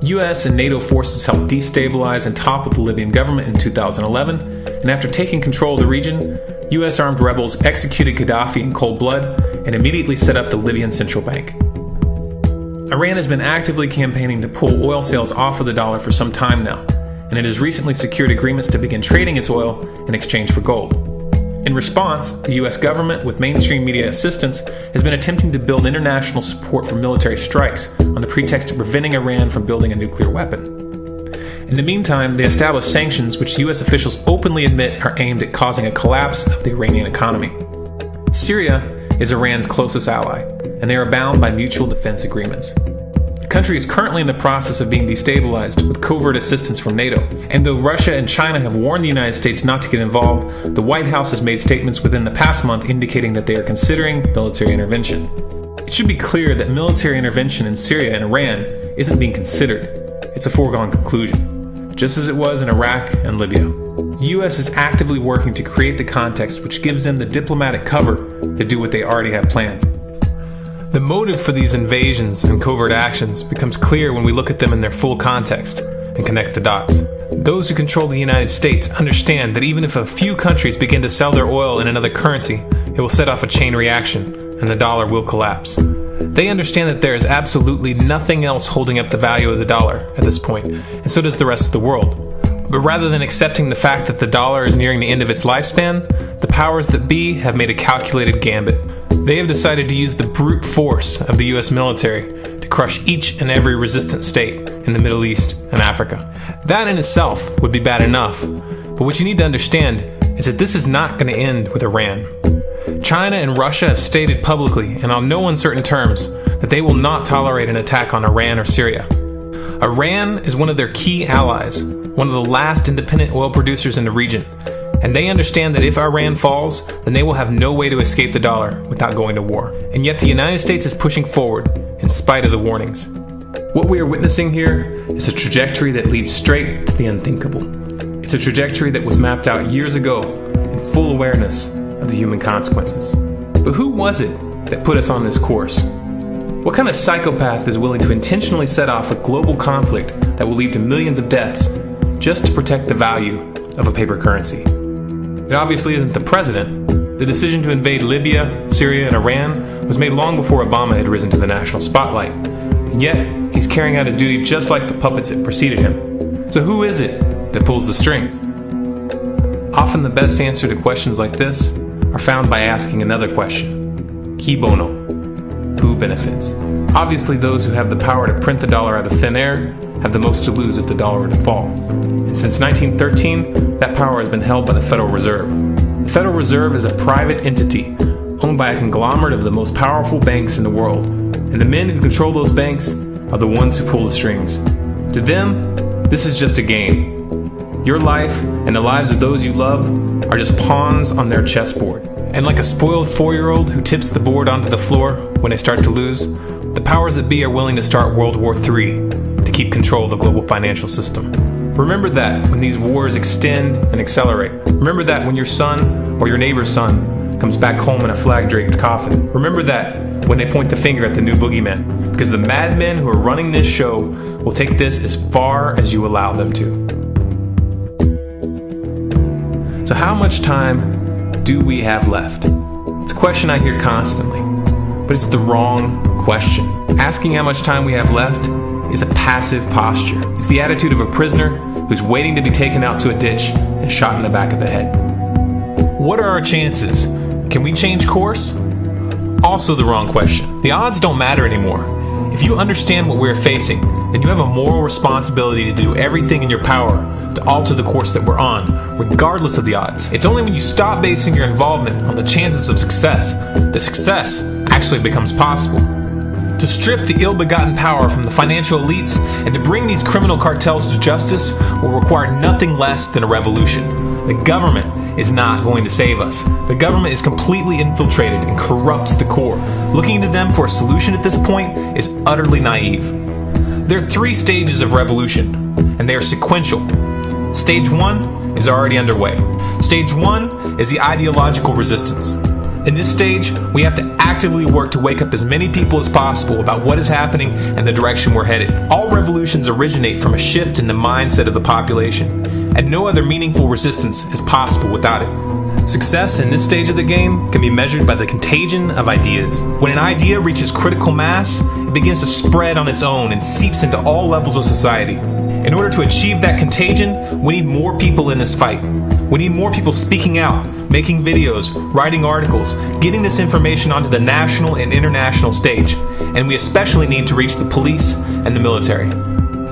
US and NATO forces helped destabilize and topple the Libyan government in 2011, and after taking control of the region, US armed rebels executed Gaddafi in cold blood and immediately set up the Libyan Central Bank. Iran has been actively campaigning to pull oil sales off of the dollar for some time now, and it has recently secured agreements to begin trading its oil in exchange for gold. In response, the U.S. government, with mainstream media assistance, has been attempting to build international support for military strikes on the pretext of preventing Iran from building a nuclear weapon. In the meantime, they established sanctions which U.S. officials openly admit are aimed at causing a collapse of the Iranian economy. Syria is Iran's closest ally, and they are bound by mutual defense agreements. The country is currently in the process of being destabilized with covert assistance from NATO, and though Russia and China have warned the United States not to get involved, the White House has made statements within the past month indicating that they are considering military intervention. It should be clear that military intervention in Syria and Iran isn't being considered. It's a foregone conclusion, just as it was in Iraq and Libya. The U.S. is actively working to create the context which gives them the diplomatic cover to do what they already have planned. The motive for these invasions and covert actions becomes clear when we look at them in their full context and connect the dots. Those who control the United States understand that even if a few countries begin to sell their oil in another currency, it will set off a chain reaction and the dollar will collapse. They understand that there is absolutely nothing else holding up the value of the dollar at this point, and so does the rest of the world. But rather than accepting the fact that the dollar is nearing the end of its lifespan, the powers that be have made a calculated gambit. They have decided to use the brute force of the U.S. military to crush each and every resistant state in the Middle East and Africa. That in itself would be bad enough, but what you need to understand is that this is not going to end with Iran. China and Russia have stated publicly and on no uncertain terms that they will not tolerate an attack on Iran or Syria. Iran is one of their key allies, one of the last independent oil producers in the region, and they understand that if Iran falls, then they will have no way to escape the dollar without going to war. And yet the United States is pushing forward in spite of the warnings. What we are witnessing here is a trajectory that leads straight to the unthinkable. It's a trajectory that was mapped out years ago in full awareness of the human consequences. But who was it that put us on this course? What kind of psychopath is willing to intentionally set off a global conflict that will lead to millions of deaths just to protect the value of a paper currency? It obviously isn't the president. The decision to invade Libya, Syria, and Iran was made long before Obama had risen to the national spotlight. And yet, he's carrying out his duty just like the puppets that preceded him. So who is it that pulls the strings? Often the best answer to questions like this are found by asking another question. Qui bono? Who benefits? Obviously, those who have the power to print the dollar out of thin air have the most to lose if the dollar were to fall. And since 1913, that power has been held by the Federal Reserve. The Federal Reserve is a private entity owned by a conglomerate of the most powerful banks in the world. And the men who control those banks are the ones who pull the strings. To them, this is just a game. Your life and the lives of those you love are just pawns on their chessboard. And like a spoiled 4-year-old who tips the board onto the floor when they start to lose, the powers that be are willing to start World War III to keep control of the global financial system. Remember that when these wars extend and accelerate. Remember that when your son or your neighbor's son comes back home in a flag-draped coffin. Remember that when they point the finger at the new boogeyman, because the madmen who are running this show will take this as far as you allow them to. So how much time do we have left? It's a question I hear constantly, but it's the wrong question. Asking how much time we have left is a passive posture. It's the attitude of a prisoner who's waiting to be taken out to a ditch and shot in the back of the head. What are our chances? Can we change course? Also the wrong question. The odds don't matter anymore. If you understand what we're facing, then you have a moral responsibility to do everything in your power to alter the course that we're on, regardless of the odds. It's only when you stop basing your involvement on the chances of success that success actually becomes possible. To strip the ill-begotten power from the financial elites and to bring these criminal cartels to justice will require nothing less than a revolution. The government is not going to save us. The government is completely infiltrated and corrupt to the core. Looking to them for a solution at this point is utterly naive. There are 3 stages of revolution, and they are sequential. Stage 1 is already underway. Stage 1 is the ideological resistance. In this stage, we have to actively work to wake up as many people as possible about what is happening and the direction we're headed. All revolutions originate from a shift in the mindset of the population, and no other meaningful resistance is possible without it. Success in this stage of the game can be measured by the contagion of ideas. When an idea reaches critical mass, it begins to spread on its own and seeps into all levels of society. In order to achieve that contagion, we need more people in this fight. We need more people speaking out, making videos, writing articles, getting this information onto the national and international stage. And we especially need to reach the police and the military.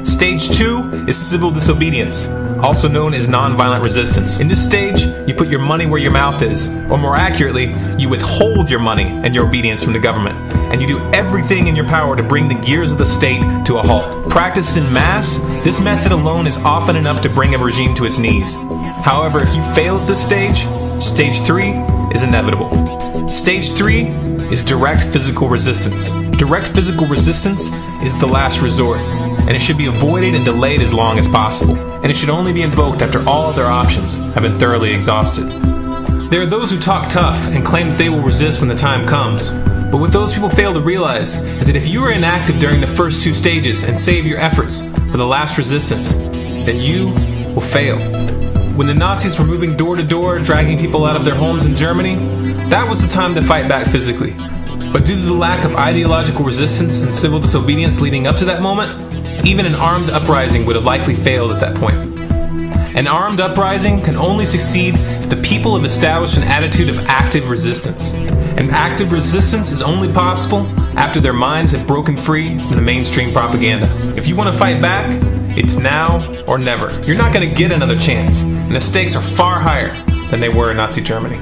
Stage 2 is civil disobedience, also known as nonviolent resistance. In this stage, you put your money where your mouth is, or more accurately, you withhold your money and your obedience from the government, and you do everything in your power to bring the gears of the state to a halt. Practiced in mass, this method alone is often enough to bring a regime to its knees. However, if you fail at this stage, Stage 3 is inevitable. Stage 3 is direct physical resistance. Direct physical resistance is the last resort, and it should be avoided and delayed as long as possible. And it should only be invoked after all other options have been thoroughly exhausted. There are those who talk tough and claim that they will resist when the time comes. But what those people fail to realize is that if you are inactive during the first 2 stages and save your efforts for the last resistance, then you will fail. When the Nazis were moving door to door, dragging people out of their homes in Germany, that was the time to fight back physically. But due to the lack of ideological resistance and civil disobedience leading up to that moment, even an armed uprising would have likely failed at that point. An armed uprising can only succeed if the people have established an attitude of active resistance. And active resistance is only possible after their minds have broken free from the mainstream propaganda. If you want to fight back, it's now or never. You're not going to get another chance, and the stakes are far higher than they were in Nazi Germany.